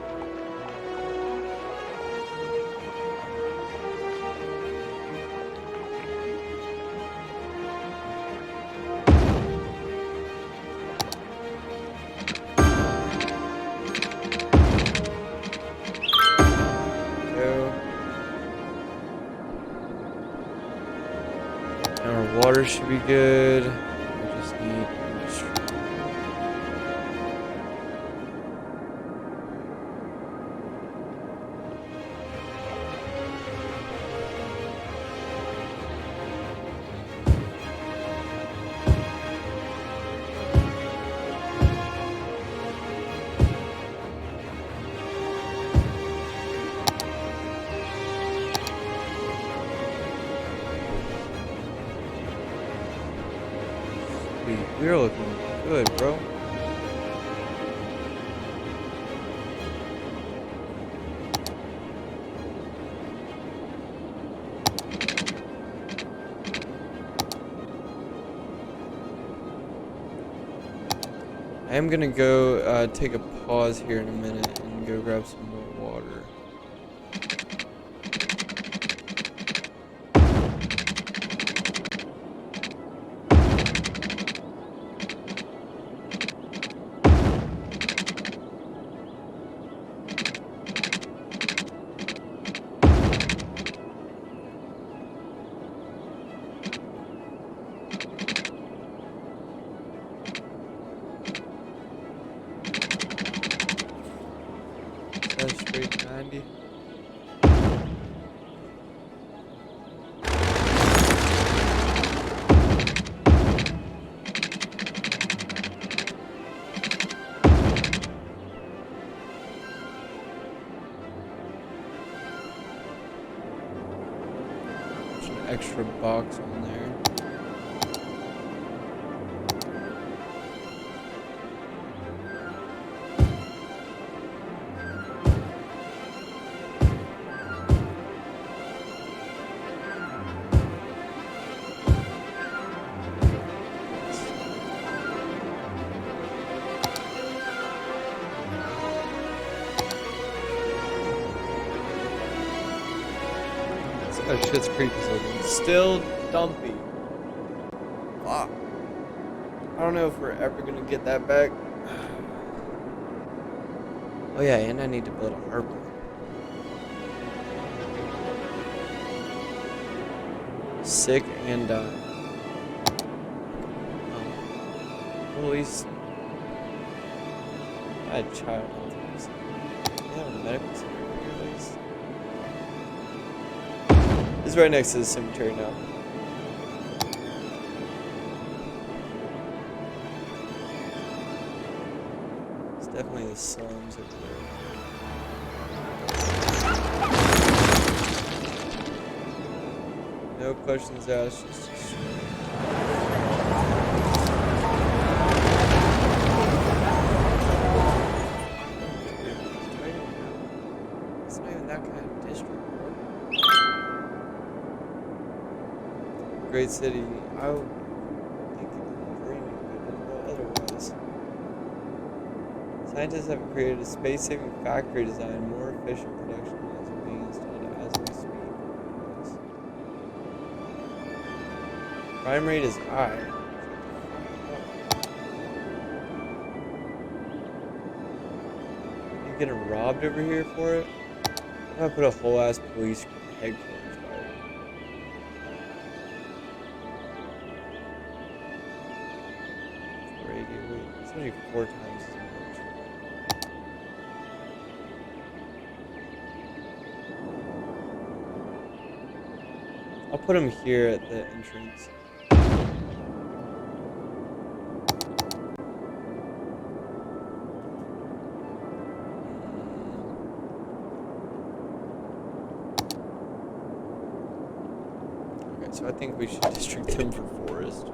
And our water should be good. We just need Sweet. We're looking good, bro. I am gonna go take a pause here in a minute and go grab some more water. That's straight 90. There's an extra box on there. Oh, shit's creepy looking. Still dumpy. Fuck. I don't know if we're ever gonna get that back. Oh yeah, and I need to build a harbor. Sick and dying. Well, at least I had child health. Yeah, the medical center here at least. It's right next to the cemetery now. It's definitely the slums over there. No questions asked, just it's not even that kind of district, bro. Great city. I would think I'm dreaming, but otherwise. Scientists have created a space-saving factory design, more efficient production lines are being installed as we speak. Crime rate is high. You getting robbed over here for it? I'm gonna put a whole ass police headquarters. It's only 4 times as much. I'll put him here at the entrance. Okay, so I think we should district him for forest.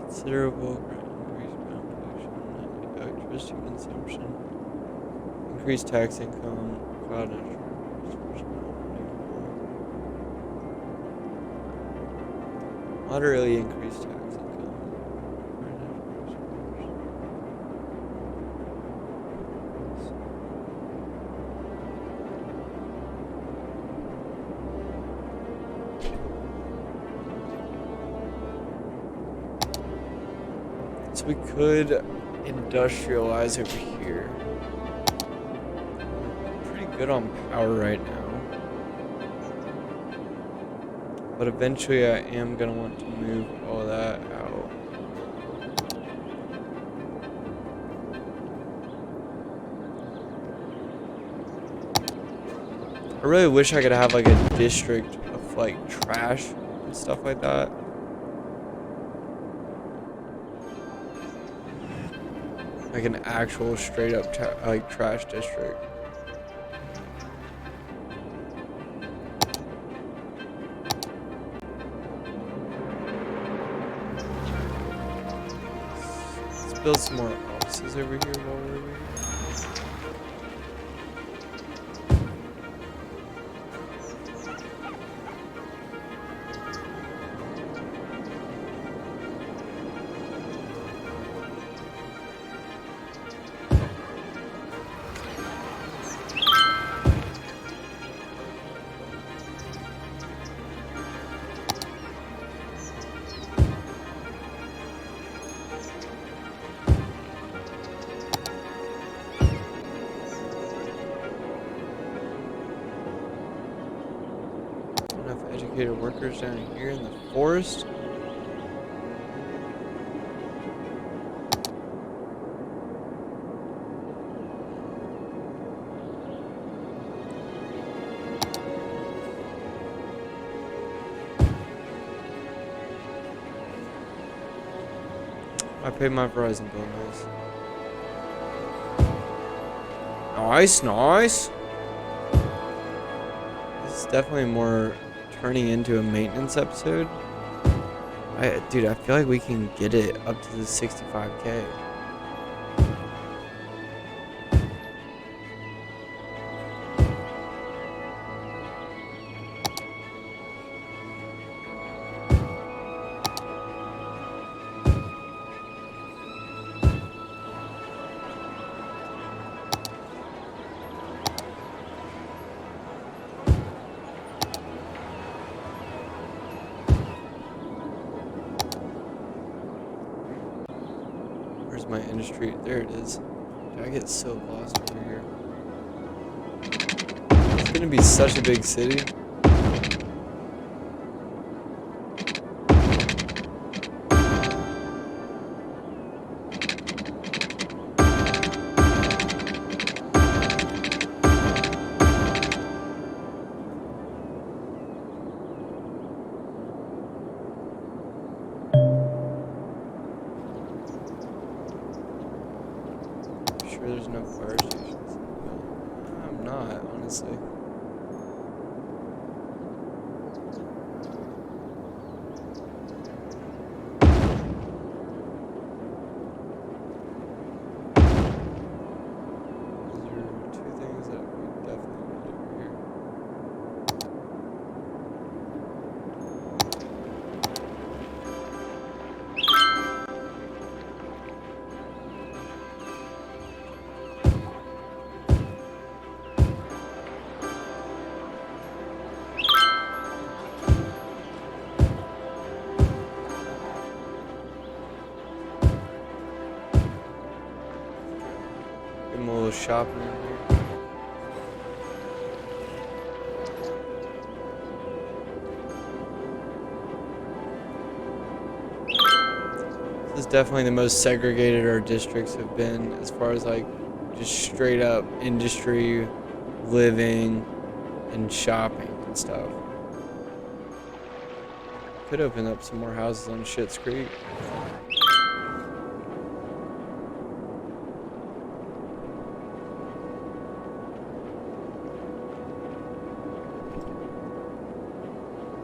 Considerable increased ground pollution, electricity consumption, increased tax income, cloud insurance, moderately increased tax income. So we could industrialize over here. Pretty good on power right now. But eventually I am going to want to move all that out. I really wish I could have like a district of like trash and stuff like that. Like an actual straight up like trash district. Let's build some more offices over here while we're over here. Educated workers down here in the forest. I paid my Verizon bill, nice. Nice. This is definitely more turning into a maintenance episode. Dude, I feel like we can get it up to the 65K. My industry, there it is. Dude, I get so lost over here. It's gonna be such a big city. There's no fire stations. No, I'm not, honestly. These are two things that we definitely need over here. A little shopping in here. This is definitely the most segregated our districts have been, as far as like just straight up industry, living, and shopping and stuff. Could open up some more houses on Schitt's Creek.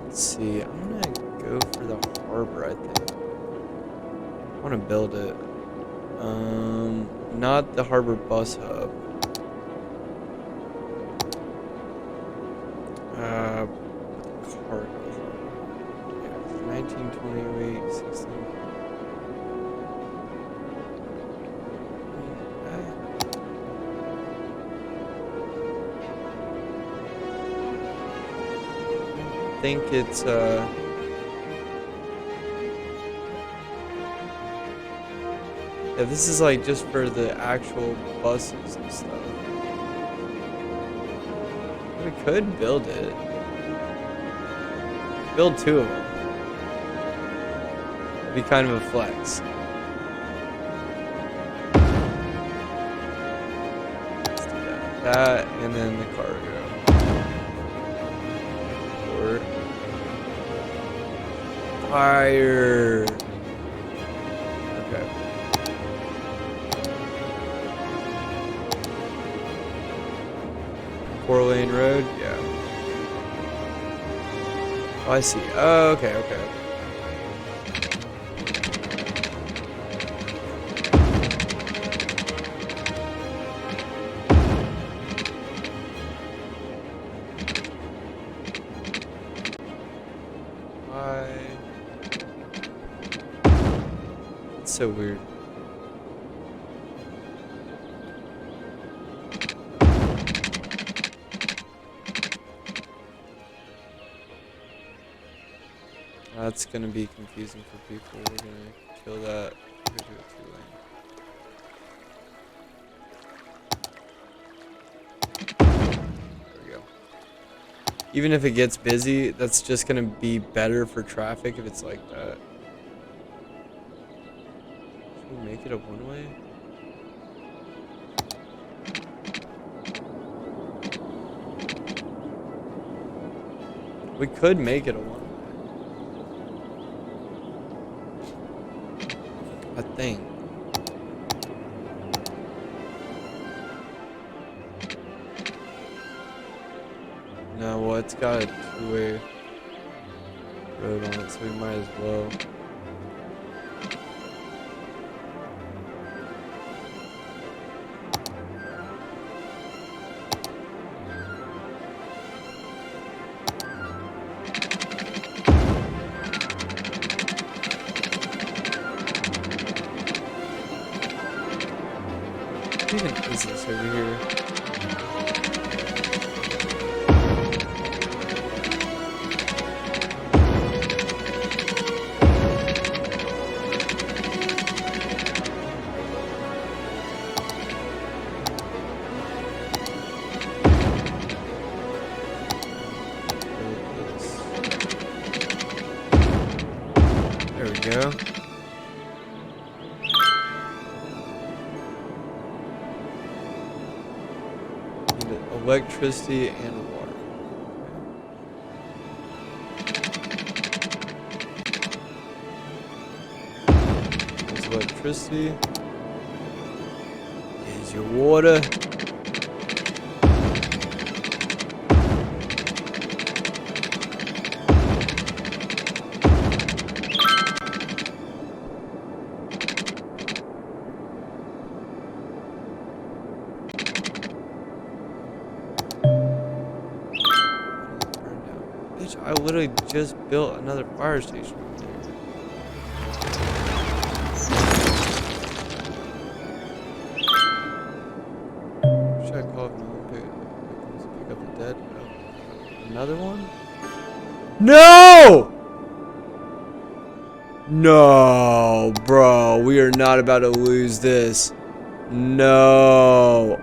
Let's see, I'm gonna go for the harbor, I think. I want to build it. Not the harbor bus hub. Cargo. Yeah, 19, 20, 16. I think it's yeah, this is like just for the actual buses and stuff. We could build it. Build two of them. It'd be kind of a flex. Let's do that. That and then the cargo. Or fire. Okay. main road? Yeah. Oh, I see. Oh, okay, okay. Why? It's so weird. That's gonna be confusing for people. We're gonna kill that. We're gonna do it 2 lane. There we go. Even if it gets busy, that's just gonna be better for traffic if it's like that. Should we make it a one-way? We could make it a one-way. I think. No, well, it's got a two-way road on it, so we might as well. What even is this over here? There we go. Need electricity and water. There's electricity. Here's your water. Bitch, I literally just built another fire station over there. Should I call it an Olympic? Pick up the dead? No. Another one? No! No, bro. We are not about to lose this. No.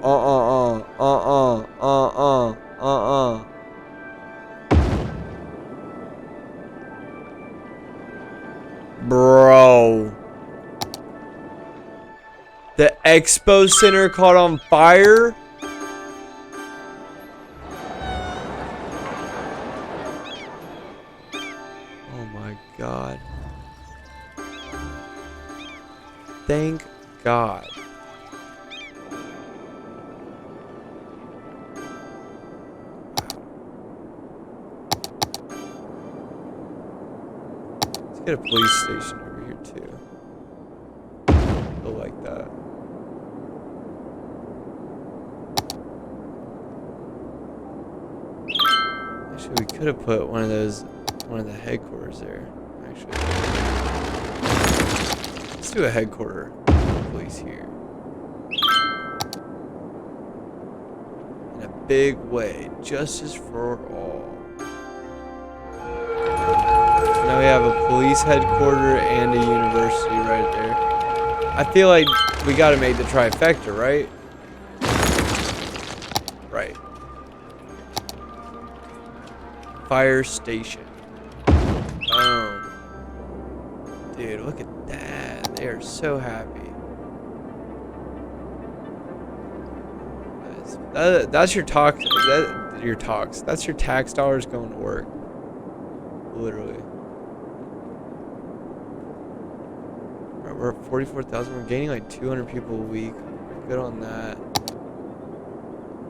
Bro. The Expo Center caught on fire? Oh my god. Thank God. Let's get a police station over here too. Feel like that. Actually, we could have put one of the headquarters there. Actually, let's do a headquarter police here. In a big way, justice for all. So now we have a police headquarters and a university right there. I feel like we gotta make the trifecta, right? Right. Fire station. Boom. Dude, look at that. They are so happy. That's your talk. Your talks. That's your tax dollars going to work. Literally. Right, we're at 44,000. We're gaining like 200 people a week. We're good on that.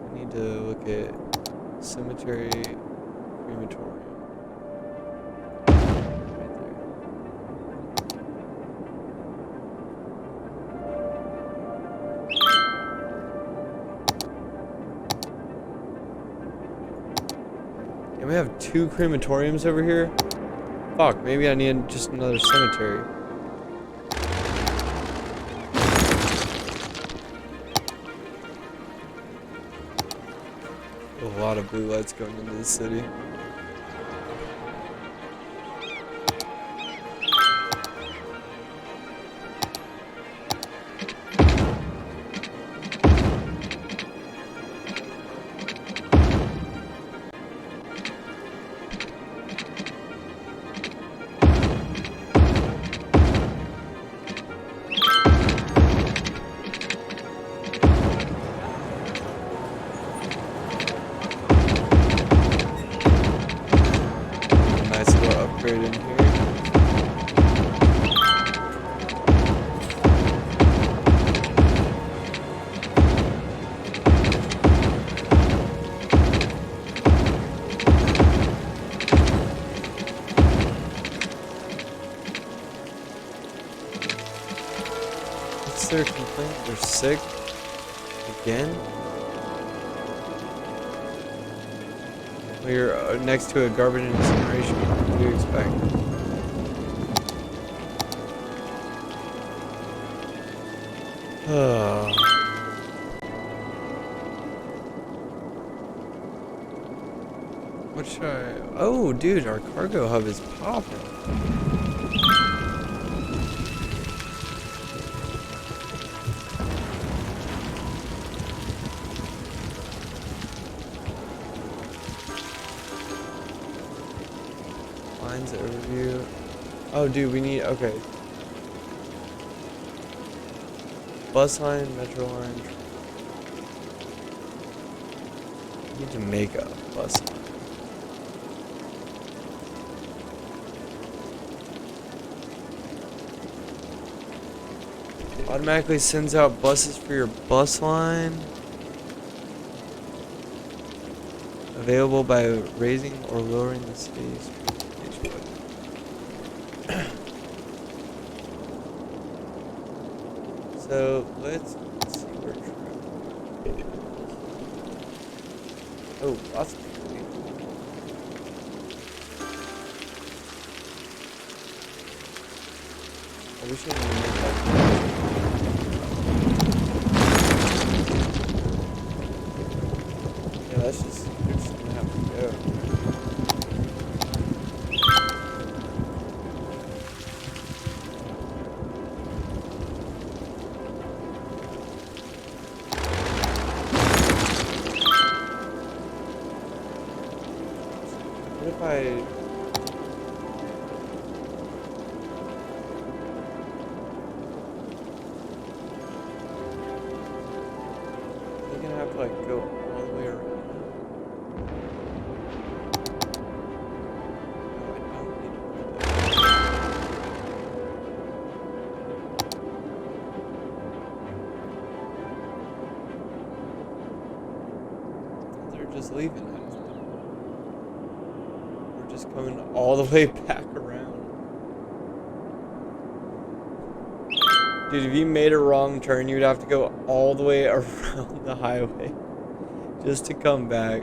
We need to look at Cemetery, crematorium. And we have 2 crematoriums over here? Fuck, maybe I need just another cemetery. A lot of blue lights going into the city. Nice little upgrade in here. What's their complaint? They're sick? Again? We're next to a garbage incineration. What do you expect? What should I... Oh, dude, our cargo hub is popping. Lines overview. Oh, dude, we need... Okay. Bus line, metro line. We need to make a bus line. Automatically sends out buses for your bus line. Available by raising or lowering the city's transportation budget. So let's see where traffic is. Oh, lots of people. I wish I didn't make that. Yeah, that's just, we're just gonna have to go. What if I... I'm gonna have to like go all the way around. No, I don't need to go there. They're just leaving. We're just coming all the way back around. Dude, if you made a wrong turn, you'd have to go all the way around the highway just to come back.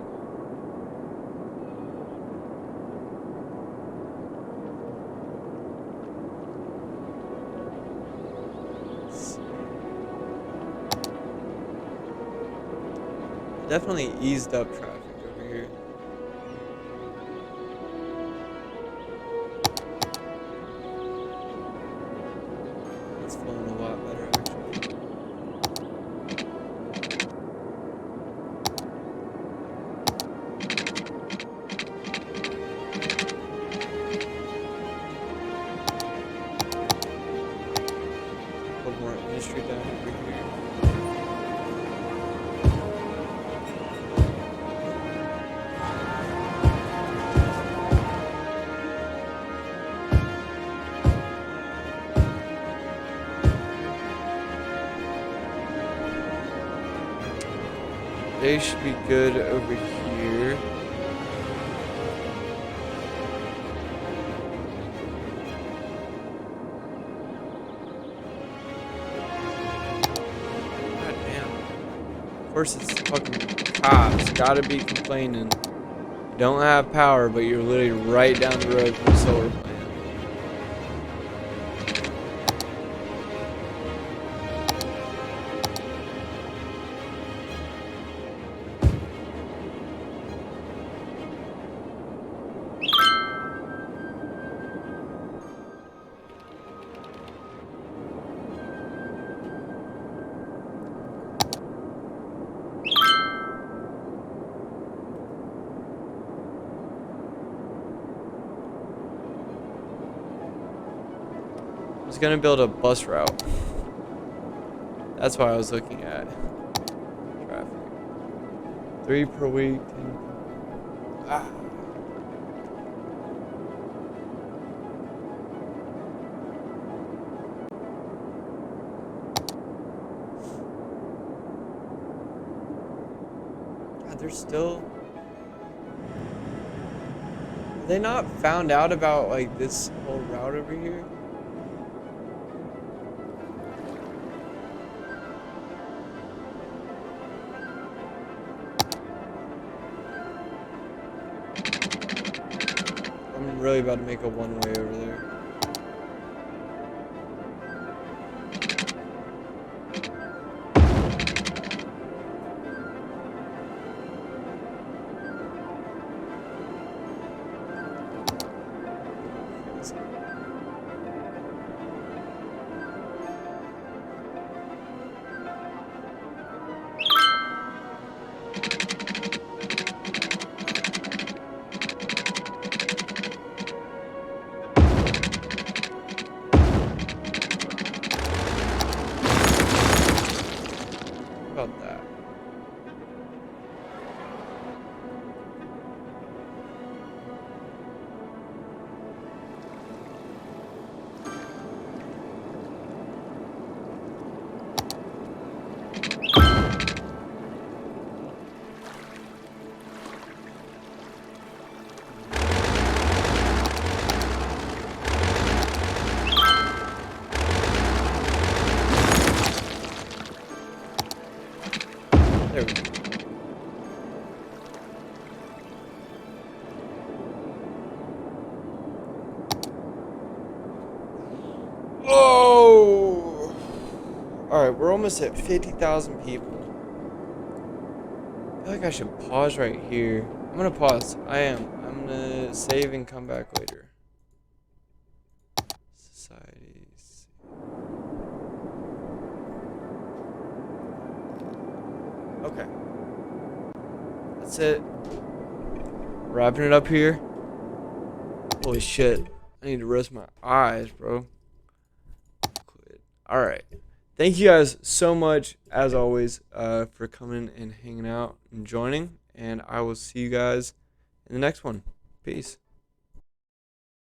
Definitely eased up traffic over here. It's flowing a lot better, actually. Put more industry down over here. They should be good over here. course it's fucking cops. Gotta be complaining. Don't have power, but you're literally right down the road from the solar plant. I was gonna build a bus route. That's why I was looking at traffic. 3 per week. 10 Ah. God, they're still. Have they not found out about like this whole route over here? I'm really about to make a one-way over there. About that. There we go. Oh! Alright, we're almost at 50,000 people. I feel like I should pause right here. I'm gonna pause. I am. I'm gonna save and come back later. Societies. Okay. That's it. Wrapping it up here. Holy shit. I need to rest my eyes, bro. Quit. Alright. Thank you guys so much, as always, for coming and hanging out and joining. And I will see you guys in the next one. Peace.